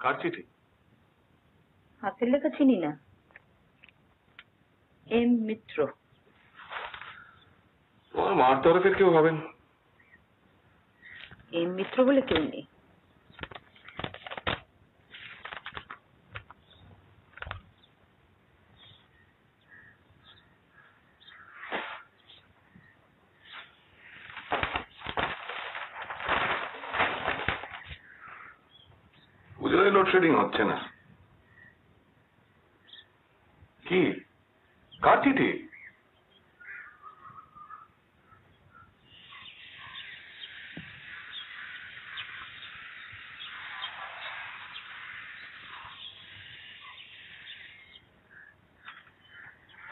কার চিঠি? হাতের লেখা চিনি না। এম মিত্র। তোমার মার তরফের কেউ হবেন। এম মিত্র বলে কেউ নেই। পুজোয় লোডশেডিং হচ্ছে না। কি কার চিঠি?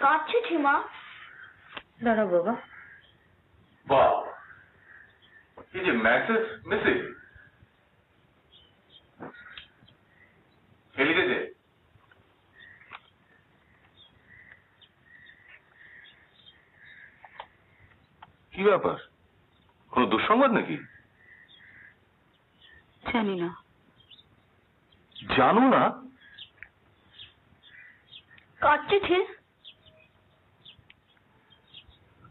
কার চিঠি মা? দাঁড়াও বাবা। বাহ, এই যে মেসেজ মেসেজ কে লিখেছে? কি ব্যাপার, কোনো দুঃসংবাদ নাকি? জানি না। জানো না? কার চিঠি?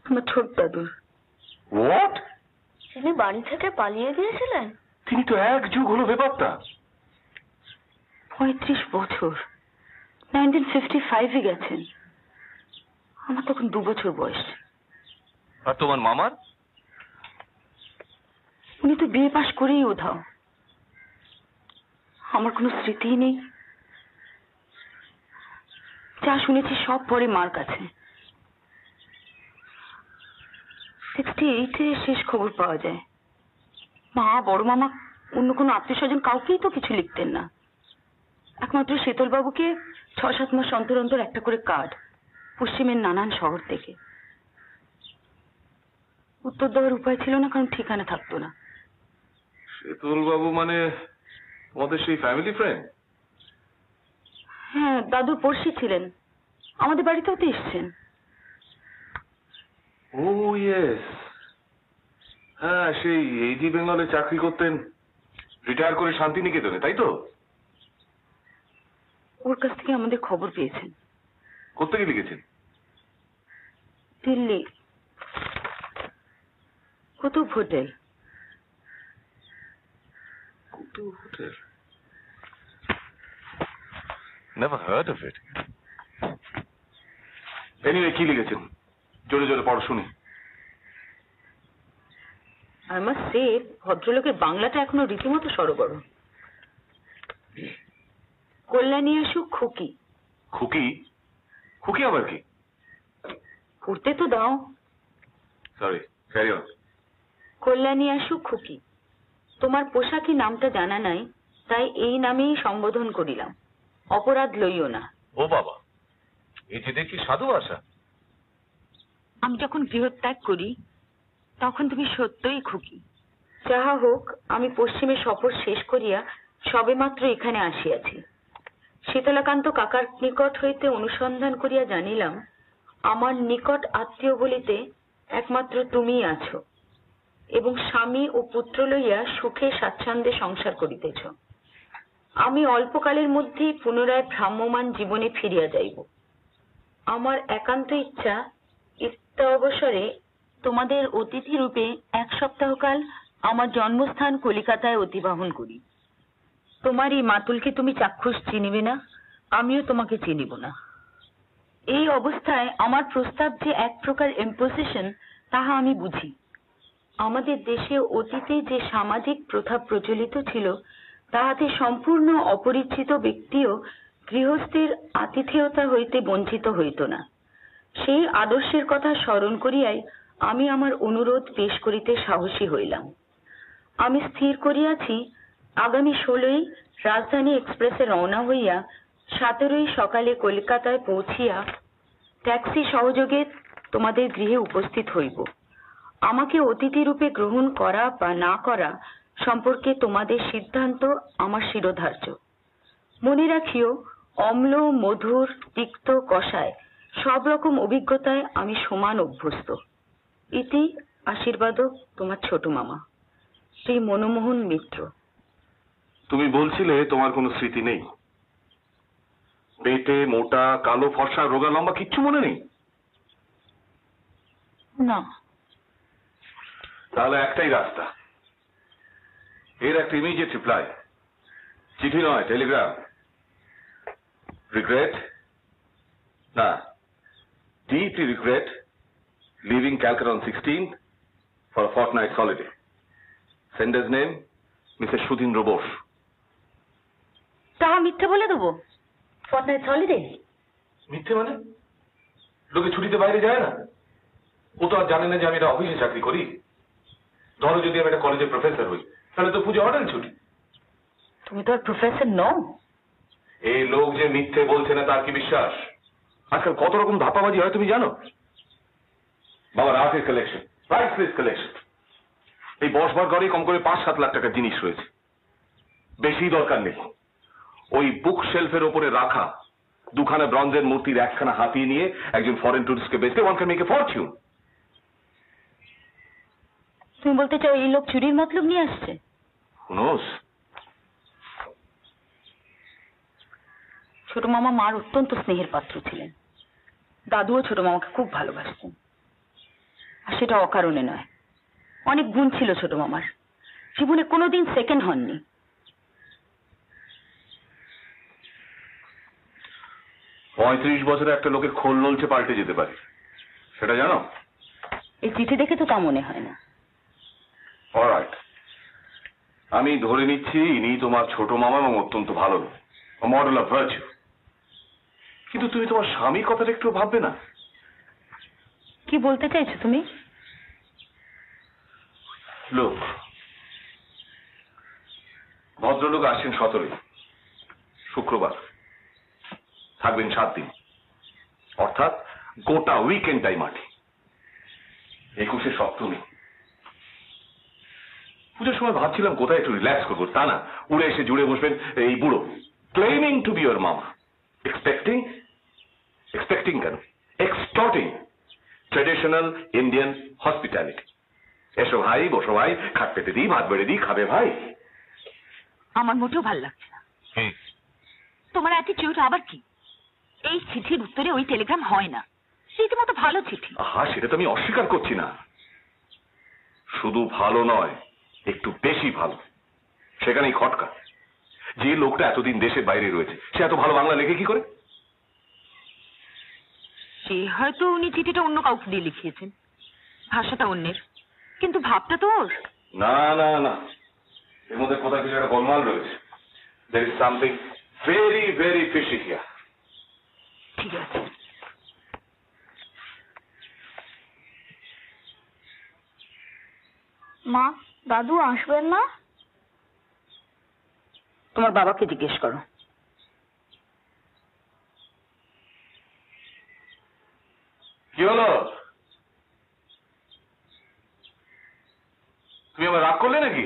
আমার ছোট দাদুর। হোয়াট? তিনি বাড়ি থেকে পালিয়ে গিয়েছিলেন। তিনি তো এক যুগ হলো বেপাত্তা। 35 বছর। 1955-এ গেছেন। আমার তখন 2 বছর বয়স। আর তোমার মামার? উনি তো বিয়ে পাশ করেই উধাও। আমার কোনো স্মৃতিই নেই। যা শুনেছি সব পরে মার কাছে। 68-এ শেষ খবর পাওয়া যায়। মা, বড় মামা, অন্য কোনো আত্মীয় স্বজন কাউকেই তো কিছু লিখতেন না। একমাত্র শীতলবাবুকে 6-7 মাস অন্তর অন্তর একটা করে কার্ড, পশ্চিমের নানান শহর থেকে। উত্তর দেওয়ার উপায় ছিল না, কারণ ঠিকানা থাকতো না। শীতল বাবু মানে তোমাদের সেই ফ্যামিলি ফ্রেন্ড? হ্যাঁ, দাদুর পড়শি ছিলেন। আমাদের বাড়িতেও তো এসছেন। ও ইয়েস, হ্যাঁ, সেই এইজি বেঙ্গলে চাকরি করতেন, রিটায়ার করে শান্তিনিকেতনে, তাই তো? ওর কাছ থেকে আমাদের খবর পেয়েছেন। কোত্থেকে লিখেছেন? Delhi, Qutub hotel. Qutub hotel? Never heard of it. Anyway, কি লিখেছেন? জোরে জোরে পড়ো শুনি। আই মাস্ট সে, ভদ্রলোকের বাংলাটা এখনো রীতিমতো সরগরম। কল্যাণী আসুক খুকি। খুকি? খুকি আবার কি? পড়তে তো দাও। Sorry, carry on. কল্যাণী আসুক খুকি, তোমার পোশাকি নামটা জানা নাই, তাই এই নামেই সম্বোধন করিলাম। অপরাধ লইও না। ও বাবা, এই যে দেখি সাধু ভাষা। আমি যখন গৃহত্যাগ করি তখন তুমি সত্যই খুকি। যাহা হোক, আমি পশ্চিমে সফর শেষ করিয়া সবেমাত্র এখানে আসিয়াছি। শীতলাকান্ত কাকার নিকট হইতে অনুসন্ধান করিয়া জানিলাম, আমার নিকট আত্মীয় বলিতে একমাত্র তুমিই আছো, এবং স্বামী ও পুত্র লইয়া সুখে স্বাচ্ছন্দ্যে সংসার করিতেছ। আমি অল্পকালের মধ্যেই পুনরায় ভ্রাম্যমান জীবনে ফিরিয়া যাইব। আমার একান্ত ইচ্ছা, ইত্যা অবসরে তোমাদের অতিথি রূপে 1 সপ্তাহকাল আমার জন্মস্থান কলিকাতায় অতিবাহন করি। তোমার এই মাতুলকে তুমি চাক্ষুষ চিনিবে না, আমিও তোমাকে চিনিব না। এই অবস্থায় আমার প্রস্তাব যে এক প্রকার ইম্পোজিশন, তাহা আমি বুঝি। আমাদের দেশে অতীতে যে সামাজিক প্রথা প্রচলিত ছিল, তাহাতে সম্পূর্ণ অপরিচিত ব্যক্তিও গৃহস্থের আতিথেয়তা হইতে বঞ্চিত হইত না। সেই আদর্শের কথা স্মরণ করিয়াই আমি আমার অনুরোধ পেশ করিতে সাহসী হইলাম। আমি স্থির করিয়াছি, আগামী 16ই রাজধানী এক্সপ্রেসে রওনা হইয়া 17ই সকালে কলকাতায় পৌঁছিয়া ট্যাক্সি সহযোগে তোমাদের গৃহে উপস্থিত হইব। আমাকে অতিথি রূপে গ্রহণ করা বা না করা সম্পর্কে তোমাদের সিদ্ধান্ত আমার শিরোধার্য। মনে রাখিও, অম্ল, মধুর, তিক্ত, কষায় সব রকম অভিজ্ঞতায় আমি সমান অভ্যস্ত। ইতি আশীর্বাদ, তোমার ছোট মামা শ্রী মনমোহন মিত্র। তুমি বলছিলে তোমার কোনো স্মৃতি নেই, পেটে মোটা, কালো, ফর্সা, রোগা, লম্বা কিচ্ছু মনে নেই? না। তাহলে একটাই রাস্তা, এর একটা ইমিডিয়েট রিপ্লাই, চিঠি নয় টেলিগ্রাম। রিগ্রেট, না, deeply regret leaving Calcutta on 16th for a fortnight's holiday. Sender's name, Mrs. Shudhindra Bose. তা মিথ্যে বলে দেবো? Fortnite holiday? মিথ্যে মানে? লোকে ছুটিতে বাইরে যায় না? ও তো আর জানে না যে আমি একটা অফিসে চাকরি করি। ধরো যদি আমি একটা কলেজের প্রফেসর হই, তাহলে তো পুজো অর্ডার ছুটি। তুমি তো আর প্রফেসর নও। এই লোক যে মিথ্যে বলছে না তার কি বিশ্বাস? আজকাল কত রকম ধাপাবাজি হয় তুমি জানো? বাবার আর্টের কালেকশন, প্রাইসলেস কালেকশন। এই বসবার ঘরে কম করে 5-7 লাখ টাকার জিনিস রয়েছে, বেশি দরকার নেই। ওই বুক শেলফের ওপরে রাখা দুখানা ব্রঞ্জের মূর্তির একখানা হাতিয়ে নিয়ে একজন ফরেন টুরিস্টকে বেচতে one can make a Fortune. তুমি বলতে চাও এই লোক চুরির মতলব নিয়ে আসছে? হু নোস? ছোট মামা মার অত্যন্ত স্নেহের পাত্র ছিলেন। দাদুও ছোট মামাকে খুব ভালোবাসতেন, আর সেটা অকারণে নয়। অনেক গুণ ছিল ছোট মামার, জীবনে কোনোদিন সেকেন্ড হননি। 35 বছরে একটা লোকের খোল নলছে পাল্টে যেতে পারে, সেটা জানো? এই চিঠি দেখে তো তা মনে হয় না। অলরাইট, আমি ধরে নিচ্ছি ইনি তোমার ছোট মামা এবং অত্যন্ত ভালো লোক, মডেল অফ ভার্চু। কিন্তু তুমি তোমার স্বামীর কথাটা একটু ভাববে না? কি বলতে চাইছো তুমি? লোক, ভদ্রলোক আসছেন 17, শুক্রবার, থাকবেন 7 দিন, অর্থাৎ গোটা উইকেন্ডটাই মাটি। 21শে সপ্তমী। পুজোর সময় ভাবছিলাম কোথায় একটু রিল্যাক্স করবো, তা না, উড়ে এসে জুড়ে বসবেন এই বুড়ো, ক্লেমিং টু বি ইয়োর মামা, এক্সপেক্টিং কেন, এক্সটর্টিং ট্রেডিশনাল ইন্ডিয়ান হসপিটালিটি। এসো ভাই, বসো ভাই, খাট পেতে দিই, ভাত বেড়ে দিই, খাবে ভাই। আমার মোটেও ভাল লাগছে না তোমার অ্যাটিটিউড। আবার কি? এই চিঠির উত্তরে ওই টেলিগ্রাম হয় না, রীতিমতো ভালো চিঠি। হ্যাঁ, সেটা তো আমি অস্বীকার করছি না, শুধু ভালো নয়, একটু বেশি ভালো। সেখানেই খটকা, যে লোকটা এতদিন দেশের বাইরে রয়েছে সে এত ভালো বাংলা লেখে কি করে? সে হয়তো উনি চিঠিটা অন্য কাউকে দিয়ে লিখিয়েছেন, ভাষাটা অন্যের, কিন্তু ভাবটা তো ওর। না না না, এর মধ্যে কোথাও কিছু একটা গোলমাল রয়েছে। There is something very very fishy here. ঠিক আছে, মা, দাদু আসবেন না? তোমার বাবাকে জিজ্ঞেস করো। কি হলো? তুমি আবার রাগ করলে নাকি?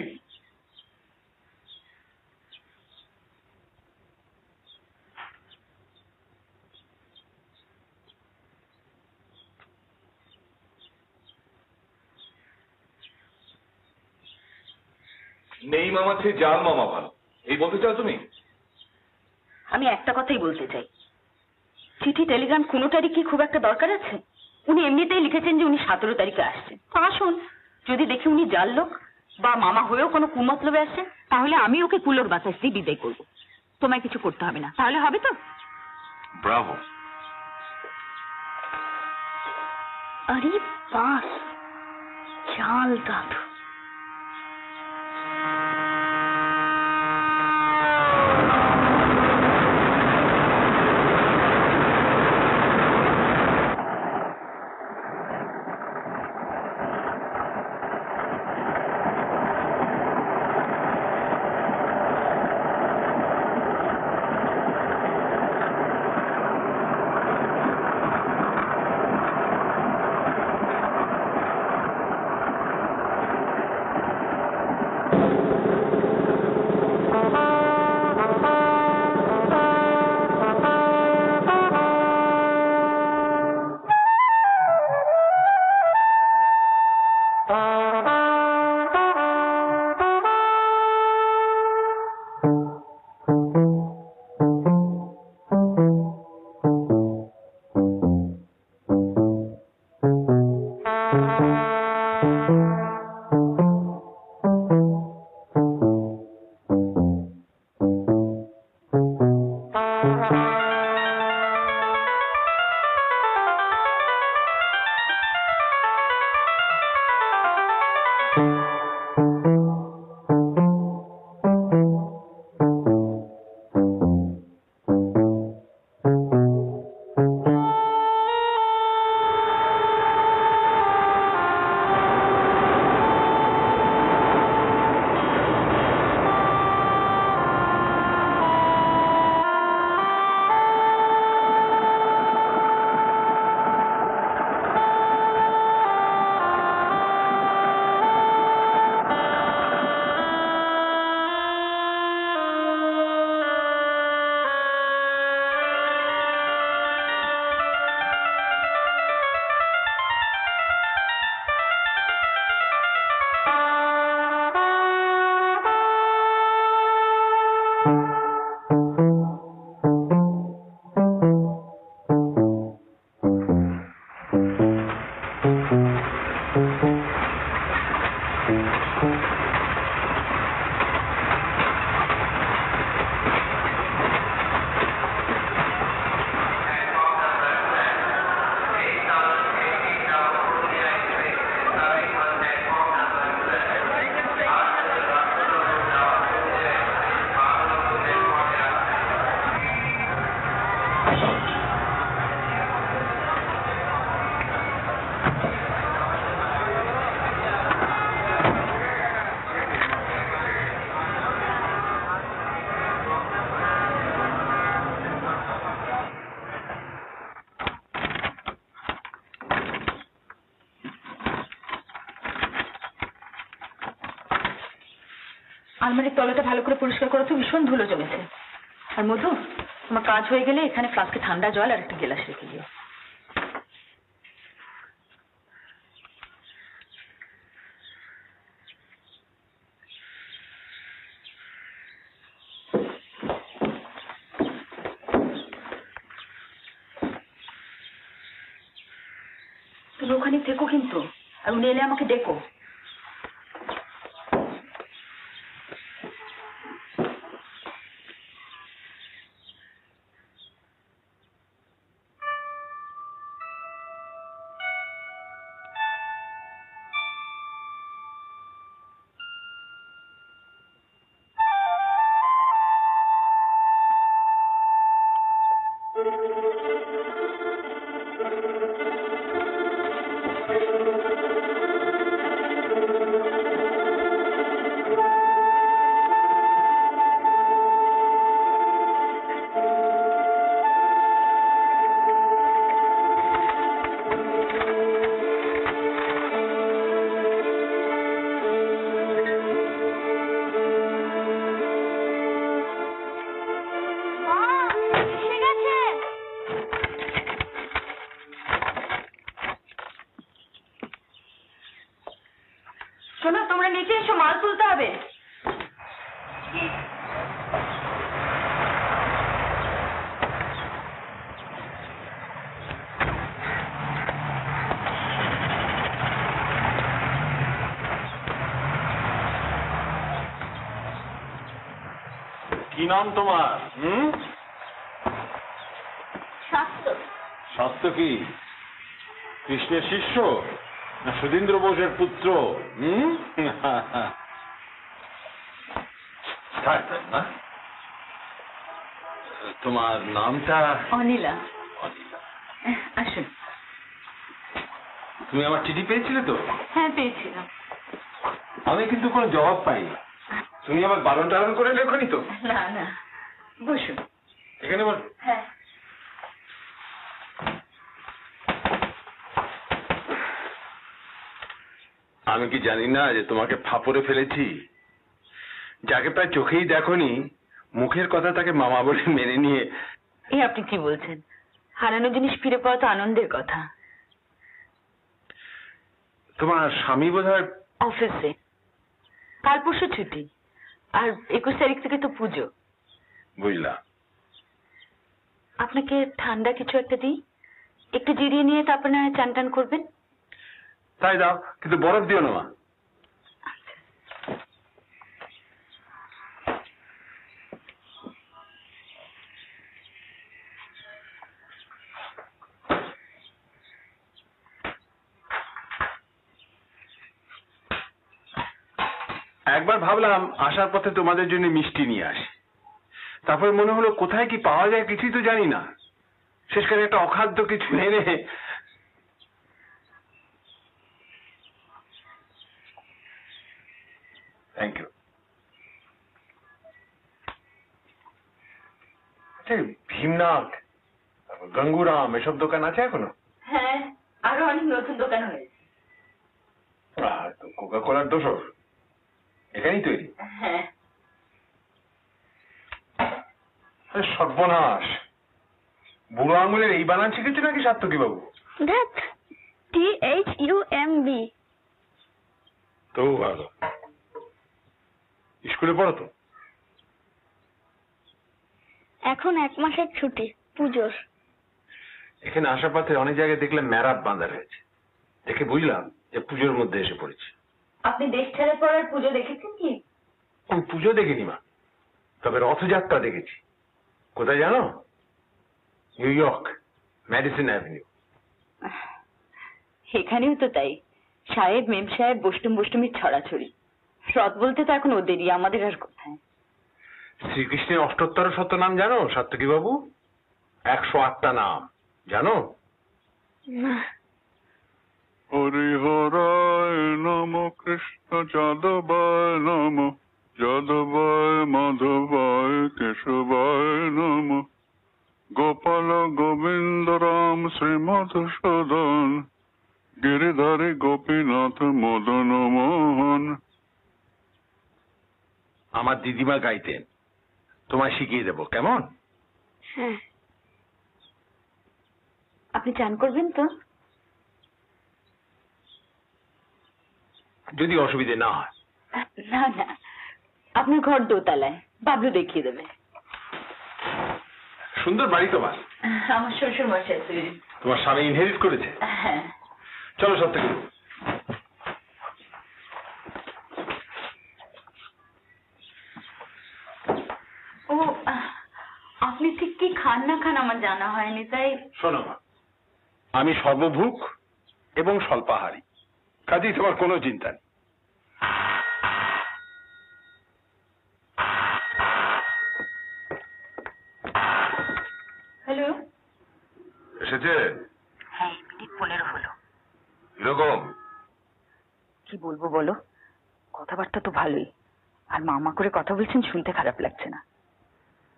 নেই মামা চেয়ে জাল মামা ভালো, এই বলতে চাও তুমি? আমি একটা কথাই বলতে চাই, চিঠি টেলিগ্রাম কোনোটারই কি খুব একটা দরকার আছে? উনি এমনিতেই লিখেছেন যে উনি 17 তারিখে আসছেন। তো আসুন, যদি দেখি উনি জাল লোক বা মামা হয়েও কোনো কুমতলবে আসেন, তাহলে আমি ওকে কুলোর বাতাস দিয়ে বিদায় করবো। তোমায় কিছু করতে হবে না, তাহলে হবে তো? ব্রাভো। আরে বাস, চাল দাদু। আলমারির তলাটা ভালো করে পরিষ্কার করো তো, ভীষণ ধুলো জমেছে। আর মধু, আমার কাজ হয়ে গেলে এখানে ফ্লাস্কে ঠান্ডা জল আর একটা গেলাস রেখে দিও। তুমি ওখানে থেকো কিন্তু, আর উনি এলে আমাকে ডেকো। শোনো, তোমরা নিচে এসো, মাল তুলতে হবে। কি নাম তোমার? শাস্ত্র। শাস্ত্র কি কৃষ্ণের শিষ্য না সুধীন্দ্র বোসের পুত্র? তোমার নামটা? অনিলা। অনিলা। আসুন। তুমি আমার চিঠি পেয়েছিলে তো? হ্যাঁ, পেয়েছিলাম। আমি কিন্তু কোনো জবাব পাইনি। তুমি আবার বারণ টারণ করে লেখনি তো? না না, বসুন। এখানে বল। হ্যাঁ। আমি কি জানি না যে তোমাকে ফাপড়ে ফেলেছি? যাকে প্রায় চোখেই দেখোনি, মুখের কথা তাকে মামা বলে মেনে নিয়ে। এই আপনি কি বলছেন? হারানো জিনিস ফিরে পাওয়া তো আনন্দের কথা। তোমার স্বামী বোধহয় অফিসে, কাল পরশু ছুটি, আর 21 তারিখ থেকে তো পুজো। বুঝলাম। আপনাকে ঠান্ডা কিছু একটা দিই, একটু জিরিয়ে নিয়ে তারপর না হয় চান টান করবেন। তাই দাও, কিন্তু বরফ দিও না মা। একবার ভাবলাম আসার পথে তোমাদের জন্য মিষ্টি নিয়ে আসি, তারপর মনে হলো কোথায় কি পাওয়া যায় কিছুই তো জানি না, শেষকালে একটা অখাদ্য কিছু এনে। Thank you. ভীমনাথ, গঙ্গুরাম এসব দোকান আছে এখনো? হ্যাঁ, আরো অনেক নতুন দোকান হয়েছে। কোকা কোলার দোসর এখানেই তৈরি? হ্যাঁ। সর্বনাশ, বুড়ো আঙুলের এই বানান শিখেছো নাকি সাত্তকী বাবু? ধ্যাৎ, THUMB। তো ভালো। স্কুলে পড়ো তো? এখন 1 মাসের ছুটি, পুজোর। এখানে আসার পথে অনেক জায়গায় দেখলাম ম্যারাপ বাঁধা রয়েছে, দেখে বুঝলাম যে পুজোর মধ্যে এসে পড়েছি। আপনি দেশ ছেড়ে পড়ার পুজো দেখেছেন কি? আমি পুজো দেখিনি মা, তবে রথযাত্রা দেখেছি। কোথায় জানো? New York, Madison avenue. এখানেও তো তাই, সাহেব মেম সাহেব বষ্টুমির ছড়াছড়ি। রথ বলতে তো এখন ওদেরই, আমাদের আর কোথায়। শ্রীকৃষ্ণের 78 শত নাম জানো সাত্তকী বাবু? 108টা নাম জানো? না। হরিহরায় নম, কৃষ্ণ যাদবায় নম, যাদবায় মাধবায় কেশবায় নম, গোপাল গোবিন্দ রাম শ্রীমধুসূদন, গিরিধারী গোপীনাথ মদন মোহন। আমার দিদিমা গাইতেন, তোমায় শিখিয়ে দেবো, কেমন? হ্যাঁ। আপনি চান করবেন তো? যদি অসুবিধে না হয়। না না, আপনার ঘর দোতলায়, বাবলু দেখিয়ে দেবে। সুন্দর বাড়ি তোমার। আমার শ্বশুর মশাই তৈরি। তোমার স্বামী ইনহেরিট করেছে? হ্যাঁ। চলো সব থেকে। ও, আপনি ঠিক কি খান না খান আমার জানা হয়নি, তাই। শোনো মা, আমি সর্বভুক এবং স্বল্পাহারী, কাজেই তোমার কোনো চিন্তা নেই। হ্যালো। এসেছে? হ্যাঁ, মিনিট 15 হলো। কিরকম? কি বলবো বলো, কথাবার্তা তো ভালোই, আর মামা করে কথা বলছেন, শুনতে খারাপ লাগছে না।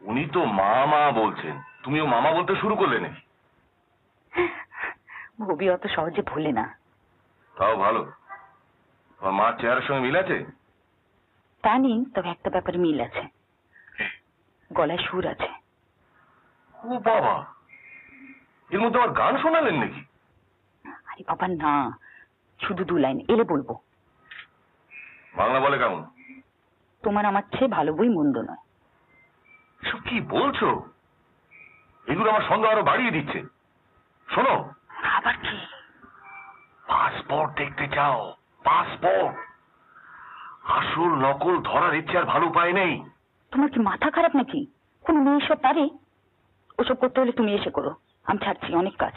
উনি তো মামা বলছেন, তুমিও মামা বলতে শুরু করলে নাকি? ভবি অত সহজে ভোলে না। তাও ভালো। তোমার মার চেহারার সঙ্গে মিল আছে? তা নেই, তবে একটা ব্যাপারে মিল আছে, গলায় সুর আছে। ও বাবা, এর মধ্যে আবার গান শোনালেন নাকি? আরে বাবা না, শুধু 2 লাইন, এলে বলবো। বাংলা বলে কেমন? তোমার আমার চেয়ে ভালো বই মন্দ নয়। সব কি বলছো? এগুলো আমার সন্দেহ আরো বাড়িয়ে দিচ্ছে। শোনো। আবার কি? পাসপোর্ট দেখতে চাও? পাসপোর্ট। আসল নকল ধরার ইচ্ছে আর ভালো উপায় নেই। তোমার কি মাথা খারাপ নাকি? কোন মেয়ে সব পারে? ওসব করতে হলে তুমি এসে করো, আমি ছাড়ছি, অনেক কাজ।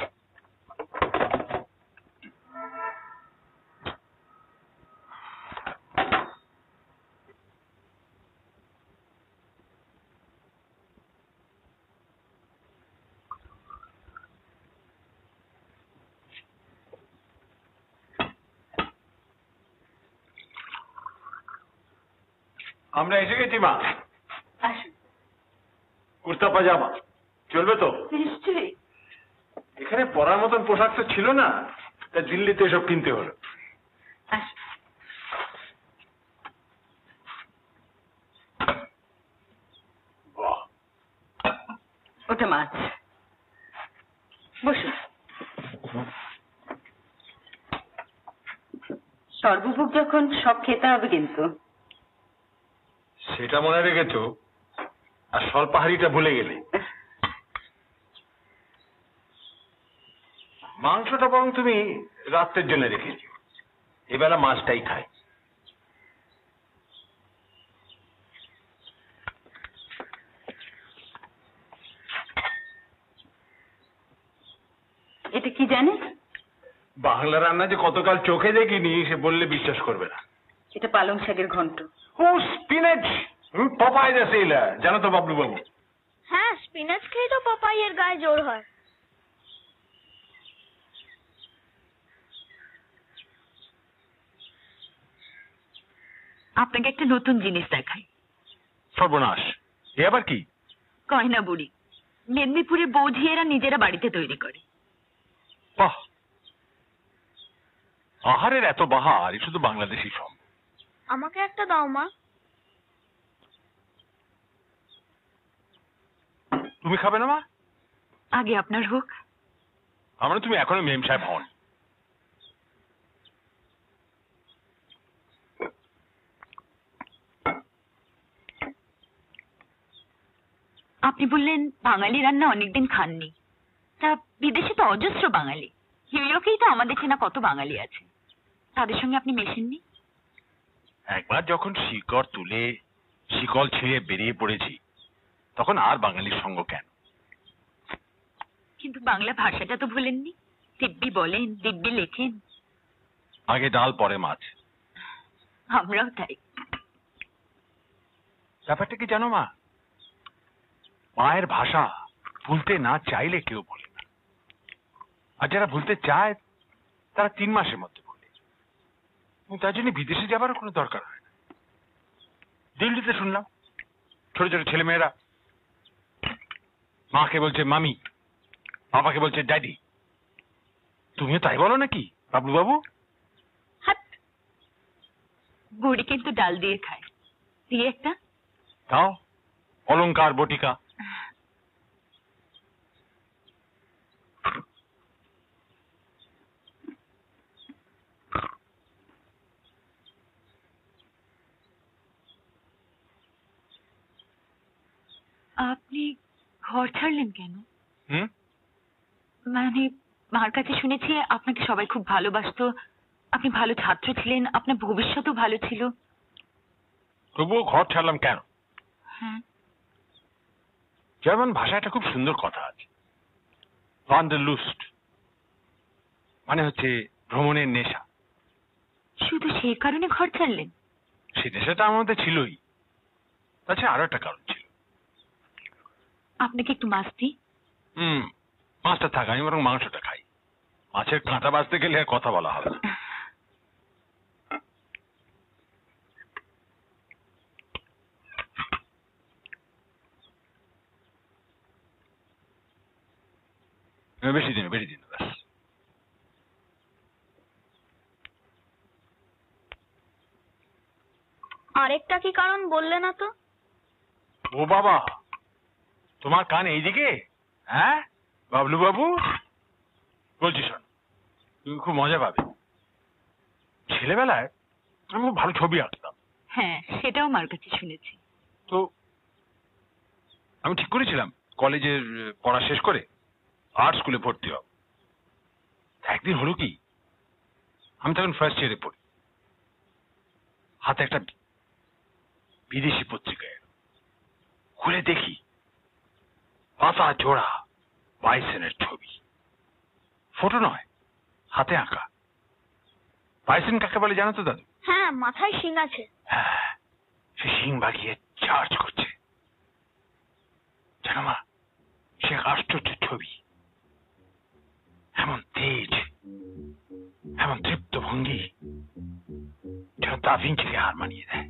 আমরা এসে গেছি মা। আসুন। কুর্তা পাজামা চলবে তো? নিশ্চয়ই। এখানে পরার মতন পোশাক তো ছিল না, তা দিল্লিতে এসব কিনতে হলো। আসুন। বাহ, ওটা মাছ। বসুন। সর্বভোগ যখন সব খেতে হবে কিন্তু। সেটা মনে রেখেছো, আর স্বল্পাহারিটা ভুলে গেলে। মাংসটা বরং তুমি রাত্রের জন্য রেখেছো, এবেলা মাছটাই খাই। এটা কি জানেন? বাংলা রান্না যে কতকাল চোখে দেখিনি সে বললে বিশ্বাস করবে না। এটা পালং শাকের ঘন্ট। ও স্পিনাচ, পপাই দা সেলার, জানো তো বাবলু বাবু? হ্যাঁ, স্পিনাচ খেয়ে তো পপাইয়ের গায়ে জোর হয়। আপনাকে একটা নতুন জিনিস দেখাই। সর্বনাশ, এ আবার কি? গয়না বুড়ি, মেদিনীপুরের বৌঝিয়েরা নিজেরা বাড়িতে তৈরি করে। বাহ, আহারের এত বাহার এ শুধু বাংলাদেশি সম্ভব। আমাকে একটা দাও মা। তুমি খাবে না মা? আগে আপনার হোক। আমরা তুমি এখনো মেম সাহেব হন। আপনি বললেন বাঙালি রান্না অনেকদিন খাননি, তা বিদেশে তো অজস্র বাঙালি, নিউইয়র্কেই তো আমাদের চেনা কত বাঙালি আছে, তাদের সঙ্গে আপনি মেশেননি? একবার যখন শিকড় তুলে শিকল ছিঁড়ে বেরিয়ে পড়েছি, তখন আর বাঙালির সঙ্গ কেন? কিন্তু বাংলা ভাষাটা তো ভুলেননি, দিব্যি বলেন, দিব্যি লেখেন। আগে ডাল পরে মাছ। আমরাও তাই। ব্যাপারটা কি জানো মা, মায়ের ভাষা ভুলতে না চাইলে কেউ বলে না, আর যারা ভুলতে চায় তারা 3 মাসের মধ্যে বলে, এবং তার জন্য বিদেশে যাবারও কোনো দরকার হয় না। দিল্লিতে শুনলাম ছোট ছোট ছেলেমেয়েরা মাকে বলছে মামি, বাবাকে বলছে ড্যাডি। তুমিও তাই বলো নাকি বাবলু বাবু? হাট, বুড়ি কিন্তু ডাল দিয়ে খায়, দিয়ে একটা দাও অলংকার বটিকা। আপনি ঘর ছাড়লেন কেন? হুম? মানে মার কাছে শুনেছি আপনাকে সবাই খুব ভালোবাসতো, আপনি ভালো ছাত্র ছিলেন, আপনার ভবিষ্যৎও ভালো ছিল। তবুও ঘর ছাড়লাম কেন? হ্যাঁ। জার্মান ভাষায় একটা খুব সুন্দর কথা আছে, ওয়ান্ডারলুস্ট, মানে হচ্ছে ভ্রমণের নেশা। শুধু সেই কারণে ঘর ছাড়লেন? সেই নেশাটা আমার মধ্যে ছিলই, তাছাড়া আরো একটা কারণ ছিল। আপনাকে একটু মাছ দিই? মাছটা থাক, আমি বরং মাংসটা খাই। মাছের কাঁটা বাঁচতে গেলে আর কথা বলা হবে না। বেশি দিন ব্যাস। আরেকটা কি কারণ বললে না তো? ও বাবা, তোমার কান এইদিকে? হ্যাঁ বাবলু বাবু, বলছি শোন, তুমি খুব মজা পাবে। ছেলেবেলায় আমি খুব ভালো ছবি আঁকতাম। হ্যাঁ, সেটাও মার কাছে শুনেছি। তো আমি ঠিক করেছিলাম কলেজের পড়া শেষ করে আর্ট স্কুলে ভর্তি হব। একদিন হলো কি, আমি তখন ফার্স্ট ইয়ারে পড়ি, হাতে একটা বিদেশি পত্রিকা এলো, খুলে দেখি পাতা জোড়া বাইসনের ছবি, ফটো নয়, হাতে আঁকা। বাইসন কাকে বলে জানো তো দাদু? হ্যাঁ, মাথায় শিং আছে। হ্যাঁ, সে শিং বাগিয়ে চার্জ করছে। জানো মা, সে এক আশ্চর্য ছবি, এমন তেজ, এমন তৃপ্ত ভঙ্গি, যেন দা ভিঞ্চিকে হার মানিয়ে দেয়।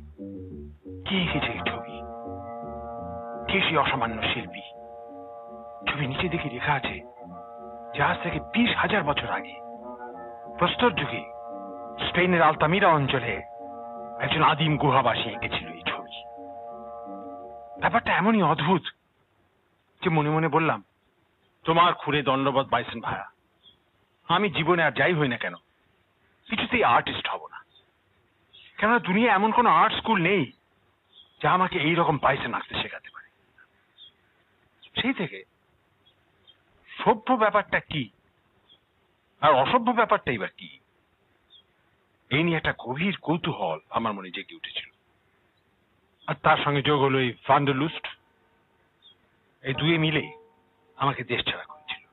কে এঁকেছে এই ছবি? কে সেই অসামান্য শিল্পী? ছবি নিচে দিকে লেখা আছে যে আজ থেকে 20,000 বছর আগে প্রস্তর যুগে স্পেনের আলতামিরা অঞ্চলে একজন আদিম গুহাবাসী এঁকেছিল এই ছবি। ব্যাপারটা এমনই অদ্ভুত যে মনে মনে বললাম, তোমার খুঁড়ে দণ্ডবত বাইসন ভায়া, আমি জীবনে আর যাই হই না কেন কিছুতেই আর্টিস্ট হব না। কেননা দুনিয়া এমন কোন আর্ট স্কুল নেই যা আমাকে এইরকম বাইসন আঁকতে শেখাতে পারে। সেই থেকে সভ্য ব্যাপারটা কি আর অসভ্য ব্যাপারটাই বা কি, এই নিয়ে একটা গভীর কৌতূহল আমার মনে জেগে উঠেছিল। আর তার সঙ্গে যোগ হলো এই ওয়ান্ডারলুস্ট, এই দুয়ে মিলে আমাকে দেশ ছাড়া করেছিল।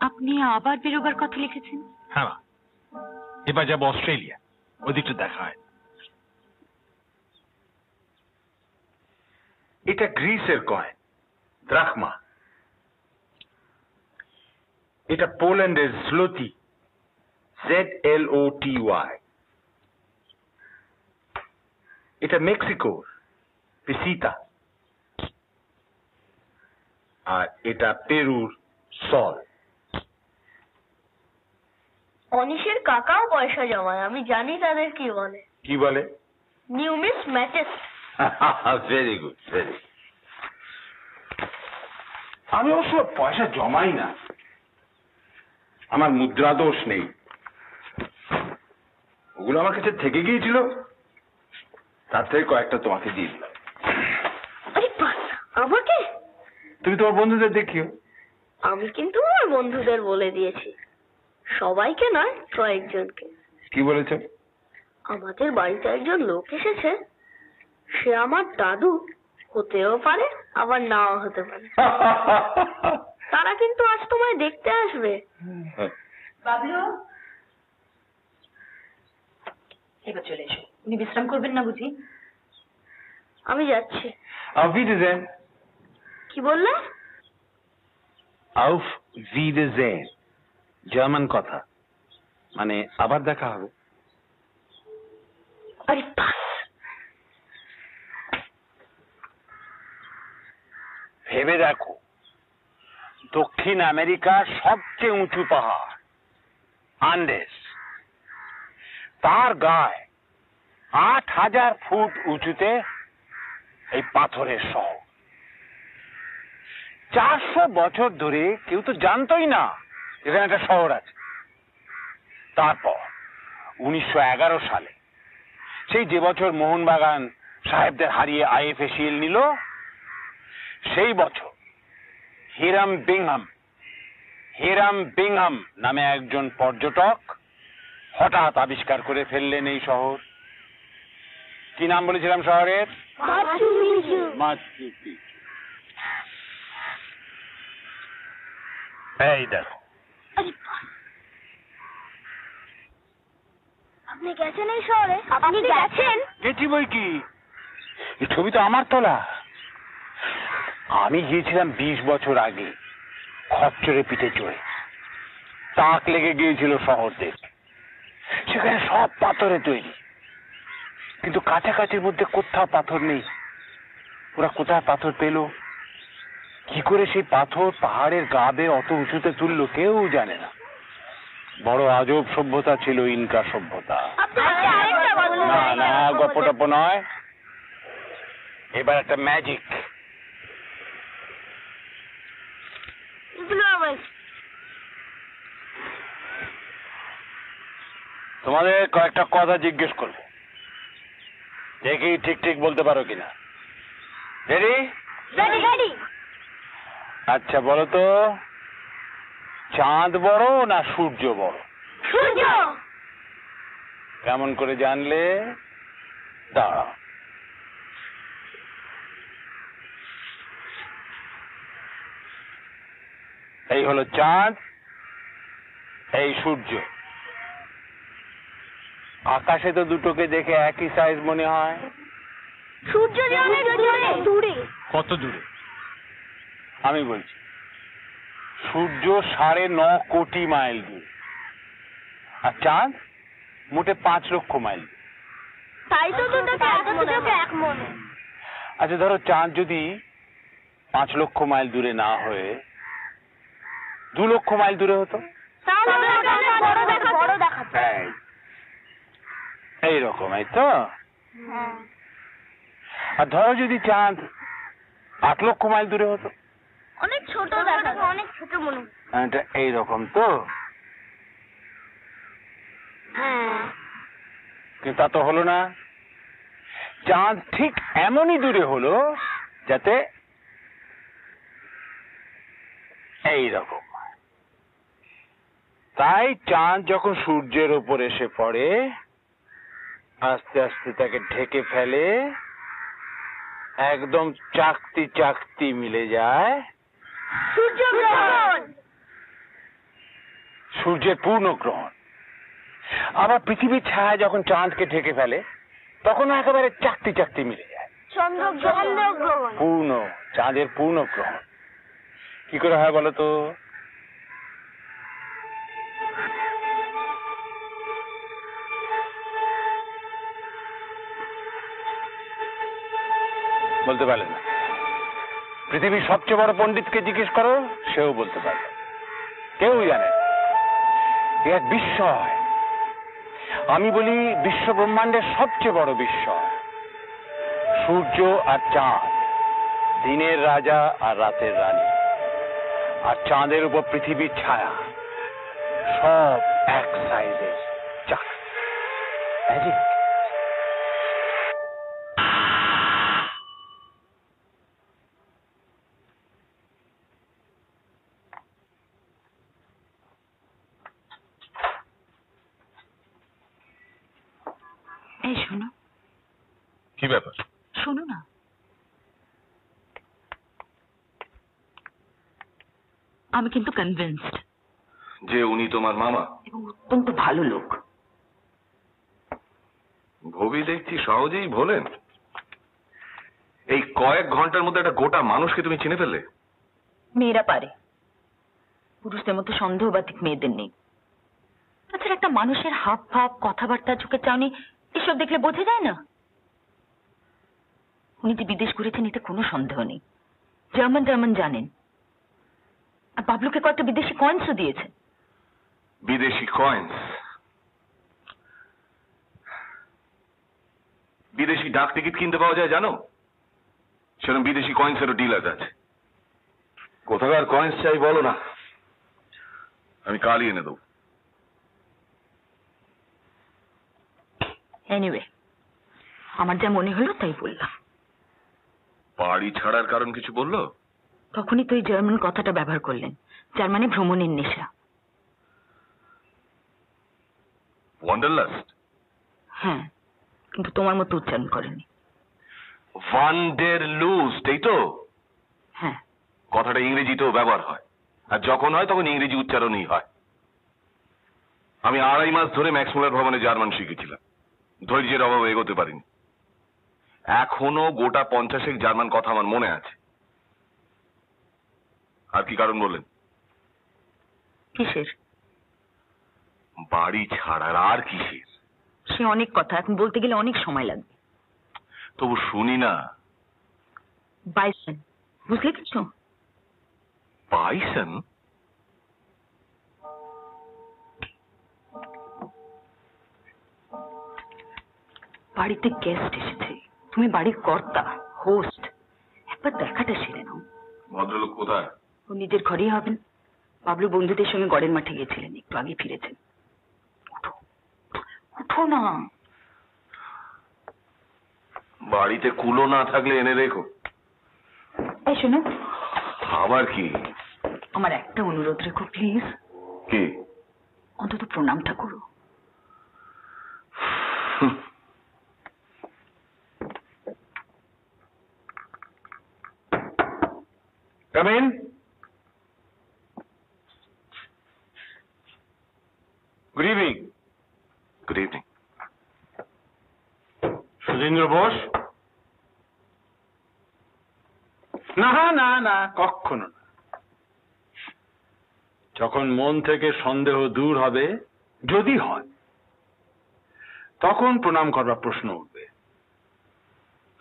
আপনি আবার বেরোবার কথা লিখেছেন? হ্যাঁ, এবার যাবো অস্ট্রেলিয়া, ওদিকটা দেখা হয়। এটা গ্রিসের কয়েন, দ্রাখমা। এটা পোল্যান্ডের জলতি, ZLOTY। এটা মেক্সিকোর পেসিতা, আর এটা পেরুর সল। অনিশের কাকাও পয়সা জমায়, আমি জানি তাদের কি বলে। কি বলে? নিউমিসম্যাটিস্ট। Very good, very. আমি অবশ্য পয়সা জমাই না, আমার মুদ্রা দোষ নেই, ওগুলো আমার কাছে থেকে গিয়েছিল, তার থেকে কয়েকটা তোমাকে দিয়ে দিলাম। আরে বাস, আমাকে? তুমি তোমার বন্ধুদের দেখিও। আমি কিন্তু আমার বন্ধুদের বলে দিয়েছি, সবাইকে নয়, কয়েকজনকে। কি বলেছ? আমাদের বাড়িতে একজন লোক এসেছে, সে আমার দাদু হতেও পারে আবার নাও হতে পারে। তারা কিন্তু আজ তোমায় দেখতে আসবে। বাবলু, এবার চলে এসো। উনি বিশ্রাম করবেন না বুঝি? আমি যাচ্ছি। Auf Wiedersehen. কি বললে? Auf Wiedersehen, জার্মান কথা, মানে আবার দেখা হবে। আরে বাস, ভেবে দেখো, দক্ষিণ আমেরিকার সবচেয়ে উঁচু পাহাড় আন্ডেস, তার গায়ে ৮,০০০ ফুট উঁচুতে এই পাথরের শহর। ৪০০ বছর ধরে কেউ তো জানতোই না এখানে একটা শহর আছে। তারপর ১৯১১ সালে, সেই যে বছর মোহনবাগান সাহেবদের হারিয়ে আইএফএ শিল্ড নিল, সেই বছর হিরাম বিংহাম নামে একজন পর্যটক হঠাৎ আবিষ্কার করে ফেললেন এই শহর। কি নাম বলেছিলাম শহরের? Machu Picchu. এই দেখো, আপনি গেছেন এই শহরে? আপনি গেছেন? গেছি বই কি, এই ছবি তো আমার তোলা। আমি গিয়েছিলাম ২০ বছর আগে খচ্চরে পিঠে চড়ে। তাক লেগে গিয়েছিল শহর দেখতে। সেখানে সব পাথরে তৈরি, কিন্তু কাছাকাছির মধ্যে কোথাও পাথর নেই। ওরা কোথায় পাথর পেল, কি করে সেই পাথর পাহাড়ের গা বেয়ে অত উঁচুতে তুললো, কেউ জানে না। বড় আজব সভ্যতা ছিল ইনকা সভ্যতা। না না, গপ্প টপ্প নয়, এবার একটা ম্যাজিক। তোমাদের কয়েকটা কথা জিজ্ঞেস করবো, দেখি ঠিক ঠিক বলতে পারো কিনা। রেডি? আচ্ছা বলো তো, চাঁদ বড় না সূর্য বড়? সূর্য। কেমন করে জানলে? দাঁড়াও, এই হলো চাঁদ, এই সূর্য। আকাশে তো দুটোকে দেখে একই সাইজ মনে হয়। সূর্য যে অনেক দূরে। কত দূরে? আমি বলছি, সূর্য ৯.৫ কোটি মাইল দূরে, আর চাঁদ মোটে ৫ লক্ষ মাইল। তাই তো দুটোকে এক মনে। আচ্ছা ধরো চাঁদ যদি ৫ লক্ষ মাইল দূরে না হয়ে ২ লক্ষ মাইল দূরে হতো, বড় দেখাতো। এইরকম, এই তো। আর ধরো যদি চাঁদ ৮ লক্ষ মাইল দূরে হতো, অনেক ছোট দেখাতো, অনেক ছোট মনে। এটা এইরকম তো। কিন্তু তা তো হলো না। চাঁদ ঠিক এমনই দূরে হলো যাতে এইরকম। তাই চাঁদ যখন সূর্যের উপর এসে পড়ে, আস্তে আস্তে তাকে ঢেকে ফেলে, একদম চাকতি চাকতি মিলে যায় সূর্যগ্রহণ। সূর্যের পূর্ণগ্রহণ। আবার পৃথিবীর ছায়া যখন চাঁদকে ঢেকে ফেলে, তখন একেবারে চাকতি চাকতি মিলে যায় চন্দ্রগ্রহণ। পূর্ণ, চাঁদের পূর্ণগ্রহণ। কি করে হয় বলো তো? বলতে পারলে না? পৃথিবীর সবচেয়ে বড় পণ্ডিতকে জিজ্ঞেস করো, সেও বলতে পারবে। কেউ জানে না। এ এক বিস্ময়। আমি বলি বিশ্ব ব্রহ্মাণ্ডের সবচেয়ে বড় বিস্ময়। সূর্য আর চাঁদ, দিনের রাজা আর রাতের রানী, আর চাঁদের উপর পৃথিবীর ছায়া, সব এক সাইজের চাক। ম্যাজিক। এই শোনো। কি ব্যাপার? শোনো না, আমি কিন্তু কনভিন্সড যে উনি তোমার মামা এবং অত্যন্ত ভালো লোক। ভবি দেখছি সহজেই ভোলেন। এই কয়েক ঘন্টার মধ্যে একটা গোটা মানুষকে তুমি চিনে ফেললে। মেয়েরা পারে, পুরুষদের মতো সন্দেহবাতিক মেয়েদের নেই। তাছাড়া একটা মানুষের হাব ভাব, কথাবার্তা, চোখের চাউনি, এসব দেখলে বোঝা যায় না? উনি যে বিদেশ ঘুরেছেন এতে কোনো সন্দেহ নেই। জার্মান জানেন। আর বাবলুকে কয়েকটা বিদেশি কয়েন্সও দিয়েছে। বিদেশি কয়েন্স? বিদেশি ডাক টিকিট কিনতে পাওয়া যায় জানো? সেরকম বিদেশি কয়েন্সেরও ডিলার আছে। কোথাকার কয়েন্স চাই বলো না, আমি কালই এনে দেবো। এনিওয়ে, আমার যা মনে হলো তাই বললাম। বাড়ি ছাড়ার কারণ কিছু বললো? তখনই তো এই জার্মান কথাটা ব্যবহার করলেন, যার মানে ভ্রমণের নেশা। ওয়ান্ডারলাস্ট? হ্যাঁ, কিন্তু তোমার মতো উচ্চারণ করেনি। ওয়ান্ডারলুস্ট, এই তো? হ্যাঁ। কথাটা ইংরেজিতেও ব্যবহার হয়, আর যখন হয় তখন ইংরেজি উচ্চারণই হয়। আমি 2.5 মাস ধরে ম্যাক্সমূলার ভবনে জার্মান শিখেছিলাম, ধৈর্যের অভাবে এগোতে পারিনি। এখনো গোটা 50 জার্মান কথা আমার মনে আছে। আর কি কারণ বললেন? কিসের? বাড়ি ছাড়ার। আর কিসের? সে অনেক কথা, এখন বলতে গেলে অনেক সময় লাগবে। তবু শুনি না। বাইসন, বুঝলে কিছু? বাইসন? বাড়িতে গেস্ট এসেছে, তুমি বাড়ির কর্তা, হোস্ট, একবার দেখাটা সেরে নাও। ভদ্রলোক কোথায়? ও নিজের ঘরেই হবেন। বাবলু বন্ধুদের সঙ্গে গড়ের মাঠে গিয়েছিলেন, একটু আগে ফিরেছেন। ওঠো, ওঠো না। বাড়িতে কুলো না থাকলে এনে রেখো। এই শোনো, আবার কি? আমার একটা অনুরোধ রেখো প্লিজ। কি? অন্তত প্রণামটা করো। Come in. Good evening. Good evening. Sudhindra Bose? না না না, কখনো না। যখন মন থেকে সন্দেহ দূর হবে, যদি হয়, তখন প্রণাম করবার প্রশ্ন উঠবে,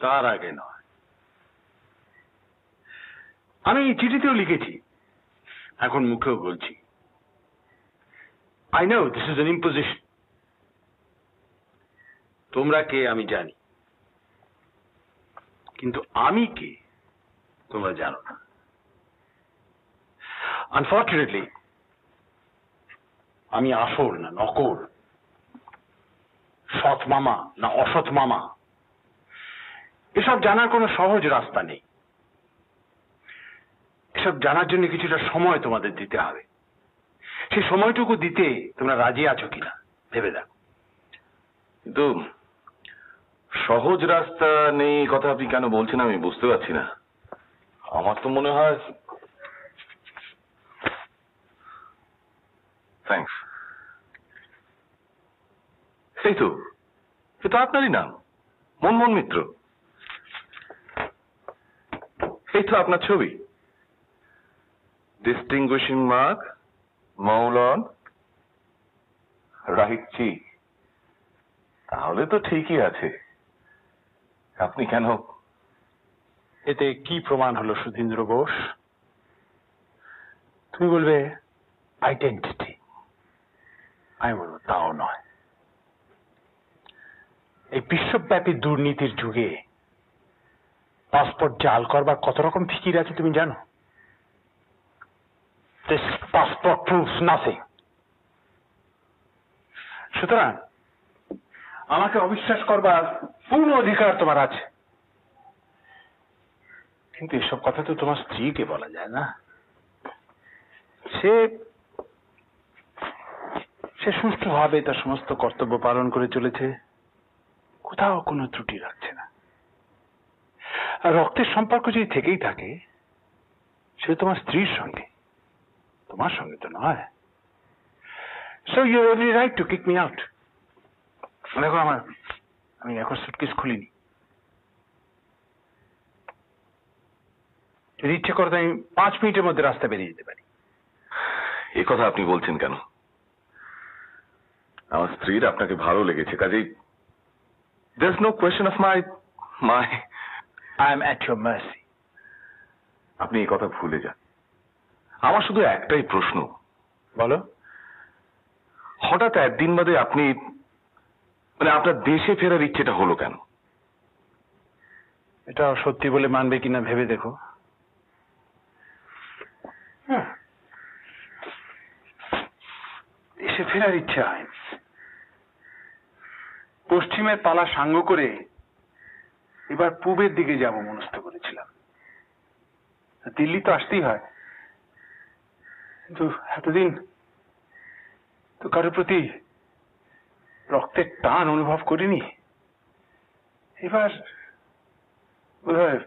তার আগে নয়। আমি চিঠিতেও লিখেছি, এখন মুখেও বলছি, I know this is an imposition. তোমরা কে আমি জানি, কিন্তু আমি কে তোমরা জানো না। আনফর্চুনেটলি আমি আসল না নকল, সৎ মামা না অসৎ মামা, এসব জানার কোনো সহজ রাস্তা নেই। এসব জানার জন্য কিছুটা সময় তোমাদের দিতে হবে। সেই সময়টুকু দিতে তোমরা রাজি আছো কিনা ভেবে দেখো। কিন্তু সহজ রাস্তা নেই কথা আপনি কেন বলছেন আমি বুঝতে পারছি না। আমার তো মনে হয়। থ্যাঙ্কস। এই তো, এ তো আপনারই নাম, মনমোহন মিত্র। এই তো আপনার ছবি, ডিস্টিংগুইশিং মার্ক, মৌলন, রাইট চিক। তাহলে তো ঠিকই আছে। আপনি কেন? এতে কি প্রমাণ হলো সুধীন্দ্র বোস? তুমি বলবে আইডেন্টিটি, আমি বলবো তাও নয়। এই বিশ্বব্যাপী দুর্নীতির যুগে পাসপোর্ট জাল করবার কত রকম ফিকির আছে তুমি জানো? This passport proves nothing. সুতরাং আমাকে অবিশ্বাস করবার পূর্ণ অধিকার তোমার আছে, কিন্তু এসব কথা তো তোমার স্ত্রীকে বলা যায় না। সে সুষ্ঠুভাবে তার সমস্ত কর্তব্য পালন করে চলেছে, কোথাও কোনো ত্রুটি রাখছে না। আর রক্তের সম্পর্ক যদি থেকেই থাকে, সে তোমার স্ত্রীর সঙ্গে, তোমার সঙ্গে তো নয়। So you have every right to kick me out. দেখো আমি এখন সুটকেস খুলিনি। যদি ইচ্ছে করো তো আমি 5 মিনিটের মধ্যে রাস্তা বেরিয়ে যেতে পারি। এ কথা আপনি বলছেন কেন? আমার স্ত্রীর আপনাকে ভালো লেগেছে, কাজেই there's no question of my I am at your mercy. আপনি এই কথা ভুলে যান। আমার শুধু একটাই প্রশ্ন, বলো। হঠাৎ একদিন বাদে আপনি মানে আপনার দেশে ফেরার ইচ্ছেটা হলো কেন? এটা সত্যি বলে মানবে কিনা ভেবে দেখো। দেশে ফেরার ইচ্ছা হয়। পশ্চিমের পালা সাঙ্গ করে এবার পূবের দিকে যাব মনস্থ করেছিলাম। দিল্লি তো আসতেই হয়, কিন্তু এতদিন তো কারোর প্রতি রক্তের টান অনুভব করিনি। এবার বোধহয়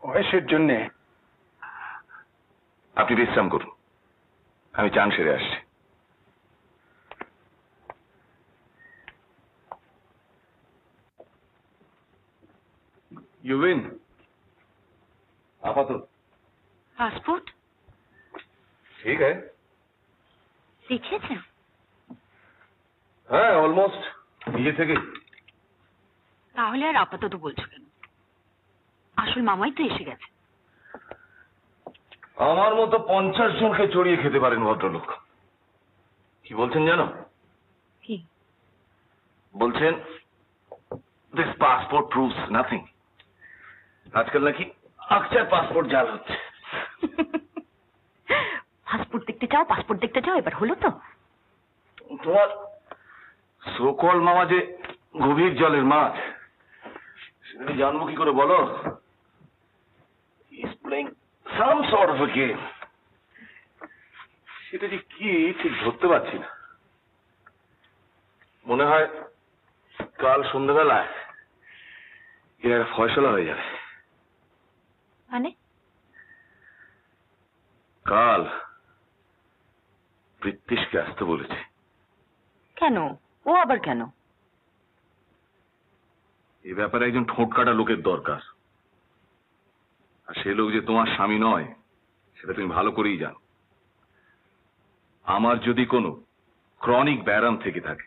বয়সের জন্যে। আপনি বিশ্রাম করুন, আমি চান সেরে আসছি। ইউবিন আপাতত পাসপোর্ট ঠিক আছে। লিখেছেন? হ্যাঁ, অলমোস্ট নিজে থেকে। তাহলে আর আপাতত বলছো কেন? আসল মামাই তো এসে গেছে। আমার মতো 50 জনকে চড়িয়ে খেতে পারেন ভদ্রলোক। কি বলছেন জানো? কি বলছেন দিস পাসপোর্ট প্রুভস নাথিং। আজকাল নাকি আকচার পাসপোর্ট জাল হচ্ছে। পাসপোর্ট দেখতে চাও, পাসপোর্ট দেখতে চাও, এবার হলো তো? তোমার সোকল মামা যে গভীর জলের মাছ, সেটা জানবো কি করে বলো? He's playing some sort of a game. সেটা যে কি ঠিক ধরতে পারছি না। মনে হয় কাল সন্ধ্যাবেলায় এর ফয়সলা হয়ে যাবে। মানে? কাল প্রীতিশকে আসতে বলেছে। কেন? ও আবার কেন? এ ব্যাপারে একজন ঠোঁট কাটা লোকের দরকার। আর সে লোক যে তোমার স্বামী নয় সেটা তুমি ভালো করেই জানো। আমার যদি কোনো ক্রনিক ব্যারাম থেকে থাকে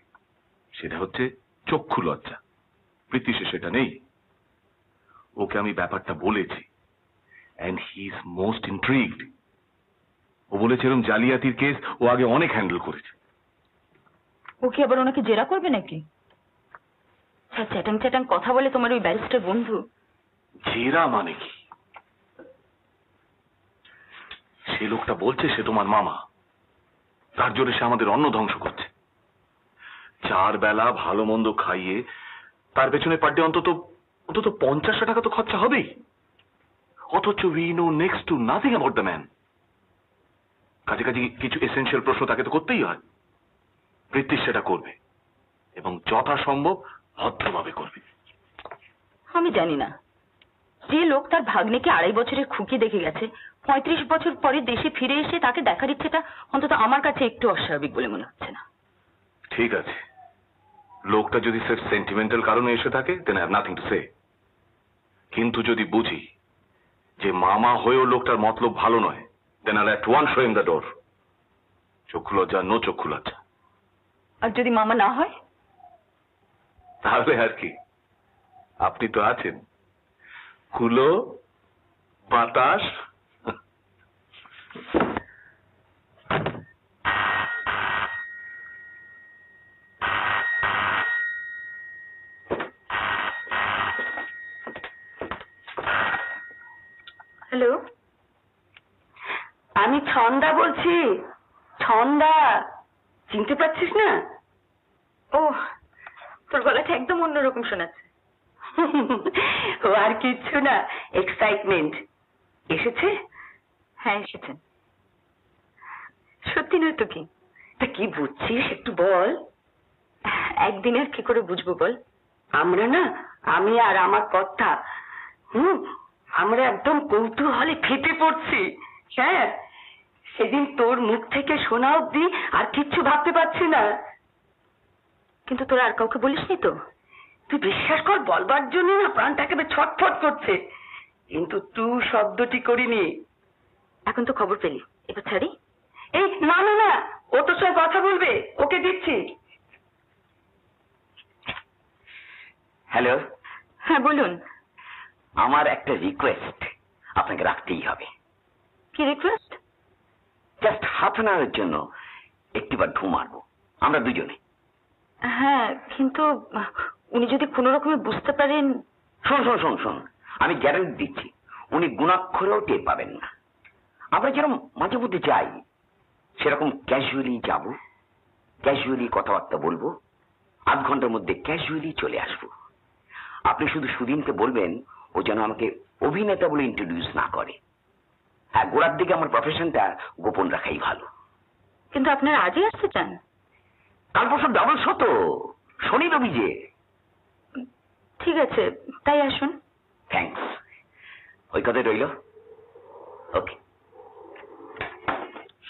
সেটা হচ্ছে চক্ষু লজ্জা। প্রীতিশে সেটা নেই। ওকে আমি ব্যাপারটা বলেছি, and he is most intrigued. ও বলেছে এরকম জালিয়াতির কেস ও আগে অনেক হ্যান্ডেল করেছে। ও কি আবার ওনাকে জেরা করবে নাকি? চ্যাটাং চ্যাটাং কথা বলে তোমার ওই ব্যারিস্টার বন্ধু। জেরা মানে কি? সে লোকটা বলছে সে তোমার মামা, তার জোরে সে আমাদের অন্ন ধ্বংস করছে। 4 বেলা ভালো মন্দ খাইয়ে তার পেছনে পার ডে অন্তত 50 টাকা তো খরচা হবেই। অথচ we know next to nothing about the man. কাজে কাজে কিছু এসেনশিয়াল প্রশ্ন তাকে তো করতেই হয়। প্রীতিশ সেটা করবে এবং যথাসম্ভব ভদ্রভাবে করবে। আমি জানি না, যে লোক তার ভাগ্নেকে 2.5 বছরের খুকি দেখে গেছে, 35 বছর পরে দেশে ফিরে এসে তাকে দেখার ইচ্ছেটা অন্তত আমার কাছে একটু অস্বাভাবিক বলে মনে হচ্ছে না। ঠিক আছে, লোকটা যদি সির্ফ সেন্টিমেন্টাল কারণে এসে থাকে then I have nothing to say. কিন্তু যদি বুঝি যে মামা হয়েও লোকটার মতলব ভালো নয়, then I at once show him the door. চক্ষু লজ্জা, নো চক্ষু লজ্জা। আর যদি মামা না হয়? তাহলে আর কি, আপনি তো আছেন। কুলো, বাতাস। হ্যালো, আমি ছন্দা বলছি। ছন্দা, চিনতে পারছিস না? ও, তোর গলাটা একদম অন্যরকম শোনাচ্ছে। ও আর কিচ্ছু না, এক্সাইটমেন্ট। এসেছে? হ্যাঁ এসেছেন। সত্যি নয় তো কি? তা কি বুঝছিস একটু বল। একদিনে আর কি করে বুঝবো বল? আমরা না, আমি আর আমার কর্তা, আমরা একদম কৌতূহলে ফেটে পড়ছি। হ্যাঁ, সেদিন তোর মুখ থেকে শোনা অব্দি আর কিচ্ছু ভাবতে পারছি না। কিন্তু তোরা আর কাউকে বলিসনি তো? তুই বিশ্বাস কর, বলবার জন্য না প্রাণটা একেবারে ছটফট করছে, কিন্তু তুই শব্দটি করিনি। এখন তো খবর পেলি, এবার ছাড়ি? এই না না না, ও তোর সঙ্গে কথা বলবে, ওকে দিচ্ছি। হ্যালো, হ্যাঁ বলুন। আমার একটা রিকোয়েস্ট আপনাকে রাখতেই হবে। কি কি রিকোয়েস্ট? জাস্ট হাফ অ্যান আওয়ারের জন্য একটিবার ঢু মারবো আমরা দুজনে। হ্যাঁ, কিন্তু উনি যদি কোনো রকমে বুঝতে পারেন। শোন শোন শোন শোন, আমি গ্যারান্টি দিচ্ছি উনি গুণাক্ষরেও টের পাবেন না। আমরা যেরকম মাঝে মধ্যে যাই সেরকম ক্যাজুয়ালি যাব, ক্যাজুয়ালি কথাবার্তা বলবো, আধ ঘন্টার মধ্যে ক্যাজুয়ালি চলে আসবো। আপনি শুধু সুদিনকে বলবেন ও যেন আমাকে অভিনেতা বলে ইন্ট্রোডিউস না করে। হ্যাঁ, গোড়ার দিকে আমার প্রফেশনটা গোপন রাখাই ভালো। কিন্তু আপনারা আজই আসতে চান? কাল পরশু ডাবল শো তো, শনি রবি যে। ঠিক আছে, তাই আসুন। থ্যাঙ্কস, ওই কথাই রইল। ওকে।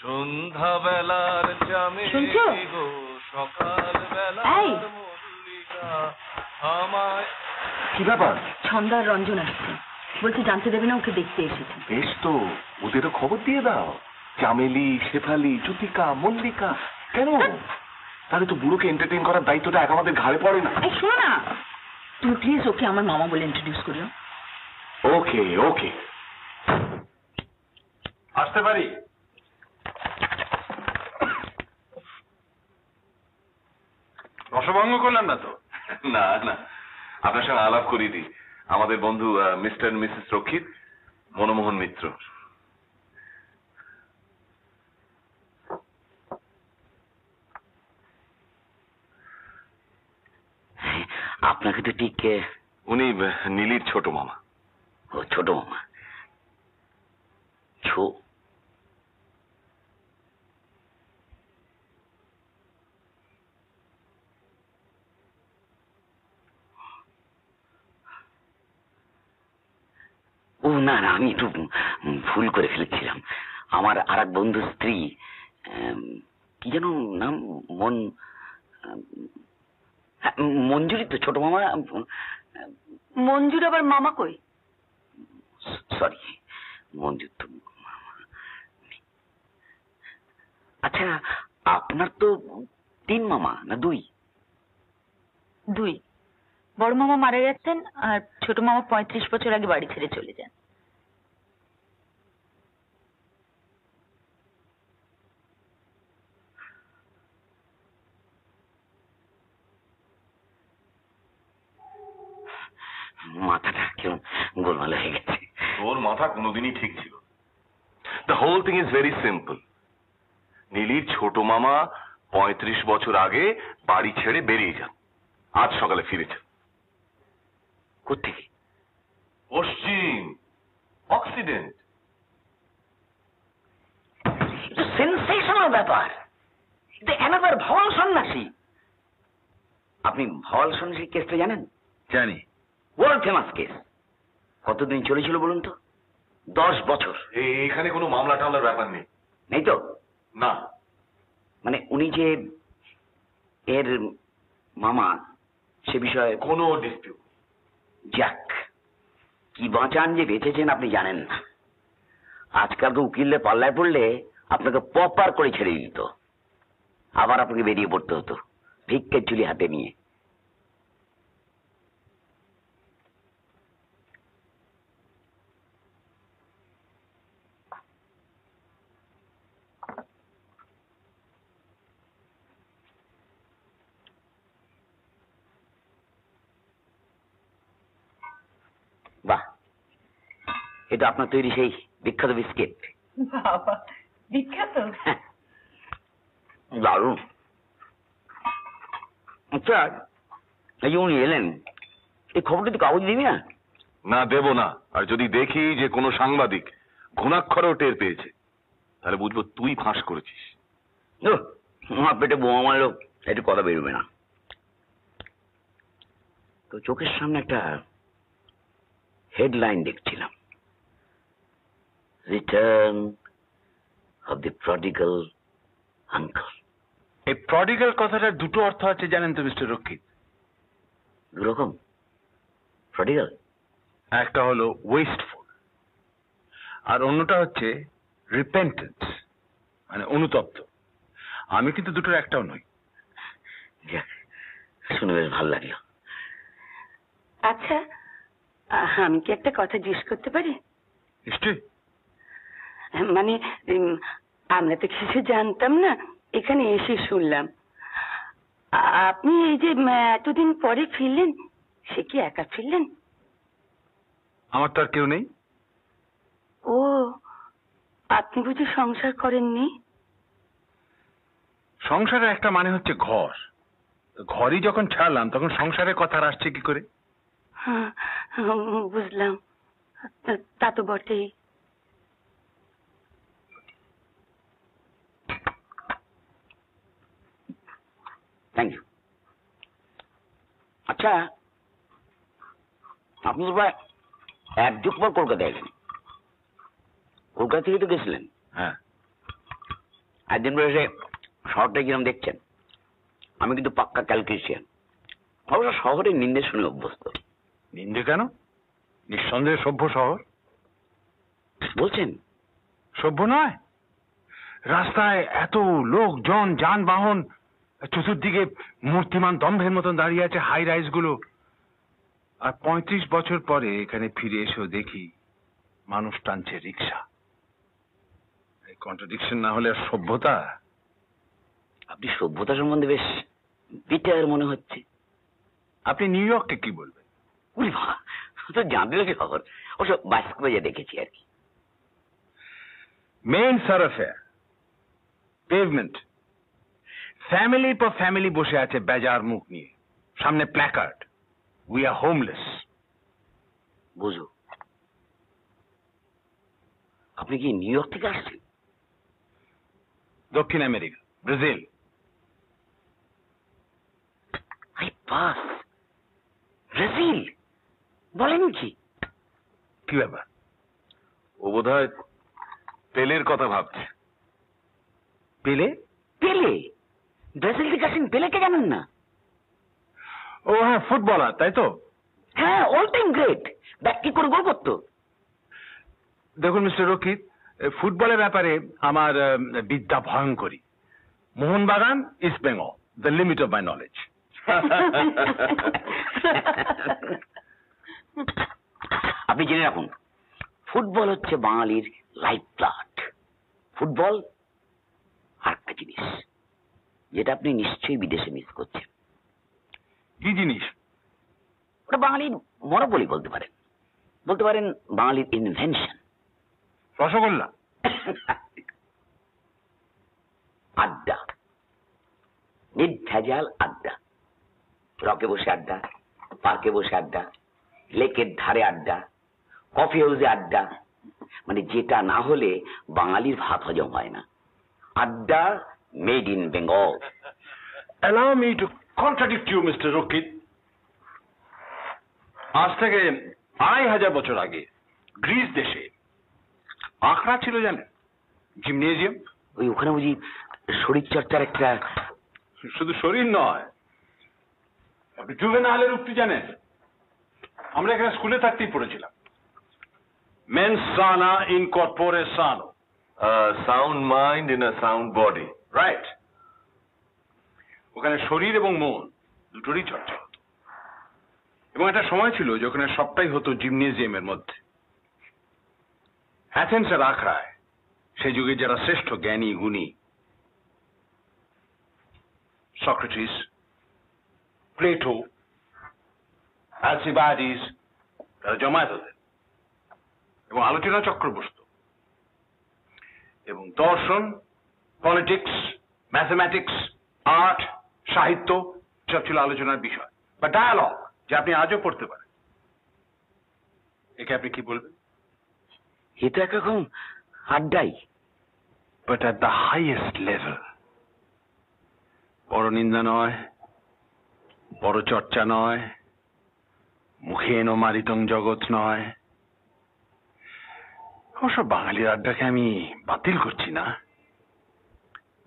সন্ধ্যাবেলার জামে শুনছো? গো সকাল বেলা এই! আমায়। কি ব্যাপার? ছন্দা আর রঞ্জন আসছে, বলছে জানতে দেবে না ওকে দেখতে এসেছে। বেশ তো, ওদেরও খবর দিয়ে দাও। চামেলি, শেফালি, জ্যোতিকা, মল্লিকা। কেন? তাহলে তো বুড়োকে এন্টারটেইন করার দায়িত্বটা এক আমাদের ঘাড়ে পড়ে না। এই শোনো না, তুমি প্লিজ ওকে আমার মামা বলে ইন্ট্রোডিউস করিও। ওকে ওকে, আসতে পারি? রসভঙ্গ করলাম না তো? না না, আপনার সঙ্গে আলাপ করিয়ে দিই। আমাদের বন্ধু মিস্টার মিসেস রক্ষিত, মনমোহন মিত্র। আপনাকে তো ঠিক উনি নীলির ছোট মামা। ও ছোট মামা। ও না না, আমি একটু ভুল করে ফেলেছিলাম। আমার আর এক বন্ধুর স্ত্রী, কি যেন নাম, মঞ্জুরি তো ছোট মামা। মঞ্জুর আবার মামা কই? সরি, মঞ্জুর তো। আচ্ছা, আপনার তো 3 মামা না 2? 2। বড় মামা মারা গেছেন আর ছোট মামা 35 বছর আগে বাড়ি ছেড়ে চলে যান। মাথাটা কেমন গোলমাল হয়ে গেছে। তোর মাথা কোনোদিনই ঠিক ছিল। The whole thing is very simple. নীলির ছোট মামা 35 বছর আগে বাড়ি ছেড়ে বেরিয়ে যান, আজ সকালে ফিরেছেন। কোত্থেকে? পশ্চিম, অক্সিডেন্ট। সেন্সেশনাল ব্যাপার। অ্যানাদার ভওয়াল সন্ন্যাসী। আপনি ভওয়াল সন্ন্যাসী কেসটা জানেন? জানি। World famous case. কতদিন চলেছিল বলুন তো? 10 বছর। এখানে কোনো মামলা টামলার ব্যাপার নেই। নেই তো? না। মানে উনি যে এর মামা, সে বিষয়ে কোনো ডিসপিউট। যাক, কি বাঁচান যে বেঁচেছেন আপনি জানেন না। আজকাল তো উকিলে পাল্লায় পড়লে আপনাকে প্রপার করে ছেড়ে দিত, আবার আপনাকে বেরিয়ে পড়তে হতো ভিক্ষের ঝুলি হাতে নিয়ে। বাহ, এটা আপনার তৈরি সেই বিখ্যাত বিস্কিট। বাবা, বিখ্যাত? দারুণ। আচ্ছা, এই যে উনি এলেন, এই খবরটা তো কাগজ দিবি না? না, দেব না। আর যদি দেখি যে কোনো সাংবাদিক ঘুণাক্ষরেও টের পেয়েছে, তাহলে বুঝবো তুই ফাঁস করেছিস। আমার পেটে বোমা মারলো, একটু কথা বেরোবে না তো। চোখের সামনে একটা হেডলাইন দেখছিলাম, রিটার্ন অফ দি প্রডিগাল আঙ্কল। এই প্রডিগাল কথাটার দুটো অর্থ আছে জানেন তো মিস্টার রক্ষিত? দুরকম প্রডিগাল। একটা হলো ওয়েস্টফুল, আর অন্যটা হচ্ছে রিপেন্টেন্স, মানে অনুতপ্ত। আমি কিন্তু দুটোর একটাও নই। যাক, শুনে বেশ ভালো লাগলো। আচ্ছা, আমি কি একটা কথা জিজ্ঞেস করতে পারি? নিশ্চয়ই। মানে আমরা তো কিছু জানতাম না, এখানে এসে শুনলাম। আপনি এই যে এতদিন পরে ফিরলেন, সে কি একা ফিরলেন? আমার তো আর কেউ নেই। ও, আপনি বুঝি সংসার করেননি? সংসারের একটা মানে হচ্ছে ঘর, ঘরই যখন ছাড়লাম তখন সংসারের কথা আর আসছে কি করে? হ্যাঁ, বুঝলাম, তা তো বটেই। Thank you. আচ্ছা, আপনি তো প্রায় 1 যুগ পর কলকাতা এলেন। কলকাতা থেকে তো গেছিলেন। হ্যাঁ, একদিন পরে এসে শহরটা কিরম দেখছেন? আমি কিন্তু পাক্কা ক্যালকুলেশন। অবশ্য শহরের নিন্দে শুনে অভ্যস্ত। নিন্দে কেন? নিঃসন্দেহে সভ্য শহর। বলছেন? সভ্য নয়? রাস্তায় এত লোকজন, যানবাহন, চতুর্দিকে মূর্তিমান দম্ভের মতন দাঁড়িয়ে আছে হাই রাইজ গুলো। আর 35 বছর পরে এখানে ফিরে এসেও দেখি মানুষ টানছে রিক্সা। এই কন্ট্রাডিকশন না হলে আর সভ্যতা? আপনি সভ্যতা সম্বন্ধে বেশ বিটার মনে হচ্ছে। আপনি নিউ ইয়র্ককে কি বলবেন? উরি বাবা, তো জানলে খবর। অবশ্য বাস্কো যা দেখেছি আর কি। মেইন সারাফেয়ার, পেভমেন্ট, ফ্যামিলি পর ফ্যামিলি বসে আছে বেজার মুখ নিয়ে, সামনে প্ল্যাকার্ড, উই আর হোমলেস। বুঝো, আপনি কি নিউ ইয়র্ক থেকে আসছেন? দক্ষিণ আমেরিকা, ব্রাজিল। বাস, ব্রাজিল? বলেন কি? কি ব্যাপার? ও বোধহয় পেলের কথা ভাবছে। পেলে? পেলে? ব্রাজিল থেকে আসেন, পেলেকে জানেন না? ও হ্যাঁ, ফুটবলার, তাই তো? হ্যাঁ, অল টাইম গ্রেট। ব্যাক কি করে গোল করতো? দেখুন মিস্টার রকিত, ফুটবলের ব্যাপারে আমার বিদ্যা ভয়ঙ্করী। Mohun Bagan, East Bengal, the limit of my knowledge. আপনি জেনে রাখুন, ফুটবল হচ্ছে বাঙালির লাইফ ব্লাড। ফুটবল আর একটা জিনিস যেটা আপনি নিশ্চয়ই বিদেশে মিস করছেন। কি জিনিস? ওটা বাঙালির মনোবলি বলতে পারেন, বলতে পারেন বাঙালির ইনভেনশন। রসগোল্লা? আড্ডা, নির্ভেজাল আড্ডা। রকে বসে আড্ডা, পার্কে বসে আড্ডা, লেকের ধারে আড্ডা, কফি হাউসে আড্ডা। মানে যেটা না হলে বাঙালির ভাত হজম হয় না। আড্ডা made in Bengal. Allow me to contradict you, Mr. রকিত। আজ থেকে 2500 বছর আগে গ্রিস দেশে আখড়া ছিল, জানেন? জিমনেজিয়াম। ওই ওখানে বুঝি শরীর চর্চার একটা। শুধু শরীর নয়, আপনি জুভেনাইলের উক্তি জানেন? আমরা এখানে স্কুলে থাকতেই পড়েছিলাম, মেন্স সানা ইন কর্পোরে সানো। Sound mind in a sound body. Right. ওখানে শরীর এবং মন দুটোরই চর্চা হতো। এবং একটা সময় ছিল যখন সবটাই হতো জিমনেজিয়ামের মধ্যে। অ্যাথেন্সের আখড়ায় সেই যুগে যারা শ্রেষ্ঠ জ্ঞানী গুণী, সক্রেটিস, প্লেটো, অ্যালসিবাডিস, তারা জমায়েত হতেন এবং আলোচনা চক্র বসত। এবং দর্শন, পলিটিক্স, ম্যাথমেটিক্স, আর্ট, সাহিত্য সব ছিল আলোচনার বিষয় বা ডায়ালগ, যা আপনি আজও পড়তে পারেন। একে আপনি কি বলবেন? এ তো একরকম আড্ডাই, but at the highest level. বড় নিন্দা নয়, বড় চর্চা নয়, মুখে এনো মারিতং জগৎ নয়। অবশ্য বাঙালির আড্ডাকে আমি বাতিল করছি না।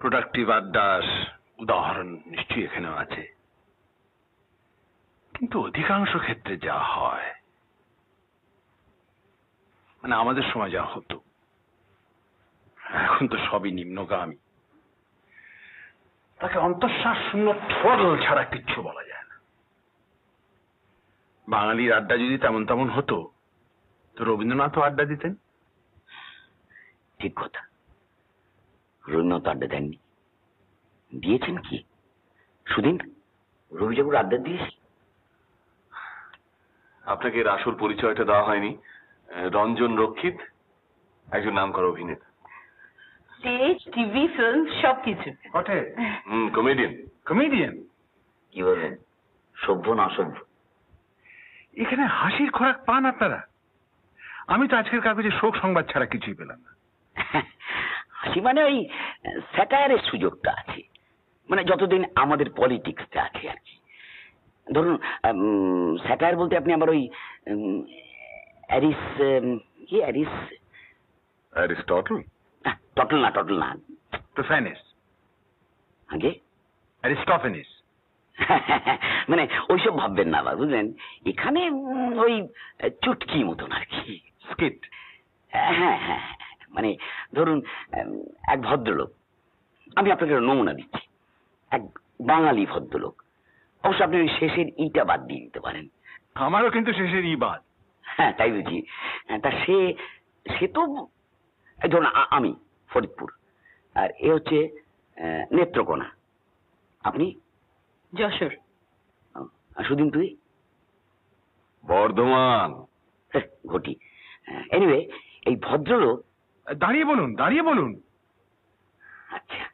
প্রোডাক্টিভ আড্ডার উদাহরণ নিশ্চয়ই এখানেও আছে, কিন্তু অধিকাংশ ক্ষেত্রে যা হয়, মানে আমাদের সময় যা হতো, এখন তো সবই নিম্নগামী। তাকে অন্তঃশ্বাস শূন্য ঠোঁটল ছাড়া কিচ্ছু বলা যায় না। বাঙালির আড্ডা যদি তেমন তেমন হতো তো রবীন্দ্রনাথও আড্ডা দিতেন। ঠিক কথা, রবীন্দ্রনাথ আড্ডা দেননি, দিয়েছেন কি সুদিন? রবি ঠাকুর আড্ডা দিয়েছি। আপনাকে এর আসল পরিচয়টা দেওয়া হয়নি। রঞ্জন রক্ষিত একজন নামকরা অভিনেতা, স্টেজ, টিভি, ফিল্ম সবকিছু। বটে? কমেডিয়ান। কমেডিয়ান? কি বলবেন, সভ্য না অসভ্য? এখানে হাসির খোরাক পান আপনারা? আমি তো আজকের কাগজে শোক সংবাদ ছাড়া কিছুই পেলাম না। হাসি মানে ওই স্যাটায়ারের সুযোগটা আছে, মানে যতদিন আমাদের পলিটিক্সটা আছে আর কি। ধরুন স্যাটায়ার বলতে আপনি আবার ওই অ্যারিস্টটল? টটল না প্রোফ্যানিস, আগে অ্যারিস্টোফেনিস। মানে ওইসব ভাববেন না, বুঝলেন? এখানে ওই চুটকি মতন আর কি, স্কিট। হ্যাঁ হ্যাঁ, মানে ধরুন এক ভদ্রলোক, আমি আপনাকে একটা নমুনা দিচ্ছি, এক বাঙালি ভদ্রলোক, অবশ্য আপনি ওই শেষের ইটা বাদ দিয়ে দিতে পারেন। আমারও কিন্তু শেষের ই বাদ। হ্যাঁ তাই বুঝি। তা সে তো ধরুন আমি ফরিদপুর, আর এ হচ্ছে নেত্রকোনা, আপনি যশোর। সুদিন তুই? বর্ধমান। ঘটি। এনিওয়ে, এই ভদ্রলোক, দাঁড়িয়ে বলুন। আচ্ছা,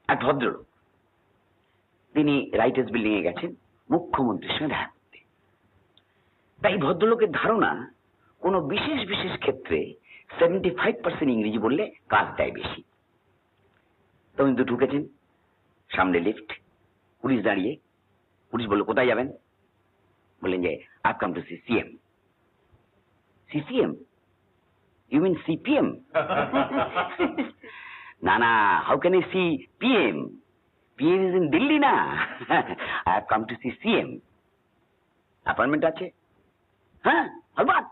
এক ভদ্রলোক, তিনি রাইটার্স বিল্ডিং এ গেছেন মুখ্যমন্ত্রীর সঙ্গে দেখা করতে। তাই ভদ্রলোকের ধারণা কোন বিশেষ বিশেষ ক্ষেত্রে 75% ইংরেজি বললে কাজ দেয় বেশি। তো কিন্তু ঢুকেছেন, সামনে লিফট, পুলিশ দাঁড়িয়ে। পুলিশ বলল, কোথায় যাবেন? বললেন যে I come to see CM. C C M? You mean CPM? না, how can I see PM? PM is in Delhi না। I have come to see CM. Appointment আছে? হ্যাঁ, হলবাদ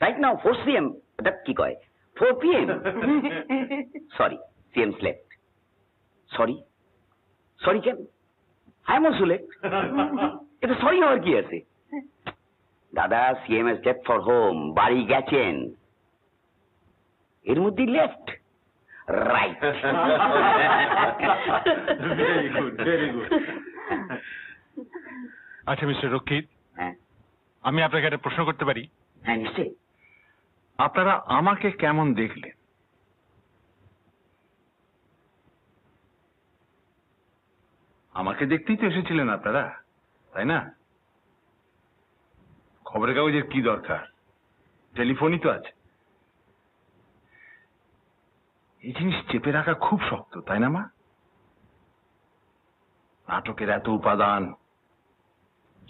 রাইট নাও 4 সিএম। ওটা কি কয়, 4 PM? Sorry, CM slept. Sorry কেন? I am also late. এটা sorry হওয়ার কি আছে? দাদা, CM has left for home, বাড়ি গেছেন, এর মধ্যে লেফট রাইট। Very good. আচ্ছা মিস্টার রক্ষিত, হ্যাঁ আমি আপনাকে একটা প্রশ্ন করতে পারি? হ্যাঁ নিশ্চয়ই। আপনারা আমাকে কেমন দেখলেন? আমাকে দেখতেই তো এসেছিলেন আপনারা, তাই না? খবরের কাগজের কি দরকার, টেলিফোনই তো আছে। এই জিনিস চেপে রাখা খুব শক্ত, তাই না মা? নাটকের এত উপাদান,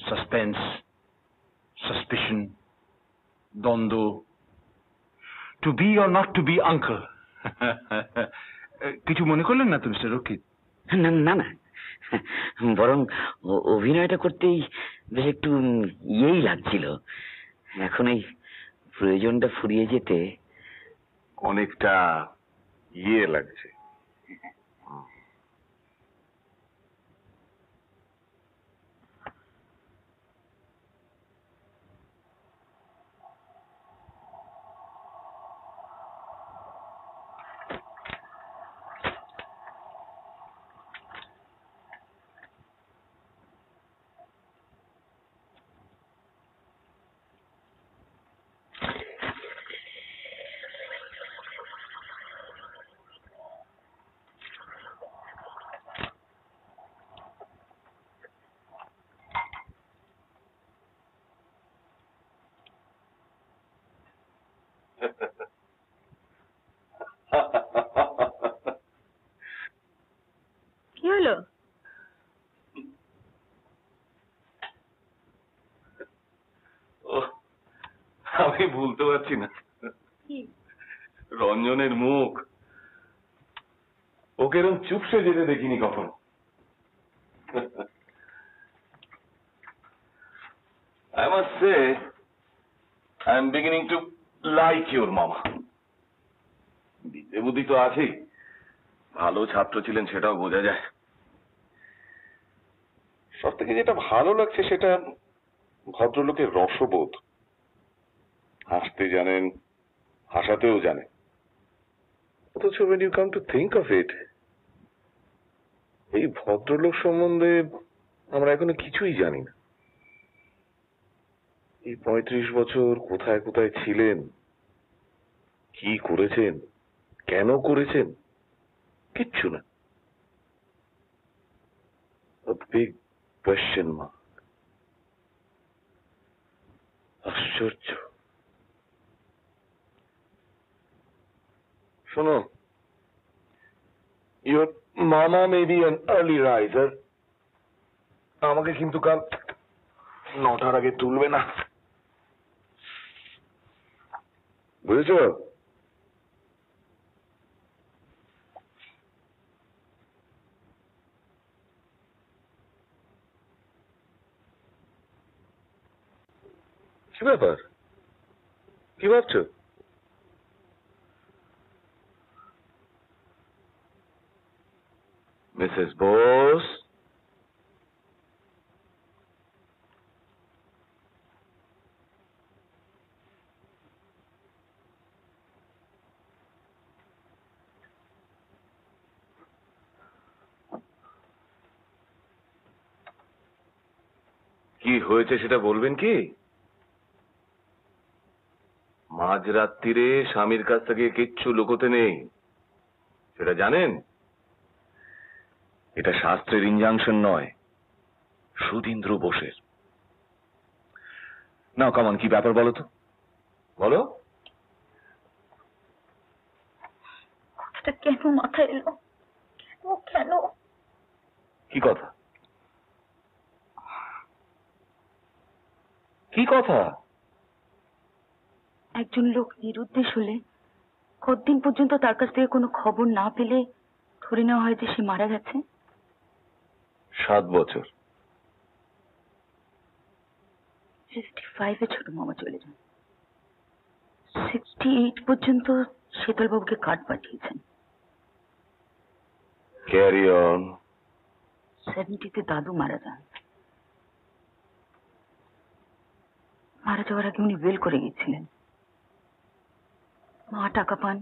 সাসপেন্স, সাসপিশন, দ্বন্দ্ব, to be or not to be uncle. কিছু মনে করলেন না তো মিস্টার রক্ষিত? না, বরং অভিনয়টা করতেই বেশ একটু ইয়েই লাগছিল। এখন এই প্রয়োজনটা ফুরিয়ে যেতে অনেকটা ইয়ে লাগছে। কি হলো? আমি ভুলতে পারছি না রঞ্জনের মুখ। ওকে এরকম চুপসে যেতে দেখিনি কখনো। I must say, I am beginning to like your mama. বিদ্যে বুদ্ধি তো আছেই, ভালো ছাত্র ছিলেন সেটাও বোঝা যায়। সব থেকে যেটা ভালো লাগছে সেটা ভদ্রলোকের রসবোধ। হাসতে জানেন, হাসাতেও জানে। অথচ when you come to think of it, এই ভদ্রলোক সম্বন্ধে আমরা এখনো কিছুই জানি না। এই 35 বছর কোথায় কোথায় ছিলেন, কি করেছেন, কেন করেছেন, কিচ্ছু না। A big question mark. আশ্চর্য। শোনো, your mama may be an early riser, আমাকে কিন্তু কাল 9টার আগে তুলবে না, বুঝেছো? কি ব্যাপার, কি ভাবছো? মিসেস বোস, কি হয়েছে সেটা বলবেন কি? মাঝরাত্রিরে স্বামীর কাছ থেকে কিচ্ছু লুকোতে নেই, সেটা জানেন? এটা শাস্ত্রের ইনজাংশন নয়, সুধীন্দ্র বোসের। না কামান, কি ব্যাপার বলো তো, বলো। কথাটা কেন মাথায় এলো? কেন কেন? কি কথা, কি কথা? একজন লোক নিরুদ্দেশ হলে কতদিন পর্যন্ত তার কাছ থেকে কোনো খবর না পেলে ধরে নেওয়া হয় যে সে মারা গেছে? 7 বছর। 65-এ ছোট মামা চলে যান। 68 পর্যন্ত শীতলবাবুকে কার্ড পাঠিয়েছেন। Carry on. 70-তে দাদু মারা যান। মারা যাওয়ার আগে উনি ওয়েল করে গেছিলেন। মা টাকা পান,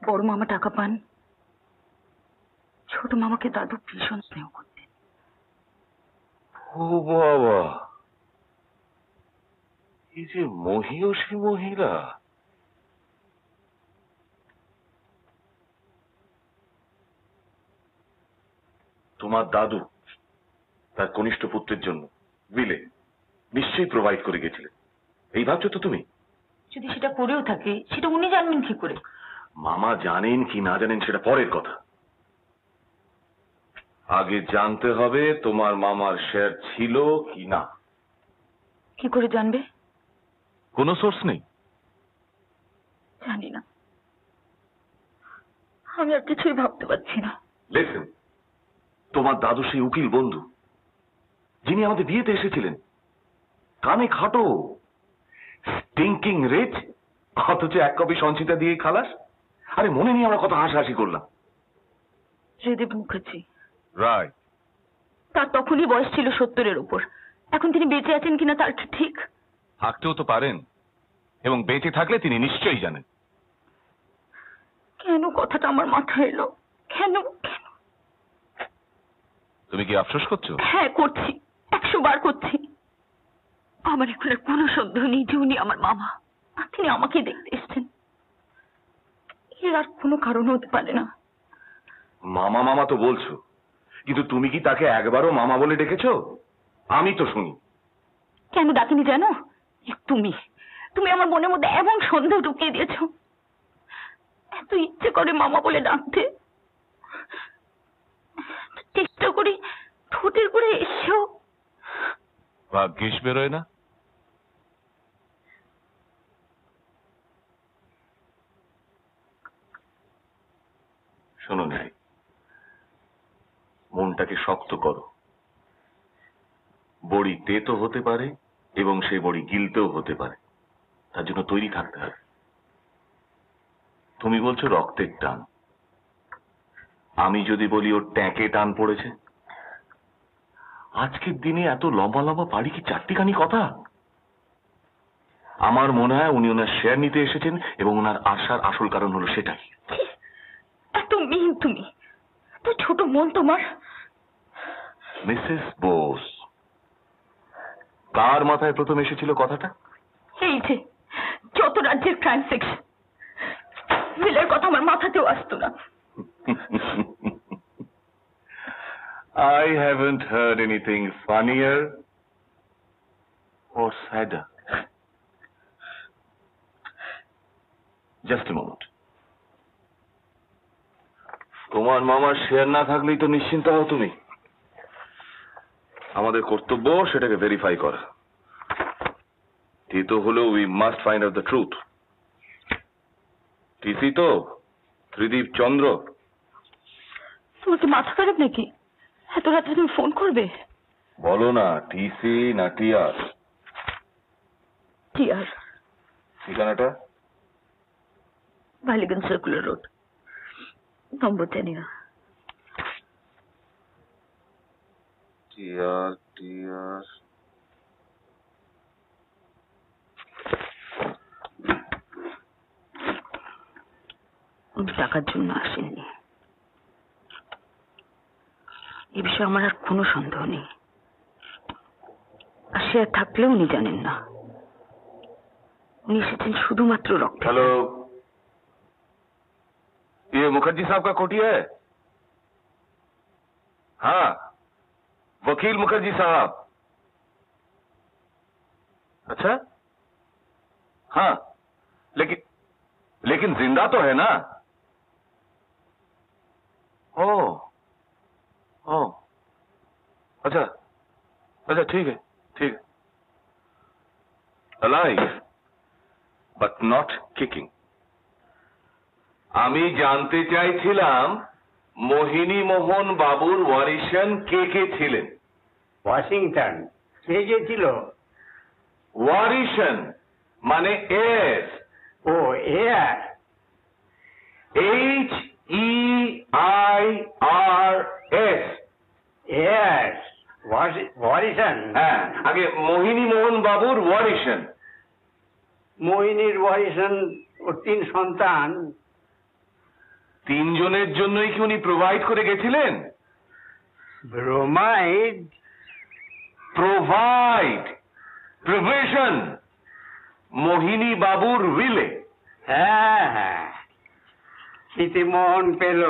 বড় মামা টাকা পান, ছোট মামাকে দাদু ভীষণ স্নেহ করতেন। ও বাবা, এই যে মহিয়সী মহিলা। তোমার দাদু তার কনিষ্ঠ পুত্রের জন্য বিলে নিশ্চয়ই প্রোভাইড করে গেছিলেন, এই ভাবছো তো তুমি? যদি সেটা করেও থাকে সেটা উনি জানবেন কি করে? মামা জানেন কি না জানেন সেটা পরের কথা, আগে জানতে হবে তোমার মামার শেয়ার ছিল কি না। কি করে জানবে? কোনো সোর্স নেই? জানি না, আমি আর কিছুই ভাবতে পারছি না। লিসেন, তোমার দাদু সেই উকিল বন্ধু যিনি আমাদের বিয়েতে এসেছিলেন, কানে খাটো, স্টিঙ্কিং রিচ, অথচ 1 কপি সঞ্চিতা দিয়ে খালাস। আরে মনে নেই আমরা কত হাসাহাসি করলাম? জয়দেব মুখার্জি। রাইট। তার তখনই বয়স ছিল 70-এর উপর। এখন তিনি বেঁচে আছেন কিনা তার কি ঠিক? থাকতেও তো পারেন, এবং বেঁচে থাকলে তিনি নিশ্চয়ই জানেন। কেন কথাটা আমার মাথায় এলো? কেন কেন? তুমি কি আফসোস করছো? হ্যাঁ করছি, 100 বার করছি। আমার এখন আর কোনো সন্দেহ নেই যে উনি আমার মামা, আর তিনি আমাকে দেখতে এসেছেন। এর আর কোনো কারণ হতে পারে না। মামা মামা তো বলছো, কিন্তু তুমি কি তাকে একবারও মামা বলে ডেকেছো? আমি তো শুনি। কেন ডাকিনি জানো? তুমি তুমি আমার মনের মধ্যে এমন সন্দেহ ঢুকিয়ে দিয়েছ, এত ইচ্ছে করে মামা বলে ডাকতে, চেষ্টা করি ঠোঁটের করে এসেও ভাগ্যিস বেরোয় না। শোনো ন্যায়, মনটাকে শক্ত করো। বড়ি তেতো হতে পারে এবং সেই বড়ি গিলতেও হতে পারে, তার জন্য তৈরি থাকতে হবে। তুমি বলছো রক্তের টান, আমি যদি বলি ওর ট্যাঁকে টান পড়েছে। আজকের দিনে এত লম্বা লম্বা পাড়ি কি চারটিখানি কথা? আমার মনে হয় উনি ওনার শেয়ার নিতে এসেছেন এবং ওনার আসার আসল কারণ হলো সেটাই। ছি, এত মিন তুমি, এত ছোট মন তোমার। মিসেস বোস, কার মাথায় প্রথম এসেছিল কথাটা? এই যে যত রাজ্যের ক্রাইম সেকশন, উইলের কথা আমার মাথাতেও আসতো না। I haven't heard anything funnier or sadder. Just a moment. তোমার মামার শেয়ার না থাকলেই তো নিশ্চিন্ত হও তুমি। আমাদের কর্তব্য সেটাকে ভেরিফাই করা। তো হলো we must find out the truth. TC তো ত্রিদীপ চন্দ্র। তোমার কি মাথা খারাপ নাকি? এত রাতে তুমি ফোন করবে? বলো না, টিসি না টিআর? টিআর। ঠিকানাটা? বালিগঞ্জ সার্কুলার রোড, নম্বর 10। টিআর টিআর উনি টাকার জন্য আসেননি, এ বিষয়ে আমার আর কোনো সন্দেহ নেই। আর সে থাকলেও উনি জানেন না, উনি এসেছেন শুধুমাত্র রক্ত। हेलो, ये मुखर्जी साहब का कोठी है? हाँ, वकील मुखर्जी साहब। अच्छा, हाँ, लेकिन जिंदा तो है ना? ओ, अच्छा, अच्छा, ठीक है, ठीक है। Alive, but not kicking. আমি জানতে চাইছিলাম মোহিনী মোহন বাবুর ওয়ারিশন কে কে ছিলেন? ওয়াশিংটন। কে গেছিল? ওয়ারিশন মানে এস। ও এয়ার। HEIRS। এয়ার ওয়ারিশন। হ্যাঁ, আগে মোহিনী মোহন বাবুর ওয়ারিশন। মোহিনীর ওয়ারিশন ও 3 সন্তান। 3 জনের জন্যই কি উনি প্রোভাইড করে গেছিলেন? ব্রোমাইড। প্রোভাইড, প্রভিশন মোহিনী বাবুর উইলে। হ্যাঁ হ্যাঁ, স্মৃতিমোহন পেল,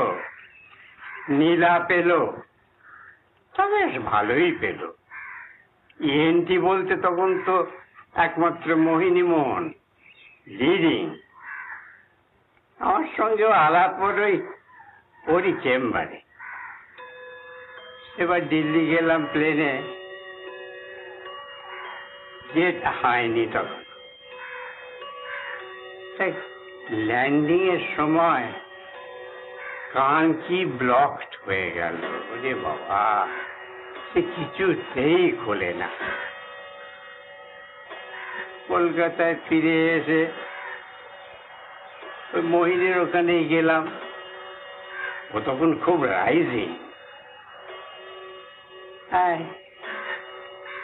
নীলা পেল, তা বেশ ভালোই পেল। ইএনটি বলতে তখন তো একমাত্র মোহিনী মোহন লিডিং। আমার সঙ্গেও আলাপ ওরই চেম্বারে। এবার দিল্লি গেলাম প্লেনে, জেট হয়নি তখন। ল্যান্ডিং এর সময় কান কি ব্লকড হয়ে গেল। ওরে বাবা, সে কিছুতেই খোলে না। কলকাতায় ফিরে এসে ওই মোহিনীর ওখানেই গেলাম। ও তখন খুব রাইজিং।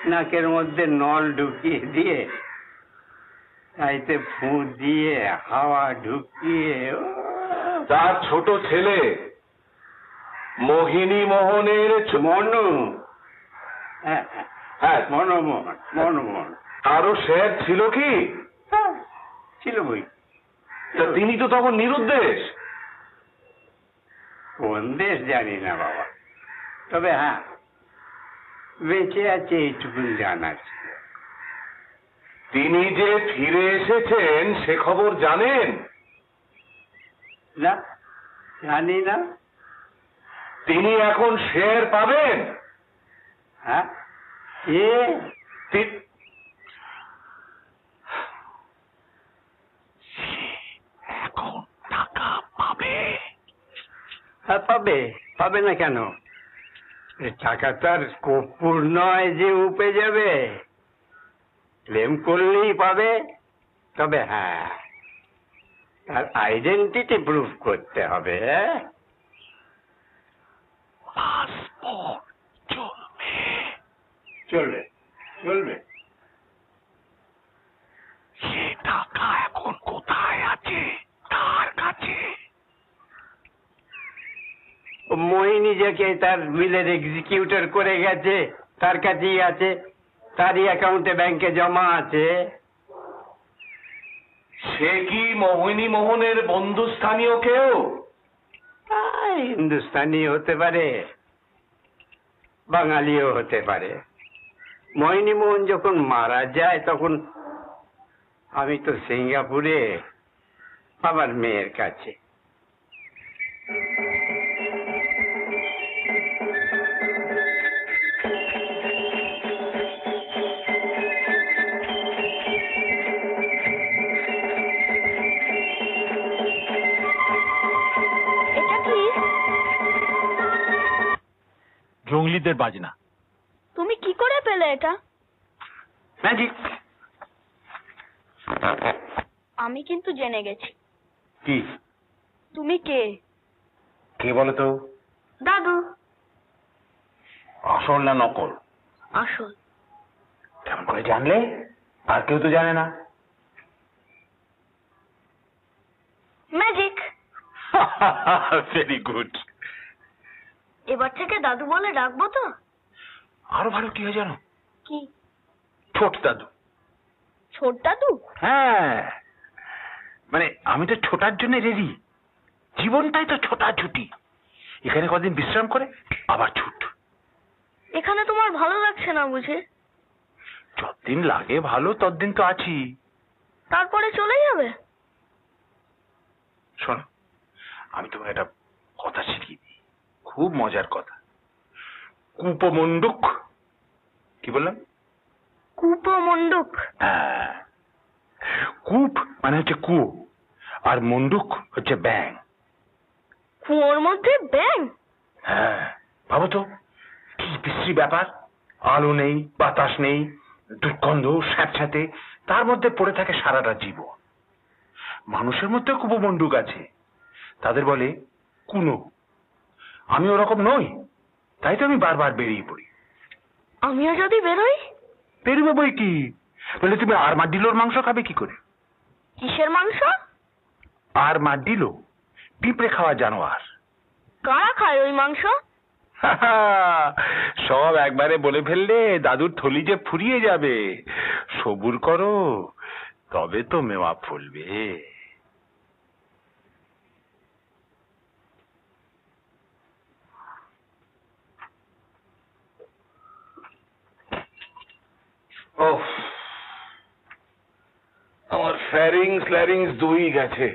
নাকের মধ্যে নল ঢুকিয়ে দিয়ে, তাইতে ফু দিয়ে হাওয়া ঢুকিয়ে তার ছোট ছেলে মোহিনী মোহনের মনু। হ্যাঁ, মনমোহন। মনমোহন আরো শেয়ার ছিল কি? ছিল বই। তা তিনি তো তখন নিরুদ্দেশ। কোন দেশ জানি না বাবা, তবে হ্যাঁ বেঁচে আছে এইটুকুন জানা ছিল। তিনি যে ফিরে এসেছেন সে খবর জানেন? না, জানি না। তিনি এখন শেয়ার পাবেন? হ্যাঁ, এখন টাকা পাবে। হ্যাঁ, পাবে। পাবে না কেন? টাকা তার কর্পূর নয় যে উপে যাবে। ক্লেম করলেই পাবে। তবে হ্যাঁ, তার আইডেন্টিটি প্রুফ করতে হবে। পাসপোর্ট চলবে। চলবে, চলবে। সে নিজেকে তার মিলের এক্সিকিউটর করে গেছে, তার কাছেই আছে, তারই অ্যাকাউন্টে ব্যাংকে জমা আছে। সে কি মোহিনী মোহনের বন্ধুস্থানীয় কেউ? হিন্দুস্তানি হতে পারে, বাঙালিও হতে পারে। মোহিনী মোহন যখন মারা যায় তখন আমি তো সিঙ্গাপুরে আমার মেয়ের কাছে। এটা কি? জঙ্গলিদের বাজনা। তুমি কি করে পেলে এটা? ম্যাজিক। আমি কিন্তু জেনে গেছি। কি? তুমি কে? কে বলো তো? দাদু। আসল না নকল? আসল। কেমন করে জানলে? আর কেউ তো জানে না। ম্যাজিক। Very good. এবার থেকে দাদু বলে ডাকবো তো? আরো ভালো কি হয় জানো? কি? ছোট দাদু। ছোট দাদু? হ্যাঁ, মানে আমি তো ছোটার জন্য রেডি। জীবনটাই তো ছোটাছুটি। এখানে কদিন বিশ্রাম করে আবার ছুট। এখানে তোমার ভালো লাগছে না বুঝে? যতদিন লাগে ভালো ততদিন তো আছি। তারপরে চলে যাবে? শোনো, আমি তোমাকে একটা কথা শিখিয়ে দিই, খুব মজার কথা। কূপমণ্ডুক। কি বললাম? কূপমণ্ডুক। হ্যাঁ, কূপ মানে হচ্ছে কুয়ো, আর মণ্ডুক হচ্ছে ব্যাং। কুয়োর মধ্যে ব্যাং? হ্যাঁ, ভাবো তো কি বিশ্রী ব্যাপার। আলো নেই, বাতাস নেই, দুর্গন্ধ, স্যাঁতস্যাঁতে, তার মধ্যে পড়ে থাকে সারাটা জীবন। মানুষের মধ্যে কূপমণ্ডুক আছে, তাদের বলে কুনো। আমি ওরকম নই, তাই তো আমি বারবার বেরিয়ে পড়ি। আমিও যদি বেরোই? বেরোবে বই কি? বলে তুমি আর মাড্ডিলোর মাংস খাবে কি করে? কিসের মাংস? আর মাড্ডিলো পিঁপড়ে খাওয়া জানোয়ার। কারা খায় ওই মাংস? সব একবারে বলে ফেললে দাদুর থলি যে ফুরিয়ে যাবে। সবুর করো, তবে তো মেওয়া ফলবে। ওহ, আমার ফ্যারিংস ল্যারিংস দুই গেছে।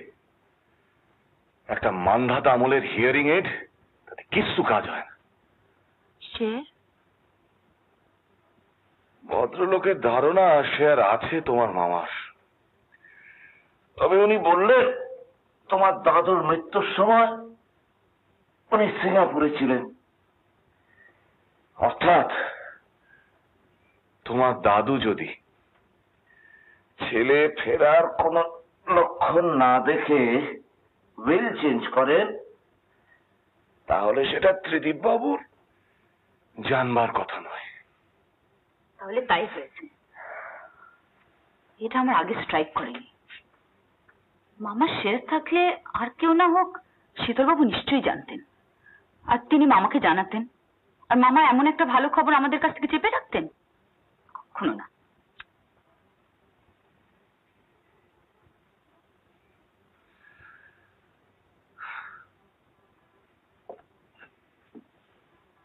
একটা মান্ধাতা আমলের হিয়ারিং এড, তাতে কিচ্ছু কাজ হয় না। সে ভদ্রলোকের ধারণা সে আর আছে তোমার মামার। তবে উনি বললেন তোমার দাদুর মৃত্যুর সময় উনি সিঙ্গাপুরে ছিলেন। অর্থাৎ তোমার দাদু যদি ছেলে ফেরার কোন লক্ষণ না দেখে উইল চেঞ্জ করেন, তাহলে সেটা ত্রিদীপ বাবুর জানবার কথা নয়। তাহলে তাই হয়েছে। এটা আমার আগে স্ট্রাইক করেনি। মামা শেষ থাকলে আর কেউ না হোক শীতলবাবু নিশ্চয়ই জানতেন, আর তিনি মামাকে জানাতেন, আর মামা এমন একটা ভালো খবর আমাদের কাছ থেকে চেপে রাখতেন? কখনো না।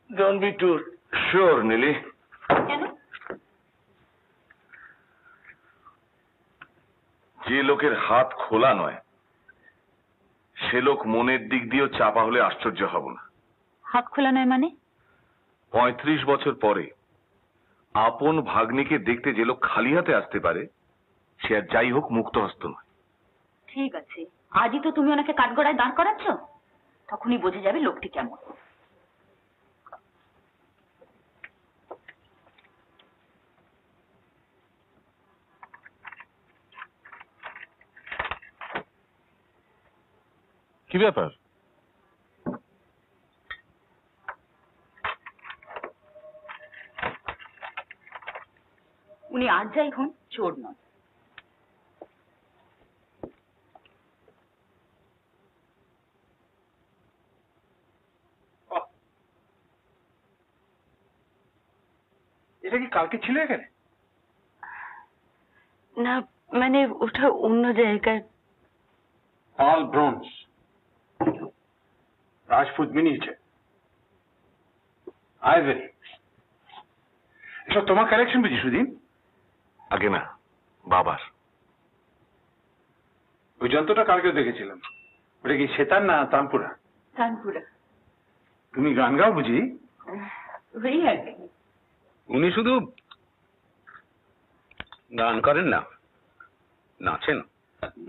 Don't be too sure, Neeli. কেন? যে লোকের হাত খোলা নয়, সে লোক মনের দিক দিয়েও চাপা হলে আশ্চর্য হব না। হাত খোলা নয় মানে? 35 বছর পরে আপন ভাগ্নিকে দেখতে যে লোক খালি হাতে আসতে পারে, সে আর যাই হোক মুক্ত হস্ত নয়। ঠিক আছে, আজই তো তুমি ওনাকে কাঠগড়ায় দাঁড় করাচ্ছ, তখনই বোঝা যাবে লোকটি কেমন। কি ব্যাপার? উনি আর যাই হন চোর নন। এটা কি কালকে ছিল এখানে? না মানে ওটা অন্য জায়গায়। পাল ব্রোঞ্জ, রাজপুত মিনিয়েচার, আইভরি, এসব তোমার কালেকশন বুঝি সুদিন? আগে না, বাবার। ওই যন্ত্রটা কালকেও দেখেছিলাম। ওটা কি সেতার না তানপুরা? কানপুরা। তুমি গান গাও বুঝি? ওই আর কি। উনি শুধু গান করেন না, নাচেন।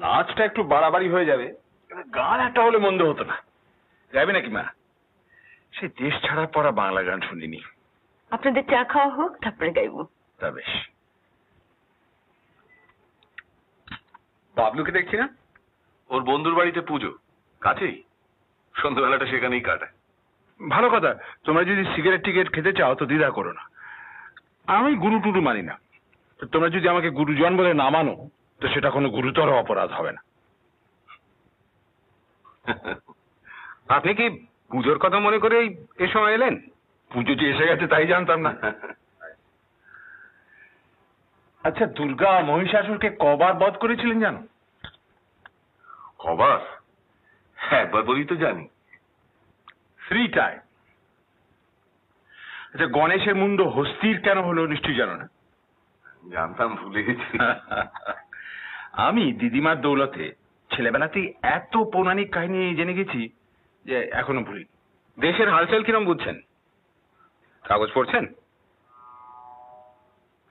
নাচটা একটু বাড়াবাড়ি হয়ে যাবে, কিন্তু গান একটা হলে মন্দ হতো না। গাইবে নাকি মা? সে দেশ ছাড়ার পর আর বাংলা গান শুনিনি। আপনাদের চা খাওয়া হোক, তারপরে গাইবো। তা বেশ। বাবলুকে দেখছি না? ওর বন্ধুর বাড়িতে পুজো, কাছেই, সন্ধ্যাবেলাটা সেখানেই কাটায়। ভালো কথা। তোমরা যদি সিগারেট টিকেট খেতে চাও তো দ্বিধা করো না। আমি গুরু টুরু মানি না। তো তোমরা যদি আমাকে গুরুজন বলে না মানো তো সেটা কোনো গুরুতর অপরাধ হবে না। আপনি কি পুজোর কথা মনে করেই এ সময় এলেন? পুজো যে এসে গেছে তাই জানতাম না। আচ্ছা, দুর্গা মহিষাসুরকে কবার বধ করেছিলেন জানো? কবার? একবার বলি তো জানি। 3 টাইম। আচ্ছা, গণেশের মুন্ড হস্তির কেন হলো নিশ্চয়ই জানো না? জানতাম, ভুলে গেছি। আমি দিদিমার দৌলতে ছেলেবেলাতেই এত পৌরাণিক কাহিনী জেনে গেছি যে এখনো ভুলি। দেশের হালচাল কিরম বুঝছেন? কাগজ পড়ছেন?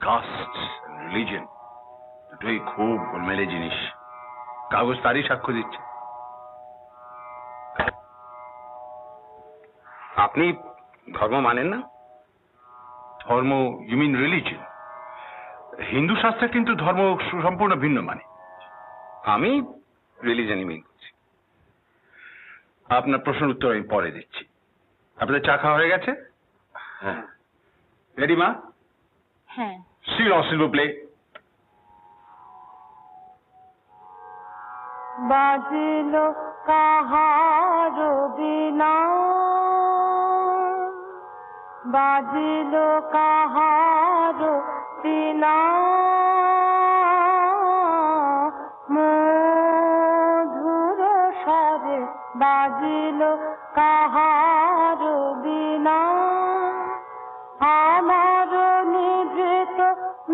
কাস্ট রিলিজন দুটোই খুব গোলমেলে জিনিস। কাগজ তারই সাক্ষ্য দিচ্ছে। আপনি ধর্ম মানেন না? ধর্ম, ইউ মিন রিলিজন? হিন্দু শাস্ত্রে কিন্তু ধর্ম সম্পূর্ণ ভিন্ন মানে। আমি রিলিজনই মিন করছি। আপনার প্রশ্নের উত্তর আমি পরে দিচ্ছি। আপনাদের চা খাওয়া হয়ে গেছে? হ্যাঁ। রেডি মা? হ্যাঁ। Silence, s'il vous plaît. বাজিল কাহার বিনা, বাজিল কাহার বিনা, মধুর স্বরে বাজিল কাহার বিনা, আমার নিভৃত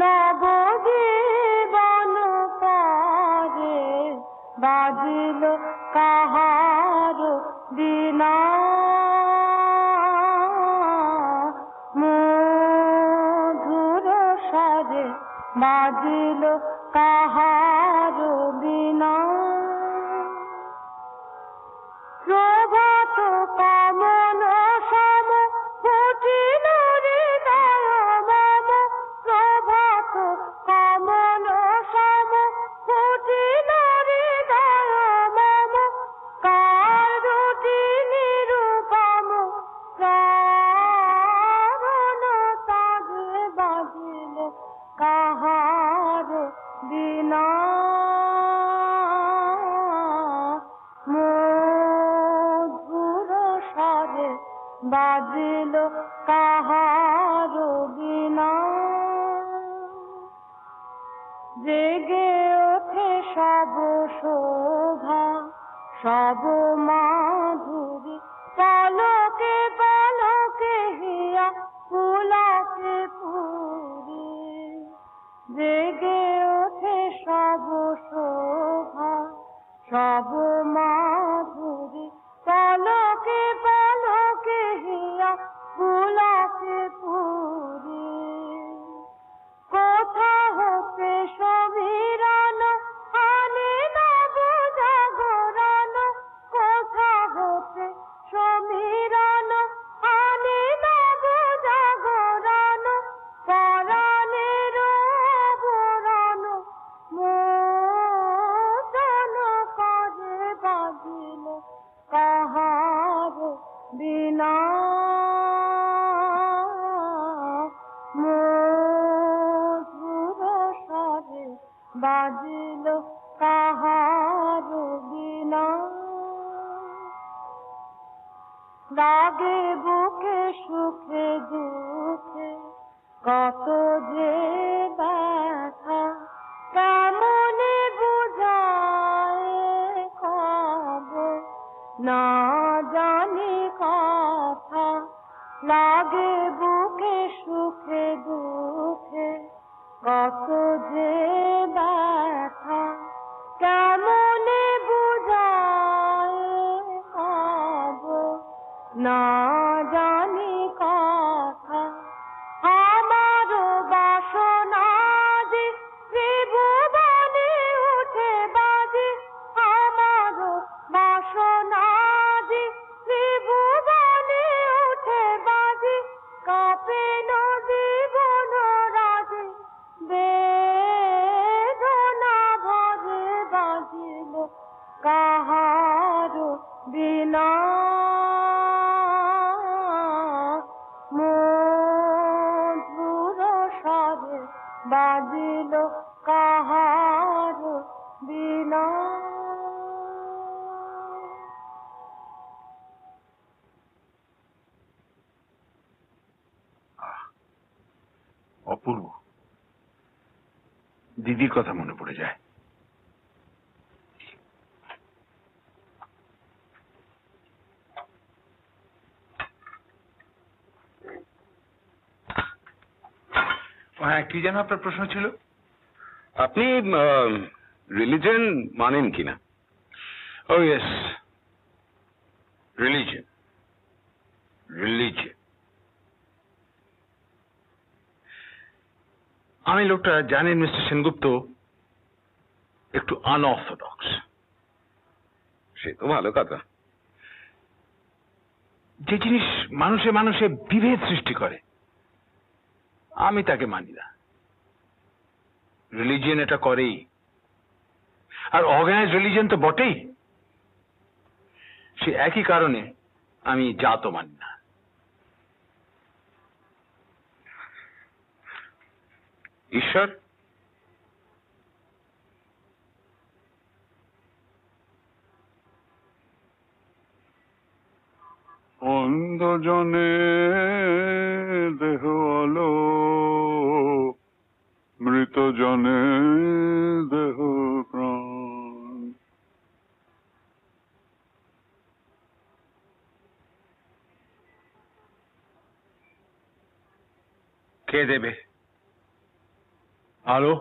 নবজীবন পারে বাজিল কাহার বিনা, মধুর স্বরে বাজিল কাহার বিনা, প্রভাত কামন সম ফুটিল হৃদয় মম, প্রভাত কামন সম ফুটিল হৃদয় মম, কার দুটি নিরূপম প্রাণ তাগে বাজিল কাহার বিনা, মধুর স্বরে বাজিল কাহার বিনা, জেগে ওঠে সব শোভা সব মাধুরী, পলকে পলকে হিয়া পুলকে পুরি, জেগে ওঠে সব শোভা সব মাধুরী, পলকে পলকে হিয়া পুলকে পুরি, কোথা হতে সমীরণ আনে নব জাগরণ, কোথা হতে সমীরণ আনে নব জাগরণ, পরাণের আবরণ মোচন করে বাজিল কাহার বিনা, মধুর স্বরে বাজিল কাহার বিনা, লাগে বুকে সুখে দুঃখে কত যে ব্যথা কেমনে বোঝায় খবর না জানি কথা লাগে বুকে সুখে দুঃখে কত যে ব্যথা কেমনে বোঝায় খবর না জানি কথা আমারও বাসনা যে ত্রিভুবনে উঠে বাজে আমারও বাসনা যে ত্রিভুবনে উঠে বাজে কাঁপে নদী বন রাজে বেদনা ভরে বাজিল কাহারো বিনা মধুর স্বরে বাজিল কাহারো বিনা। অপূর্ব, দিদির কথা মনে পড়ে যায়। হ্যাঁ, কি যেন আপনার প্রশ্ন ছিল? আপনি রিলিজন মানেন কিনা? ও ইয়েস, রিলিজিয়ন। আমি লোকটা জানেন মিস্টার সেনগুপ্ত একটু আনঅর্থোডক্স। সে তো ভালো কথা। যে জিনিস মানুষে মানুষে বিভেদ সৃষ্টি করে আমি তাকে মানি না। রিলিজিয়ন এটা করেই, আর অর্গানাইজ রিলিজিয়ন তো বটেই। সে একই কারণে আমি জাতও মানি না। ঈশ্বর? অন্ধজনে দেহ আলো, মৃত জনে দেহ প্রাণ। কে দেবে আলো?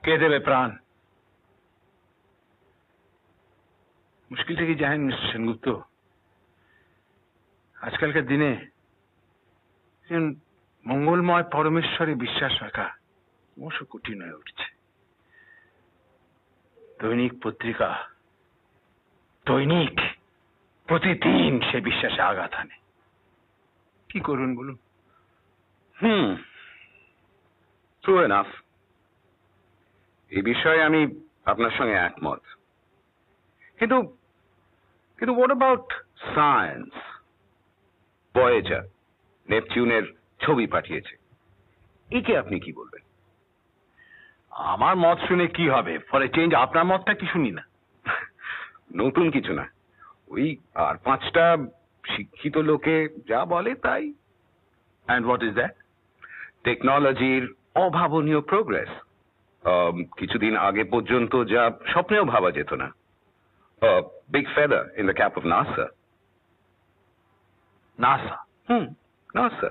কে দেবে প্রাণ? মুশকিলটা কি জানেন মিস্টার সেনগুপ্ত? আজকালকার দিনে মঙ্গলময় পরমেশ্বরে বিশ্বাস রাখা ক্রমশ কঠিন হয়ে উঠছে। দৈনিক পত্রিকা দৈনিক প্রতিদিন সে বিশ্বাসে আঘাত আনে। কি করুন বলুন? True enough. এই বিষয়ে আমি আপনার সঙ্গে একমত। কিন্তু কিন্তু হোয়াট অ্যাবাউট সায়েন্স? ভয়েজার নেপচুনের ছবি পাঠিয়েছে, একে আপনি কি বলবেন? আমার মত শুনে কি হবে? ফলে চেঞ্জ আপনার মতটা কি শুনি না? নতুন কিছু না, ওই আর পাঁচটা শিক্ষিত লোকে যা বলে তাই। And what is that? টেকনোলজির অভাবনীয় প্রোগ্রেস। কিছুদিন আগে পর্যন্ত যা স্বপ্নেও ভাবা যেত না। Big feather in the cap of NASA. NASA? NASA.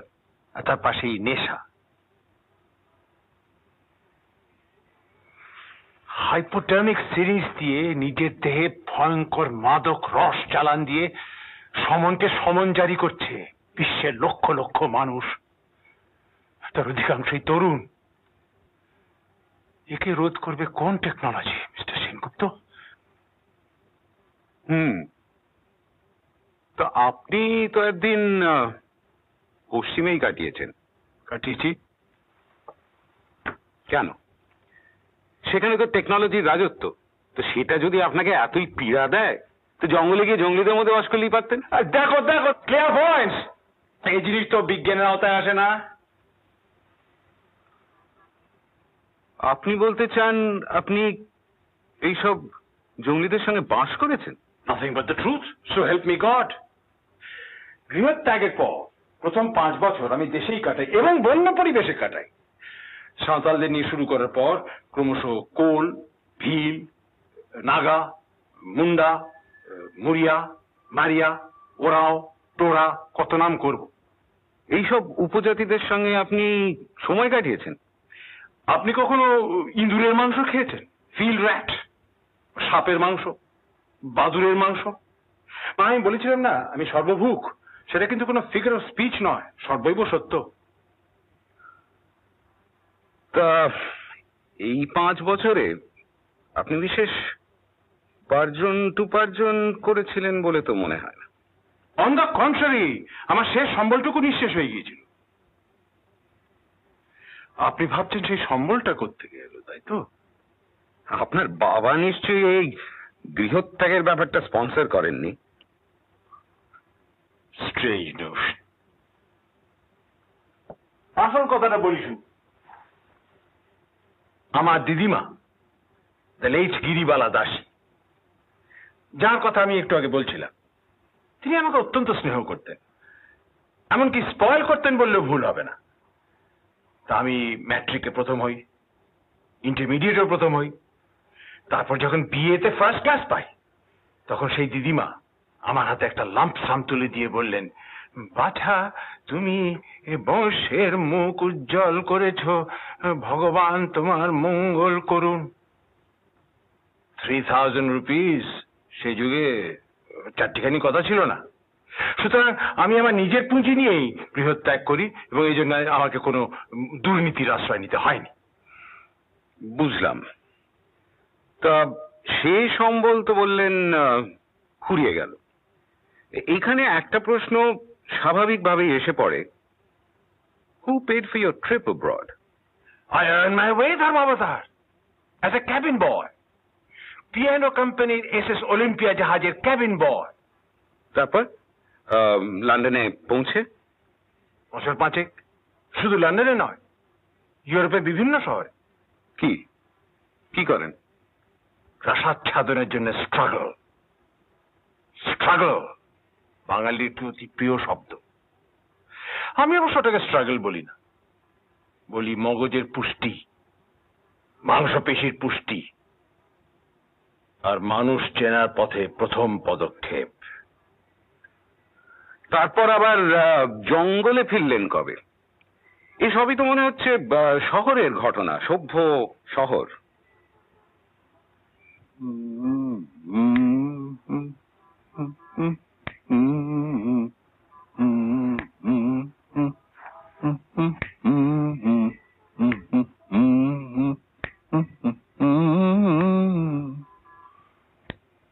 আর তার পাশেই নেশা। হাইপোটার্মিক সিরিজ দিয়ে নিজের দেহে ভয়ঙ্কর মাদক রস চালান দিয়ে সমনকে সমন জারি করছে বিশ্বের লক্ষ লক্ষ মানুষ, তার অধিকাংশই তরুণ। একে রোধ করবে কোন টেকনোলজি মিস্টার সেনগুপ্ত? তো আপনি তো একদিন পশ্চিমেই কাটিয়েছেন। কাটিয়েছি। কেন? সেখানে তো টেকনোলজির রাজত্ব। তো সেটা যদি আপনাকে এতই পীড়া দেয়, তো জঙ্গলে গিয়ে জঙ্গলিদের মধ্যে বাস করলেই পারতেন। দেখো দেখো, ক্লিয়ার পয়েন্টস। এই জিনিস তো বিজ্ঞানের আওতায় আসে না। আপনি বলতে চান আপনি এইসব জঙ্গলিদের সঙ্গে বাস করেছেন? Nothing but the truth, so help me God. গৃহত্যাগের পর প্রথম 5 বছর আমি দেশেই কাটাই এবং বন্য পরিবেশে কাটাই। সাঁওতালদের নিয়ে শুরু করার পর ক্রমশ কোল, ভিল, নাগা, মুন্ডা, মুরিয়া, মারিয়া, ওরাও, টোরা, কত নাম করব। এইসব উপজাতিদের সঙ্গে আপনি সময় কাটিয়েছেন? আপনি কখনো ইঁদুরের মাংস খেয়েছেন? ফিল্ড র্যাট, সাপের মাংস, বাদুরের মাংস? আমি বলেছিলাম না আমি সর্বভুক, সেটা কিন্তু কোনো ফিগার অফ স্পিচ নয়, সর্বৈব সত্য। তা এই 5 বছরে আপনি বিশেষ উপার্জন করেছিলেন বলে তো মনে হয় না। অন দ্য কন্ট্রারি, আমার শেষ সম্বলটুকু নিঃশেষ হয়ে গিয়েছিল। আপনি ভাবছেন সেই সম্বলটা কোত্থেকে এলো, তাই তো? আপনার বাবা নিশ্চয়ই এই গৃহত্যাগের ব্যাপারটা স্পন্সর করেননি? Strange Notion. আসল কথাটা বলিস, আমার দিদিমা দ্য লেট গিরিবালা দাসী, যার কথা আমি একটু আগে বলছিলাম, তিনি আমাকে অত্যন্ত স্নেহ করতেন, এমনকি স্পয়েল করতেন বললেও ভুল হবে না। তা আমি ম্যাট্রিকে প্রথম হই, ইন্টারমিডিয়েটেও প্রথম হই, তারপর যখন বিএতে ফার্স্ট ক্লাস পাই, তখন সেই দিদিমা আমার হাতে একটা লাম্প সাম তুলে দিয়ে বললেন, বাছা তুমি বংশের মুখ উজ্জ্বল করেছ, ভগবান তোমার মঙ্গল করুন। 3000 রুপিস সেই যুগে চারটিখানি কথা ছিল না। সুতরাং আমি আমার নিজের পুঁজি নিয়েই গৃহত্যাগ করি এবং এই জন্য আমাকে কোনো দুর্নীতির আশ্রয় নিতে হয়নি। বুঝলাম। তা সেই সম্বল তো বললেন ফুরিয়ে গেল। এইখানে একটা প্রশ্ন স্বাভাবিকভাবেই এসে পড়ে, who paid for your trip abroad? I earned my way, Dharmavatar, as a cabin boy. Piano কোম্পানির এসএস অলিম্পিয়া জাহাজের ক্যাবিন বয়। তারপর লন্ডনে পৌঁছে? বছর 5 শুধু লন্ডনে নয়, ইউরোপের বিভিন্ন শহরে। কি করেন? প্রাসাচ্ছাদনের জন্য স্ট্রাগল বাঙালির একটি অতি প্রিয় শব্দ। আমি অবশ্য ওটাকে স্ট্রাগল বলি না, বলি মগজের পুষ্টি, মাংসপেশির পুষ্টি আর মানুষ চেনার পথে প্রথম পদক্ষেপ। তারপর আবার জঙ্গলে ফিরলেন কবে? এসবই তো মনে হচ্ছে শহরের ঘটনা, সভ্য শহর।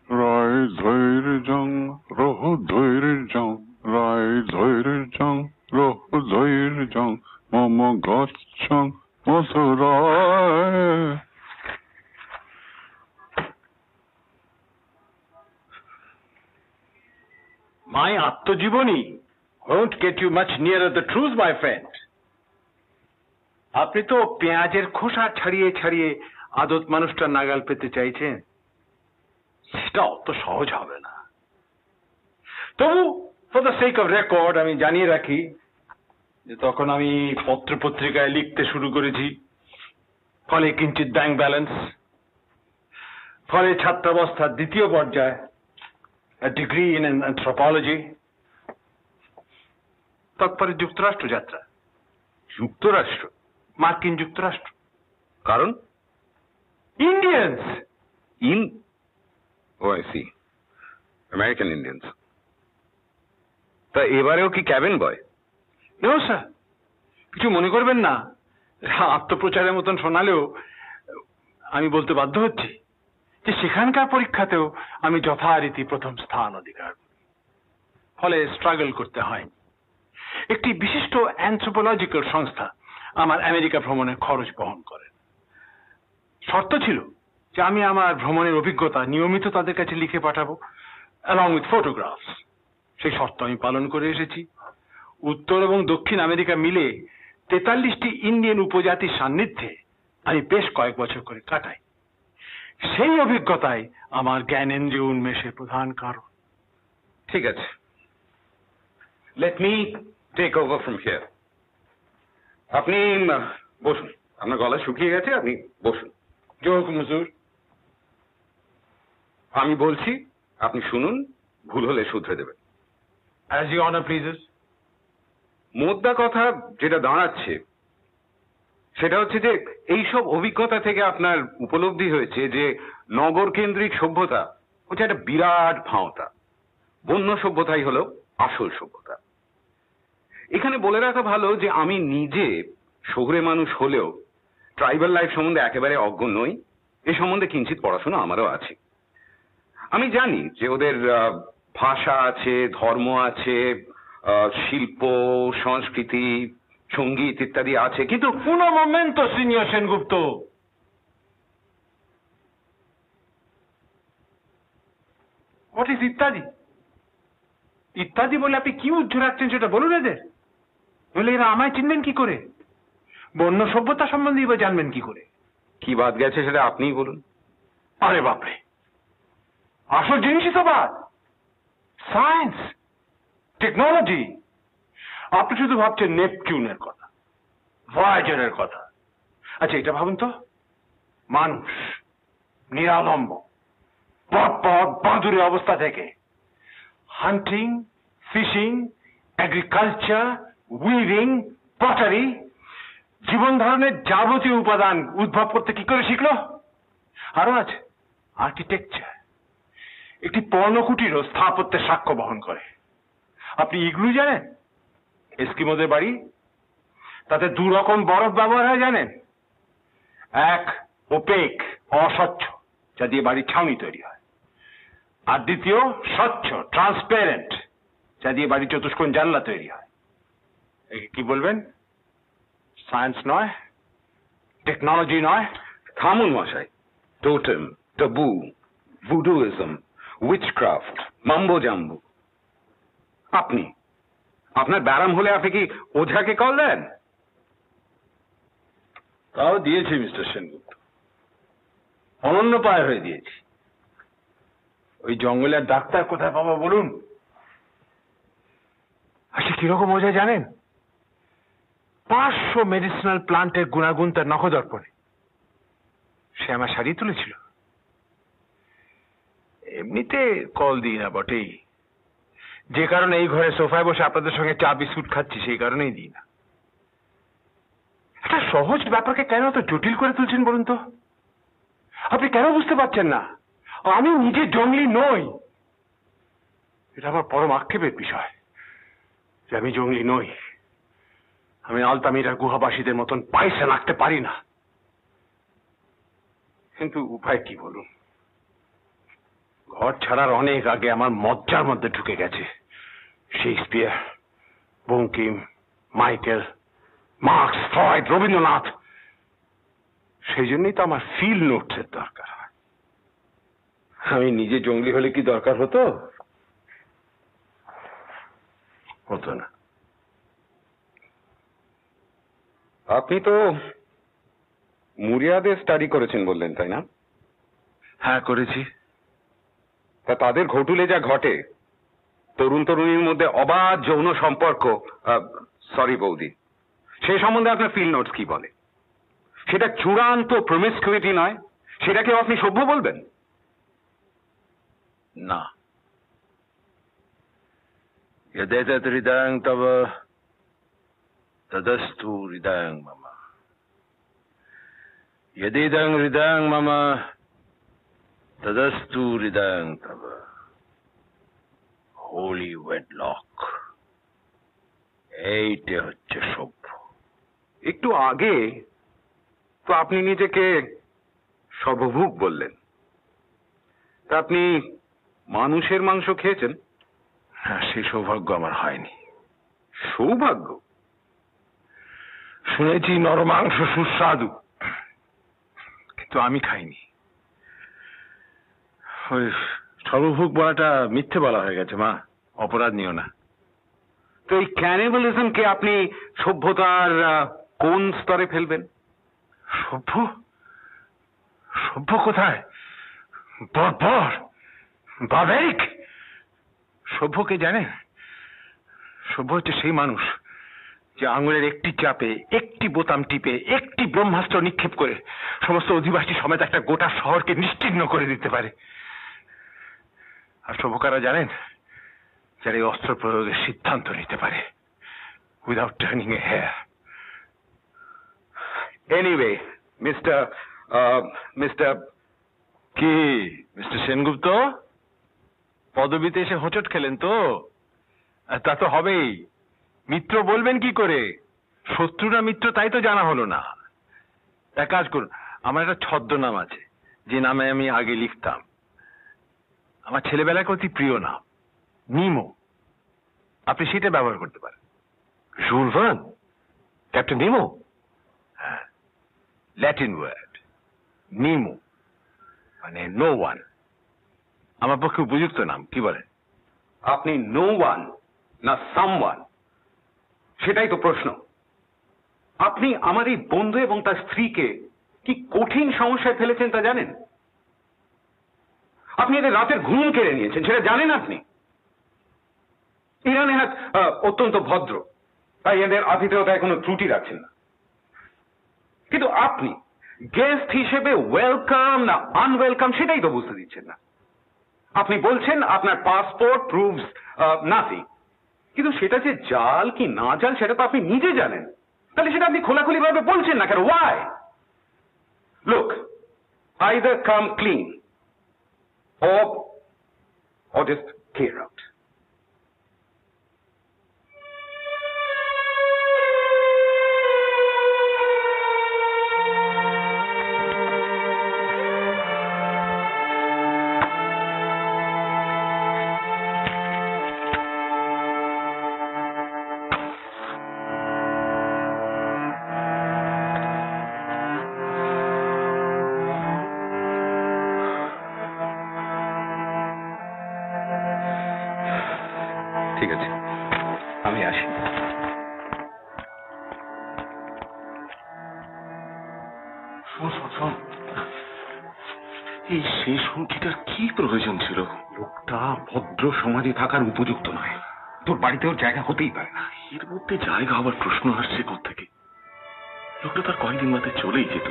রায় ধৈর জং রহ ধৈর জং, রায় ধৈর জং রহ ধৈর জং, মম গচ্ছং মথুরায়। My আত্মজীবনী won't get you much nearer the truth, my friend. আপনি তো পেঁয়াজের খোসা ছাড়িয়ে ছাড়িয়ে আদত মানুষটা নাগাল পেতে চাইছেন, সেটা অত সহজ হবে না। তবু for the sake of record আমি জানিয়ে রাখি যে তখন আমি পত্রপত্রিকায় লিখতে শুরু করেছি, ফলে কিঞ্চিত ব্যাংক ব্যালেন্স, ফলে ছাত্রাবস্থার দ্বিতীয় পর্যায়ে a degree in anthropology, তারপরে যুক্তরাষ্ট্র যাত্রা। যুক্তরাষ্ট্র? মার্কিন যুক্তরাষ্ট্র। কারণ? Indians. I see, American Indians. তা এবারেও কি ক্যাবিন বয়? নো স্যার, কিছু মনে করবেন না, আত্মপ্রচারের মতন শোনালেও আমি বলতে বাধ্য হচ্ছি যে সেখানকার পরীক্ষাতেও আমি যথারীতি প্রথম স্থান অধিকার করি, ফলে স্ট্রাগল করতে হয়নি। একটি বিশিষ্ট অ্যানথ্রোপোলজিক্যাল সংস্থা আমার আমেরিকা ভ্রমণের খরচ বহন করেন। শর্ত ছিল যে আমি আমার ভ্রমণের অভিজ্ঞতা নিয়মিত তাদের কাছে লিখে পাঠাবো, অ্যালং উইথ ফটোগ্রাফস। সেই শর্ত আমি পালন করে এসেছি। উত্তর এবং দক্ষিণ আমেরিকা মিলে 43টি ইন্ডিয়ান উপজাতির সান্নিধ্যে আমি বেশ কয়েক বছর করে কাটাই। সেই অভিজ্ঞতাই আমার জ্ঞানেন্দ্রিয় উন্মেষের প্রধান কারণ। ঠিক আছে, let me take over from here. আপনি বসুন, আপনার গলা শুকিয়ে গেছে, আপনি বসুন। জোর হুজুর। আমি বলছি, আপনি শুনুন, ভুল হলে শুধরে দেবেন। As you honour pleases. মোদ্দা কথা যেটা দাঁড়াচ্ছে সেটা হচ্ছে যে এইসব অভিজ্ঞতা থেকে আপনার উপলব্ধি হয়েছে যে নগর কেন্দ্রিক সভ্যতা হচ্ছে একটা বিরাট ভাঁওতা, বন্য সভ্যতাই হলো আসল সভ্যতা। এখানে বলে রাখা ভালো যে আমি নিজে শহুরে মানুষ হলেও ট্রাইবাল লাইফ সম্বন্ধে একেবারে অজ্ঞ নই। এ সম্বন্ধে কিঞ্চিত পড়াশোনা আমারও আছে। আমি জানি যে ওদের ভাষা আছে, ধর্ম আছে, শিল্প, সংস্কৃতি, সঙ্গীত ইত্যাদি আছে, কিন্তু Un momento, signor Sengupta. What is ইত্যাদি? ইত্যাদি বলে আপনি কি উজ্জ্বলাচ্ছেন সেটা বলুন এদের। বলে এরা আমায় চিনবেন কি করে? বন্য সভ্যতা সম্বন্ধে এবার জানবেন কি করে? কি বাদ গেছে সেটা আপনিই বলুন। আরে বাপরে, আসল জিনিসই তো বাদ। Science, technology. আপনি শুধু ভাবছেন নেপচুনের কথা, ভয়েজারের কথা। আচ্ছা এটা ভাবুন তো, মানুষ নিরালম্ব পথ বাঁধুরে অবস্থা থেকে হান্টিং, ফিশিং, এগ্রিকালচার, উইভিং, পটারি, জীবন ধারণের যাবতীয় উপাদান উদ্ভব করতে কি করে শিখলো? আরো আছে আর্কিটেকচার, একটি পর্ণকুটিরও স্থাপত্যের সাক্ষ্য বহন করে। আপনি ইগলু জানেন? এস্কিমোদের বাড়ি, তাতে দু রকম বরফ ব্যবহার হয় জানেন? এক ওপেক, অস্বচ্ছ, যা দিয়ে বাড়ির ছাউনি তৈরি হয়। আর দ্বিতীয় স্বচ্ছ, ট্রান্সপারেন্ট, যা দিয়ে বাড়ির চতুষ্কোণ জানলা তৈরি হয়। একে কি বলবেন? সায়েন্স নয়, টেকনোলজি নয়। থামুন মশাই। টোটেম, টাবু, ভুডুইজম, উইচক্রাফট, মাম্বো জাম্বো। আপনার ব্যারাম হলে আপনি কি ওঝাকে কল দেন? তাও দিয়েছি মিস্টার সেনগুপ্ত, অনন্য পায় হয়ে দিয়েছি। ওই জঙ্গলের ডাক্তার কোথায় পাবো বলুন? আচ্ছা কিরকম ওঝা জানেন? 500 মেডিসিনাল প্লান্টের গুণাগুণ তার নখদর্পণে। সে আমার সারিয়ে তুলেছিল। এমনিতে কল দিই না বটেই, যে কারণে এই ঘরে সোফায় বসে আপনাদের সঙ্গে চা বিস্কুট খাচ্ছি সেই কারণেই দিই না। একটা সহজ ব্যাপারকে কেন এত জটিল করে তুলছেন বলুন তো? আপনি কেন বুঝতে পারছেন না আমি নিজে জঙ্গলি নই? এটা আমার পরম আক্ষেপের বিষয় যে আমি জঙ্গলি নই। আমি আলতামিরার গুহাবাসীদের মতন পয়সা রাখতে পারি না, কিন্তু উপায় কি বলুন? ঘর ছাড়ার অনেক আগে আমার মজ্জার মধ্যে ঢুকে গেছে Shakespeare, Bankim, Michael, marks, Freud, Rabindranath. সেই জন্যই তো আমার ফিল্ড নোটসের দরকার হয়। আমি নিজে জঙ্গলি হলে কি দরকার হতো? হতো না। আপনি তো মুরিয়াদের স্টাডি করেছেন বললেন, তাই না? হ্যাঁ করেছি। তা তাদের ঘটুলে যা ঘটে, তরুণ তরুণীর মধ্যে অবাধ যৌন সম্পর্ক, সরি বৌদি, সেই সম্বন্ধে আপনার ফিল্ড নোটস কি বলে? সেটা চূড়ান্ত প্রমিসকিউইটি নয়? সেটাকেও আপনি সভ্য বলবেন? না। यदेतत् हृदयं तव तदस्तु हृदयं मम, यदिदं हृदयं मम तदस्तु हृदयं तव। হোলি ওয়েডলক, এইটা হচ্ছে সভ্য। একটু আগে তো আপনি নিজেকে সর্বভুক বললেন। তা আপনি মানুষের মাংস খেয়েছেন? হ্যাঁ, সেই সৌভাগ্য আমার হয়নি। সৌভাগ্য? শুনেছি নরমাংস সুস্বাদু, কিন্তু আমি খাইনি। ওই সর্বভুক বলাটা মিথ্যে বলা হয়ে গেছে মা, অপরাধ নিও না। তো এই ক্যানিবালিজমকে আপনি সভ্যতার কোন স্তরে ফেলবেন? সভ্য? সভ্য কোথায়? বর্বর, বার্বারিক। সভ্য কে জানেন? সভ্য হচ্ছে সেই মানুষ যে আঙুলের একটি চাপে, একটি বোতাম টিপে, একটি ব্রহ্মাস্ত্র নিক্ষেপ করে সমস্ত অধিবাসী সমেত একটা গোটা শহরকে নিশ্চিহ্ন করে দিতে পারে। আর সভ্যকারা জানেন যারা এই অস্ত্র প্রয়োগের সিদ্ধান্ত নিতে পারে উইদাউট টার্নিং এ হেয়ার। এনিওয়ে মিস্টার কি মিস্টার সেনগুপ্ত পদবিতে এসে হোঁচট খেলেন তো? তা তো হবেই, মিত্র বলবেন কি করে, শত্রু না মিত্র তাই তো জানা হলো না। এক কাজ করুন, আমার একটা ছদ্মনাম আছে যে নামে আমি আগে লিখতাম, আমার ছেলেবেলাকে অতি প্রিয় নাম, নিমো। আপনি সেটা ব্যবহার করতে পারেন। Jules Verne, captain Nemo? হ্যাঁ, ল্যাটিন ওয়ার্ড নিমো মানে নো ওয়ান। আমার পক্ষে উপযুক্ত নাম, কি বলেন? আপনি নো ওয়ান না সামওয়ান, সেটাই তো প্রশ্ন। আপনি আমার এই বন্ধু এবং তার স্ত্রীকে কি কঠিন সমস্যায় ফেলেছেন তা জানেন? আপনি এদের রাতের ঘুম কেড়ে নিয়েছেন, সেটা জানেন আপনি? ইরানে হাত অত্যন্ত ভদ্র, তাই এদের আতিথেয়তায় কোনো ত্রুটি রাখছেন না। কিন্তু আপনি গেস্ট হিসেবে ওয়েলকাম না আনওয়েলকাম সেটাই তো বুঝতে দিচ্ছেন না। আপনি বলছেন আপনার পাসপোর্ট প্রুভস নাথিং, কিন্তু সেটা যে জাল কি না জাল সেটা তো আপনি নিজে জানেন। তাহলে সেটা আপনি খোলাখুলি ভাবে বলছেন না কেন? Why? Look, either come clean or just clear out. ঠিক আছে, আমি আসি। শোন, এই শেষ হুমকিটার কি প্রয়োজন ছিল? লোকটা ভদ্র সমাজে থাকার উপযুক্ত নয়, তোর বাড়িতে ওর জায়গা হতেই পারে না। এর মধ্যে জায়গা হবার প্রশ্ন আসছে কোত্থেকে? লোকটা তার কয়েকদিন বাদে চলেই যেত,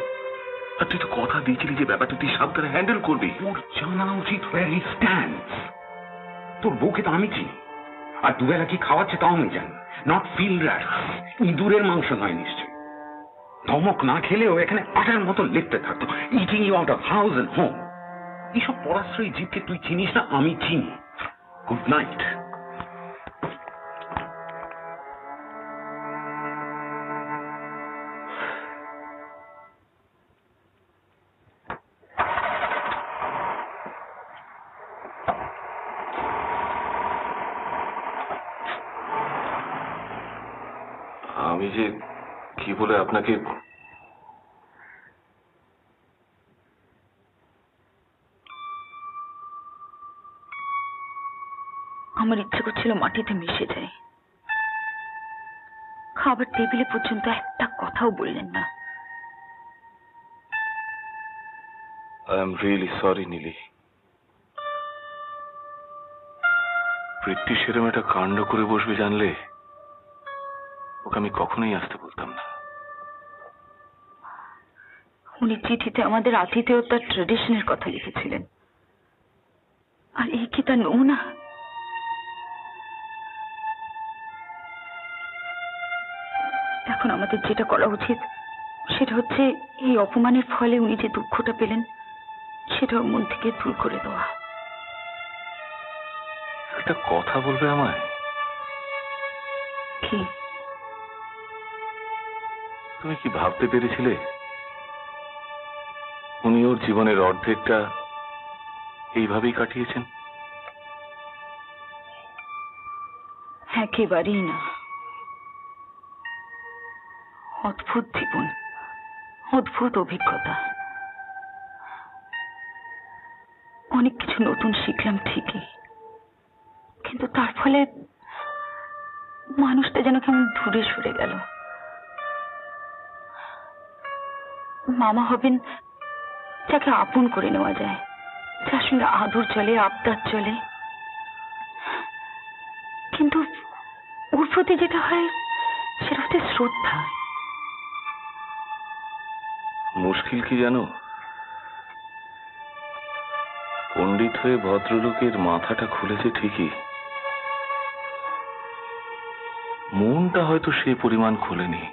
আর তুই তো কথা দিয়েছিলি যে ব্যাপারটা তুই সাবধানে হ্যান্ডেল করবি। ওর জানা উচিত where he stands। তোর বউকে তো আমি চিনি, আর দুবেলা কি খাওয়াচ্ছে তাও আমি জানি। নট ফিল্ড র্যাট, ইঁদুরের মাংস নয় নিশ্চয়। ধমক না খেলেও এখানে আটার মতো লেপতে থাকতো, eating you out of house and home. এইসব পরাশ্রয়ী জীবকে তুই চিনিস না, আমি চিনি। Good night. আমি যে কি বলে আপনাকে আমার ইচ্ছে করছিল মাটিতে মিশে যায়। খাবার টেবিলে পর্যন্ত একটা কথাও বললেন না। I am really sorry Neeli. Prithvi সেরম একটা কাণ্ড করে বসবে জানলে ওকে আমি কখনোই আসতে বলতাম না। উনি চিঠিতে আমাদের আতিথেয়তার ট্রেডিশনের কথা লিখেছিলেন, আর এই কি তার নমুনা? এখন আমাদের যেটা করা উচিত সেটা হচ্ছে এই অপমানের ফলে উনি যে দুঃখটা পেলেন সেটা ওর মন থেকে দূর করে দেওয়া। একটা কথা বলবে আমায়? কি? তুমি কি ভাবতে পেরেছিলে উনি ওর জীবনের অর্ধেকটা এইভাবেই কাটিয়েছেন? একেবারেই না। অদ্ভুত জীবন, অদ্ভুত অভিজ্ঞতা। অনেক কিছু নতুন শিখলাম ঠিকই, কিন্তু তার ফলে মানুষটা যেন কেমন দূরে সরে গেল। মামা হবেন যাকে আপন করে নেওয়া যায়, যার সঙ্গে আদর চলে, আবদার চলে, কিন্তু ওর প্রতি যেটা হয় সেটা হচ্ছে শ্রদ্ধা। মুশকিল কি জানো, পণ্ডিত হয়ে ভদ্রলোকের মাথাটা খুলেছে ঠিকই, মনটা হয়তো সেই পরিমাণ খোলেনি।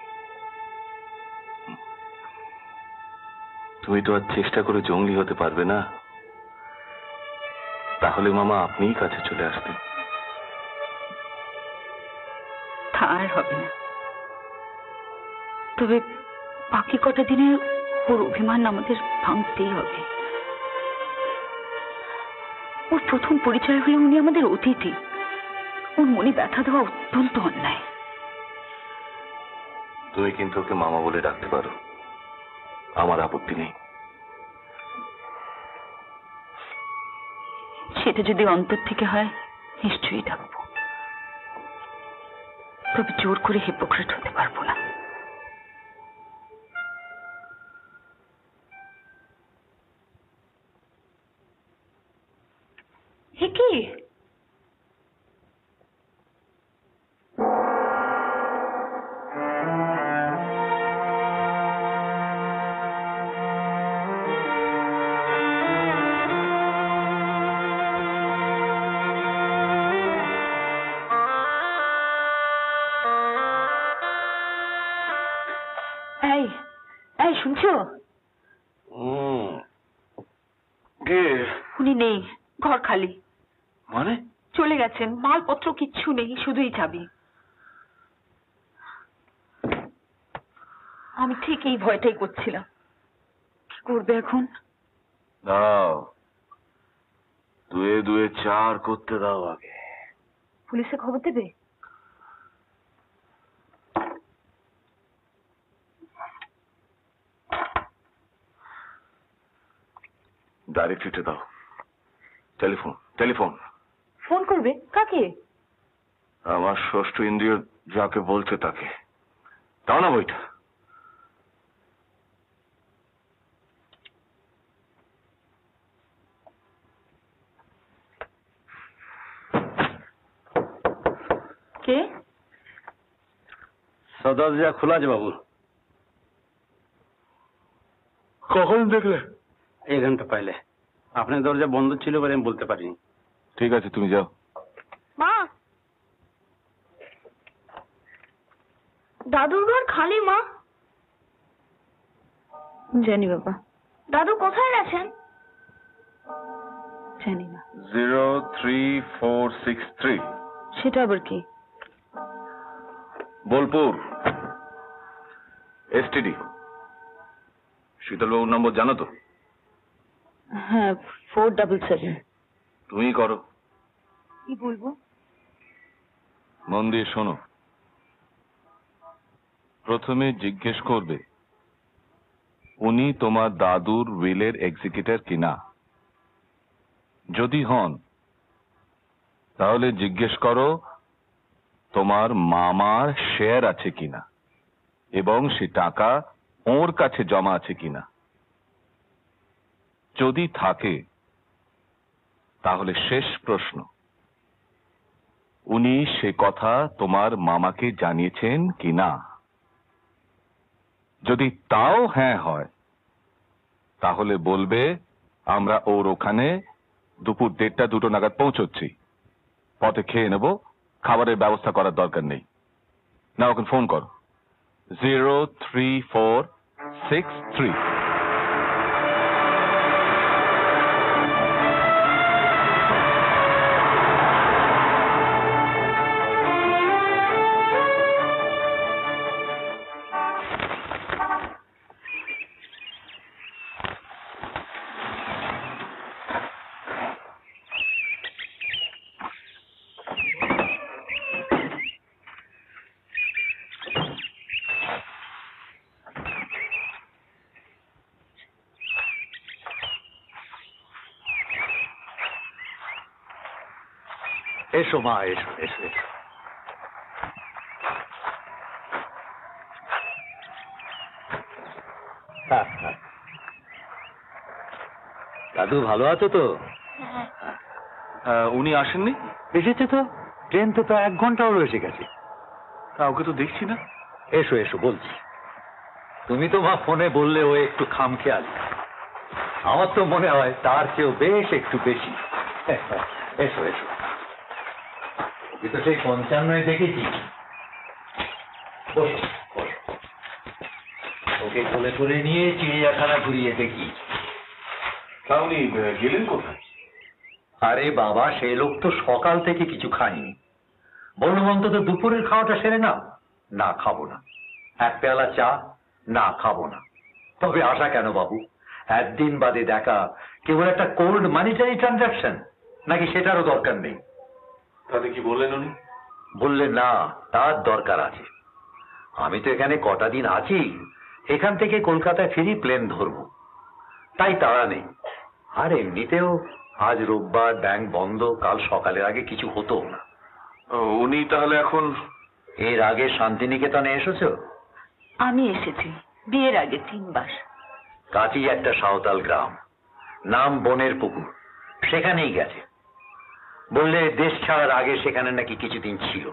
তুমি তো আর চেষ্টা করে জঙ্গলি হতে পারবে না, তাহলে মামা আপনিই কাছে চলে আসতেন। তা আর হবে না। তবে বাকি কটা দিনে ওর অভিমান আমাদের ভাঙতেই হবে। ওর প্রথম পরিচয় হলে উনি আমাদের অতিথি, ওর মনে ব্যথা দেওয়া অত্যন্ত অন্যায়। তুমি কিন্তু ওকে মামা বলে ডাকতে পারো, আমার আপত্তি নেই। সেটা যদি অন্তর থেকে হয় নিশ্চয়ই ডাকবো, তবে জোর করে হিপোক্রেট হতে পারবো না। কি শুনছো? উনি নেই, ঘর খালি। মানে? চলে গেছেন, মালপত্র কিচ্ছু নেই, শুধুই চাবি। আমি ঠিক এই ভয়টাই করছিলাম। কি করবে এখন? দাও, 2 2 4 করতে দাও আগে। পুলিশে খবর দেবে? ডাইরেক্ট হিটে দাও। Telephone telephone. ফোন করবে? কাকে? আমার ষষ্ঠ ইন্দ্রিয় যাকে বলছে তাকে। দাও না বইটা। কে? দরজা খোলা আছে বাবু। কখন দেখলে? 1 ঘন্টা পাইলে। আপনার দরজা বন্ধ ছিল বলে আমি বলতে পারিনি। ঠিক আছে, তুমি যাও। মা, দাদুর ঘর খালি মা। জানি বাবা। দাদু কোথায় গেছেন? জানি না। 03463। সেটা আবার কি? বোলপুর এসটিডি। শীতলবাবুর নম্বর জানো তো? হ্যাঁ, 477। তুমি করো। কি বলবো? মন দিয়ে শোনো। প্রথমে জিজ্ঞেস করবে উনি তোমার দাদুর উইলের এক্সিকিউটর কিনা। যদি হন তাহলে জিজ্ঞেস করো তোমার মামার শেয়ার আছে কিনা এবং সে টাকা ওর কাছে জমা আছে কিনা। যদি থাকে তাহলে শেষ প্রশ্ন, উনি সে কথা তোমার মামাকে জানিয়েছেন কিনা। যদি তাও হ্যাঁ হয় তাহলে বলবে আমরা ওর ওখানে দুপুর 1:30 2 নাগাদ পৌঁছচ্ছি, পথে খেয়ে নেব, খাবারের ব্যবস্থা করার দরকার নেই। না, ওকে ফোন করো। 03463। এসো মা, এসো এসো এসো। দাদু ভালো আছো তো? উনি আসেননি? এসেছে তো, ট্রেন তো প্রায় 1 ঘন্টা হলো এসে গেছে। ওকে তো দেখছি না। এসো এসো বলছি। তুমি তো মা ফোনে বললে ও একটু খামখেয়ালি, আমার তো মনে হয় তার চেয়েও বেশ একটু বেশি। এসো এসো, ওকে তো সেই 55 দেখেছি। বসো বসো, ওকে কোলে করে নিয়ে চিড়িয়াখানা ঘুরিয়ে দেখি। তা উনি গেলেন কোথায়? আরে বাবা, সে লোক তো সকাল থেকে কিছু খায়নি। বললাম অন্তত দুপুরের খাওয়াটা সেরে নাও। না, খাবো না। এক পেয়ালা চা? না, খাবো না। তবে আশা কেন বাবু, একদিন বাদে দেখা, কেবল একটা কোল্ড মানিটারি ট্রানজাকশন, নাকি সেটারও দরকার নেই? তাতে কি বললেন উনি? বললেন না, তার দরকার আছে। আমি তো এখানে কটা দিন আছি, এখান থেকে কলকাতায় ফিরি প্লেন ধরবো, তাই তাড়া নেই। আর এমনিতেও আজ রোববার, ব্যাংক বন্ধ, কাল সকালের আগে কিছু হতো না। উনি তাহলে এখন? এর আগে শান্তিনিকেতনে এসেছো? আমি এসেছি বিয়ের আগে 3 বার। কাছেই একটা সাঁওতাল গ্রাম, নাম বনের পুকুর, সেখানেই গেছে। বললে দেশ ছাড়ার আগে সেখানে নাকি কিছুদিন ছিল।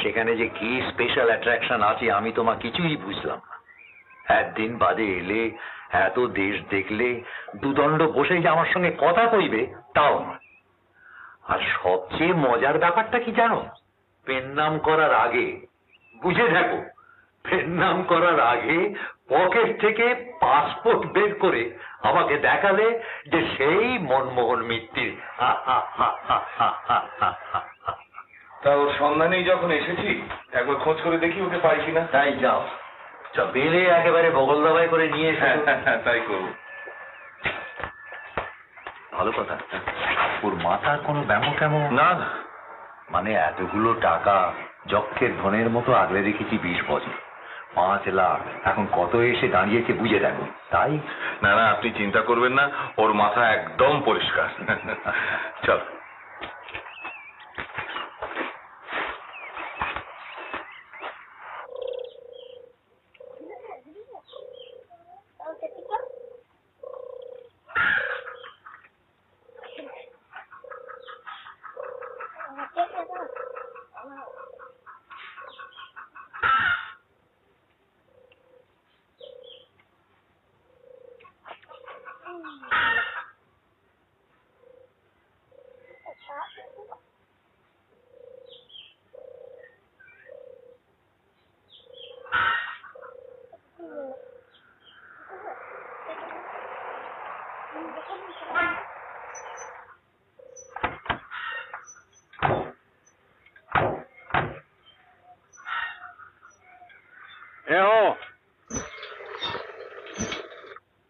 সেখানে যে কি স্পেশাল অ্যাট্রাকশন আছে আমি তোমার কিছুই বুঝলাম না। একদিন বাদে এলে, এত দেশ দেখলে, দুদণ্ড বসে যে আমার সঙ্গে কথা কইবে তাও না। আর সবচেয়ে মজার ব্যাপারটা কি জানো? পেন নাম করার আগে, বুঝে দেখো, পেন নাম করার আগে পকেট থেকে পাসপোর্ট বের করে আমাকে দেখালে যে সেই মনমোহন মিত্তির। তা ওর সন্ধানেই যখন এসেছি, একবার খোঁজ করে দেখি ওকে পাই কিনা। তাই যাও, বেলে একেবারে বগল দাবাই করে নিয়ে এসে। তাই করবো। ভালো কথা। ওর মাথার কোনো ব্যামো কেমন? না না, মানে এতগুলো টাকা যক্ষের ধনের মতো আগলে রেখেছি 20 বছর, 5 লাখ, এখন কত এসে দাঁড়িয়েছে বুঝে দেখো। তাই না না, আপনি চিন্তা করবেন না, ওর মাথা একদম পরিষ্কার। চল।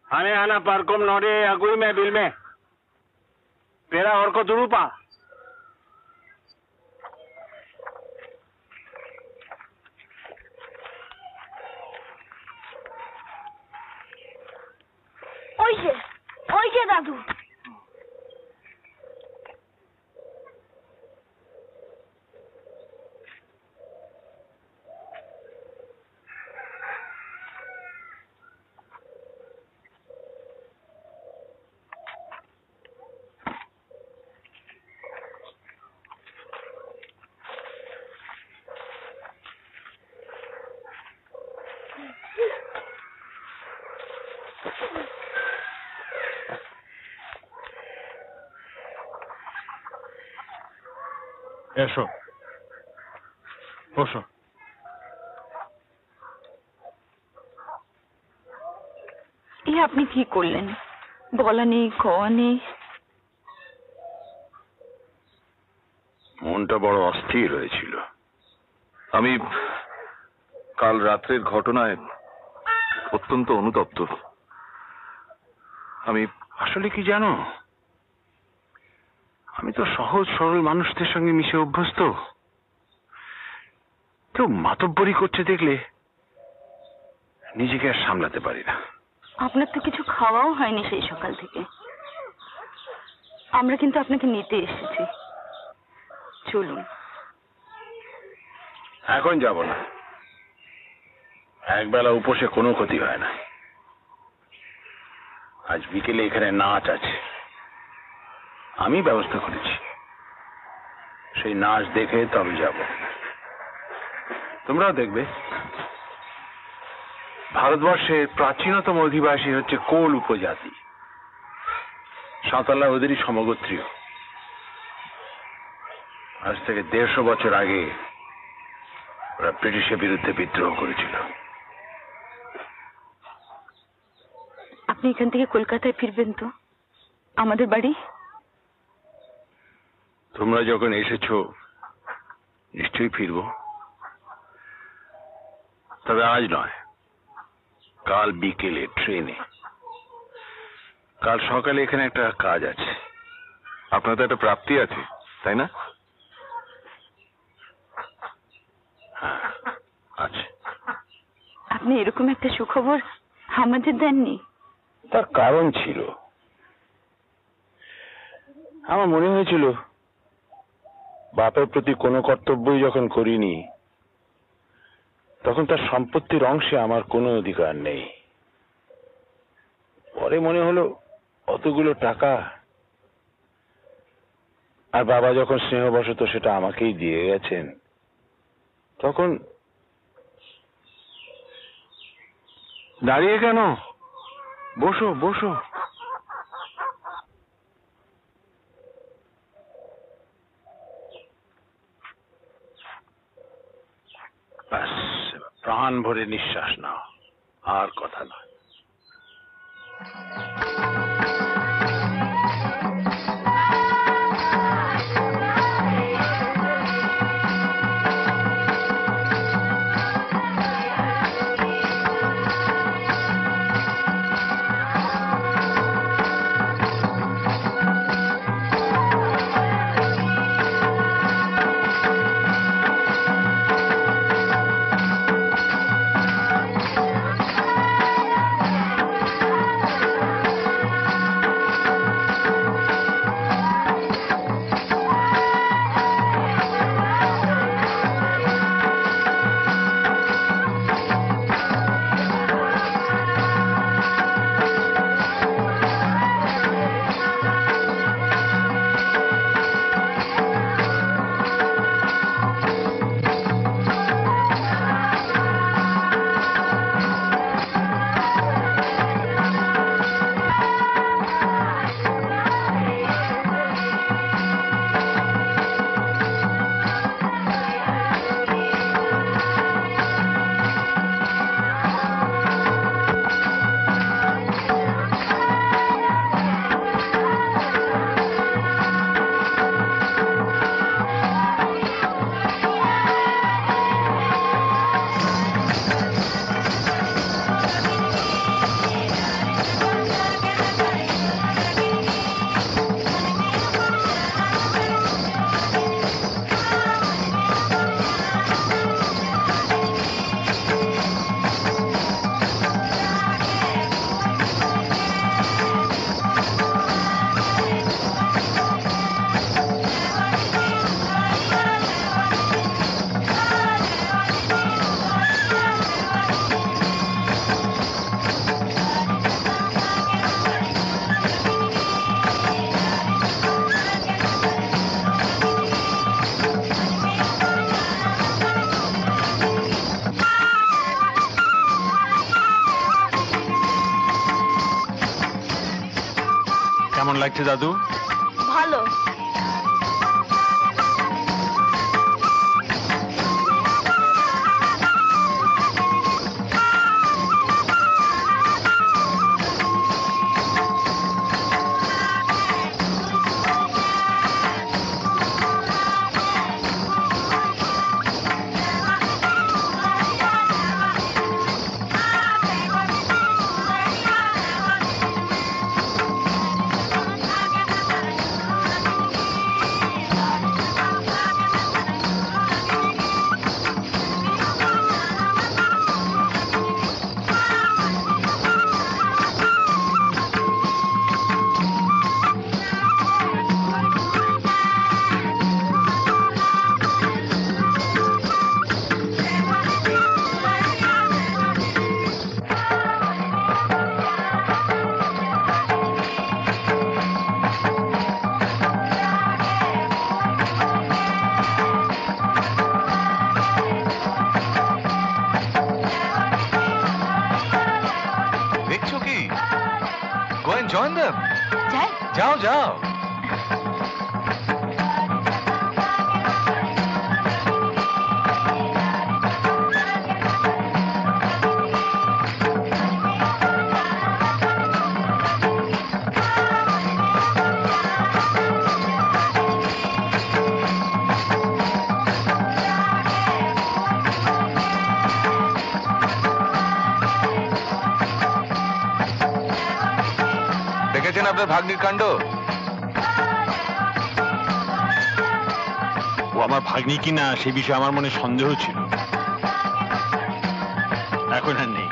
Ane ana parkom nore agui me bil me. Pera और को दुरुपा. ওই যে দাদু। এসো, বসো। এই আপনি কি করলেন? বলা নেই, খাওয়া নেই। মনটা বড় অস্থির হয়েছিল। আমি কাল রাত্রের ঘটনায় অত্যন্ত অনুতপ্ত। আমি আসলে কি জানো, আমি তো সহজ সরল মানুষদের সঙ্গে মিশে অভ্যস্ত। কেউ মাতব্বরি করছে দেখলে নিজেকে আর সামলাতে পারি না। আপনার তো কিছু খাওয়াও হয়নি সেই সকাল থেকে। আমরা কিন্তু আপনাকে নিতে এসেছি, চলুন। এখন যাব না, একবেলা উপসে কোনো ক্ষতি হয় না। আজ বিকেলে এখানে নাচ আছে, আমি ব্যবস্থা করেছি। সেই নাচ দেখে তবে যাব। তোমরাও দেখবে ভারতবর্ষের প্রাচীনতম অধিবাসী হচ্ছে কোল উপজাতি। সাঁওতালরা ওদেরই সমগোত্রীয়। আজ থেকে 150 বছর আগে ওরা ব্রিটিশের বিরুদ্ধে বিদ্রোহ করেছিল। আপনি এখান থেকে কলকাতায় ফিরবেন তো, আমাদের বাড়ি? তোমরা যখন এসেছো নিশ্চয়ই ফিরবো, তবে আজ নয়, কাল বিকেলে ট্রেনে। কাল সকালে এখানে একটা কাজ আছে। আপনার তো একটা প্রাপ্তি আছে, তাই না? হ্যাঁ আছে। আপনি এরকম একটা সুখবর আমাদের দেননি? তার কারণ ছিল। আমার মনে হয়েছিল বাপের প্রতি কোনো কর্তব্যই যখন করিনি, তখন তার সম্পত্তির অংশে আমার কোনো অধিকার নেই। পরে মনে হলো অতগুলো টাকা, আর বাবা যখন স্নেহবশত সেটা আমাকেই দিয়ে গেছেন, তখন দাঁড়িয়ে কেন, বসো বসো। ব্যাস, প্রাণ ভরে নিঃশ্বাস নাও, আর কথা নয়। কেমন লাগছে দাদু? ভালো। যাও যাও। দেখেছেন আপনার ভাগ্নির কাণ্ড? ও আমার ভাগ্নি কিনা সে বিষয়ে আমার মনে সন্দেহ ছিল, এখন আর নেই।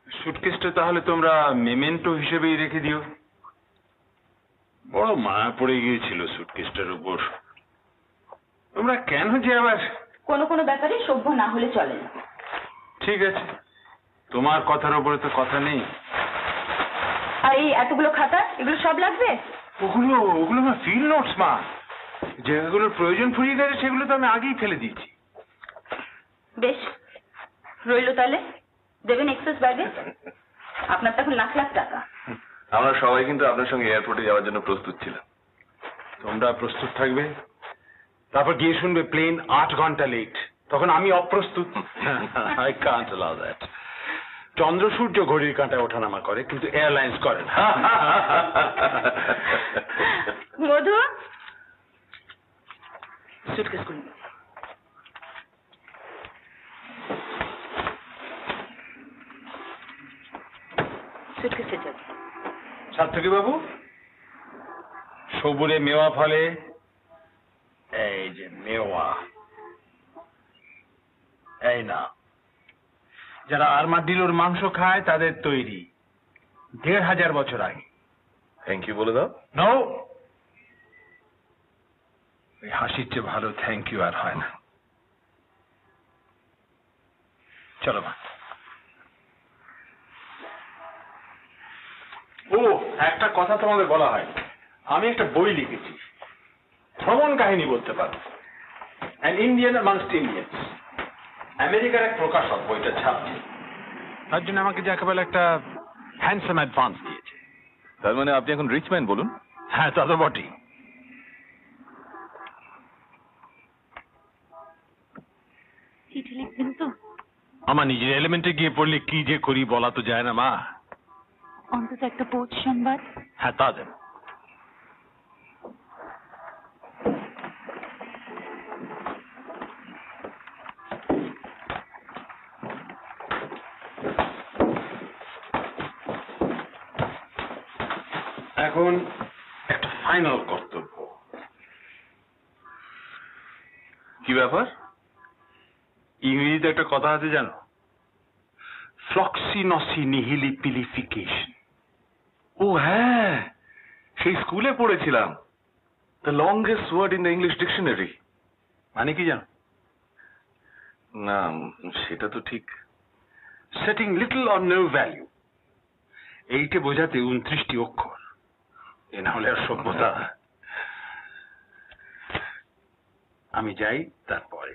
সুটকেসটা তাহলে তোমরা মেমেন্টো হিসেবেই রেখে দিও। বড় মায়া পড়ে গিয়েছিল সুটকেসটার উপর। তোমরা কেন যে আবার। কোনো কোনো ব্যাপারে সভ্য না হলে চলে না। ঠিক আছে, তোমার কথার উপরে তো কথা নেই। আর এই এতগুলো খাতা, এগুলো সব লাগবে? ওগুলো আমার ফিল্ড নোটস মা। যেগুলোর প্রয়োজন ফুরিয়ে গেছে সেগুলো তো আমি আগেই ফেলে দিয়েছি। বেশ, রইলো তাহলে। দেবেন এক্সেস ব্যাগে? আপনার তো এখন লাখ লাখ টাকা। আমরা সবাই কিন্তু আপনার সঙ্গে এয়ারপোর্টে যাওয়ার জন্য প্রস্তুত ছিলাম। তোমরা প্রস্তুত থাকবে, তারপর গিয়ে শুনবে প্লেন 8 ঘন্টা লেট, তখন আমি অপ্রস্তুত। I can't allow that. চন্দ্র সূর্য ঘড়ির কাঁটায় ওঠানামা করে, কিন্তু এয়ারলাইন্স করে না। মধু, সুটকেস করুন। সুটকেসে যাবে। সার্থকী বাবু, সবুরে মেওয়া ফলে, এই যে মেওয়া, এই না, যারা আর্মাডিলোর মাংস খায় তাদের তৈরি, 1500 বছর আগে। থ্যাংক ইউ বলে দাও। নো, ওই হাসির চেয়ে ভালো থ্যাংক ইউ আর হয় না। চলো মা। ও, একটা কথা তোমাদের বলা হয়, আমি একটা বই লিখেছি, ভ্রমণ কাহিনী বলতে পারো, অ্যান ইন্ডিয়ান অ্যামাংস্ট ইন্ডিয়ান্স। আমেরিকার এক প্রকাশক বইটা ছাপছে, তার জন্য আমাকে যাকে বলে একটা হ্যান্ডসাম অ্যাডভান্স দিয়েছে। তার মানে আপনি এখন রিচ ম্যান বলুন? হ্যাঁ, তা তো বটেই। চিঠি লিখবেন তো? আমার নিজের এলিমেন্টে গিয়ে পড়লে কি যে করি বলা তো যায় না মা। অন্তত একটা পৌঁছ সংবাদ। হ্যাঁ, তা দেব। এখন একটা ফাইনাল কর্তব্য। কি ব্যাপার? ইংরেজিতে একটা কথা আছে জানো, ফ্লক্সিনসি নিহিলি পিলিফিকেশন। ও হ্যাঁ, সেই স্কুলে পড়েছিলাম, the longest word in the English dictionary. মানে কি জানো? না, সেটা তো ঠিক। Setting little or no value, এইটা বোঝাতে 29টি অক্ষর। এ না হলে আর সভ্যতা। আমি যাই, তারপরে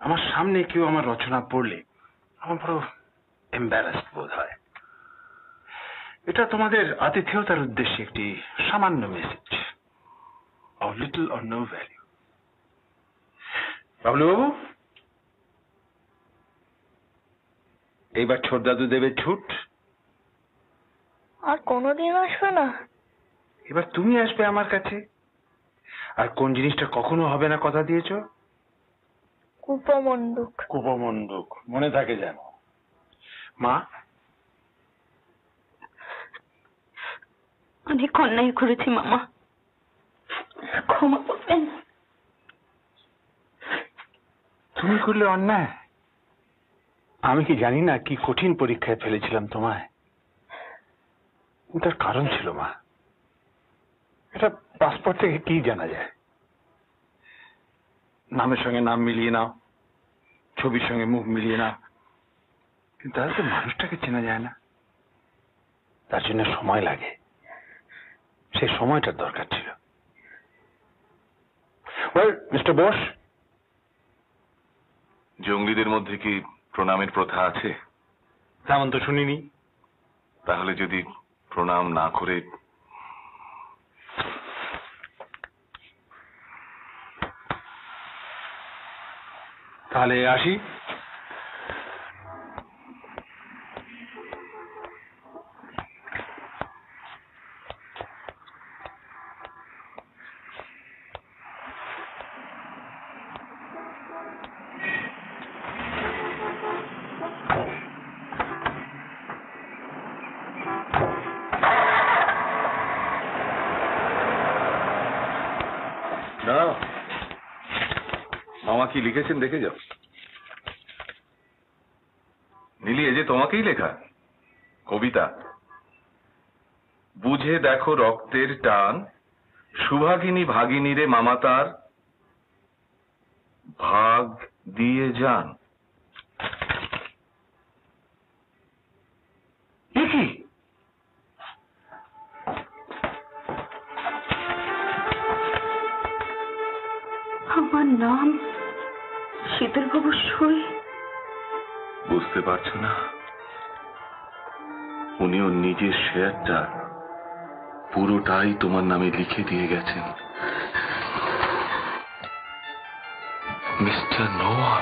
আমার সামনে কেউ আমার রচনা পড়লে আমার বড় এম্বারাসড বোধ হয়। এটা তোমাদের আতিথেয়তার উদ্দেশ্যে একটি সামান্য message, of little or no value. Bablu বাবু, এইবার ছোট দাদু দেবে ছুট। আর কোনোদিন আসবে না? এবার তুমি আসবে আমার কাছে। আর কোন জিনিসটা কখনো হবে না কথা দিয়েছো? কুপমণ্ডুক। কুপমণ্ডুক, মনে থাকে যেন। মা, অনেক অন্যায় করেছি মামা, ক্ষমা করবেন। তুমি করলে অন্যায়? আমি কি জানি না কি কঠিন পরীক্ষায় ফেলেছিলাম তোমায়? তার কারণ ছিল মা, এটা পাসপোর্ট থেকে কি জানা যায়? নামের সঙ্গে নাম মিলিয়ে নাও, ছবির সঙ্গে মুখ মিলিয়ে নাও, কিন্তু তাহলে তো মানুষটাকে চেনা যায় না, তার জন্য সময় লাগে, সেই সময়টার দরকার ছিল। মিস্টার বোস, জঙ্গলিদের মধ্যে কি প্রণামের প্রথা আছে? তেমন তো শুনিনি। তাহলে যদি প্রণাম না করে তাহলে আসি। না, মামা কি লিখেছেন দেখে যাও। নীলি, এ যে তোমাকেই লেখা কবিতা। বুঝে দেখো রক্তের টান, সুভাগিনী ভাগিনীরে মামা তার ভাগ দিয়ে যান। এ কি? আমার নাম শীতলবাবু সই। বুঝতে পারছো না? উনি ওর নিজের শেয়ারটা পুরোটাই তোমার নামে লিখে দিয়ে গেছেন। মিস্টার নোয়া।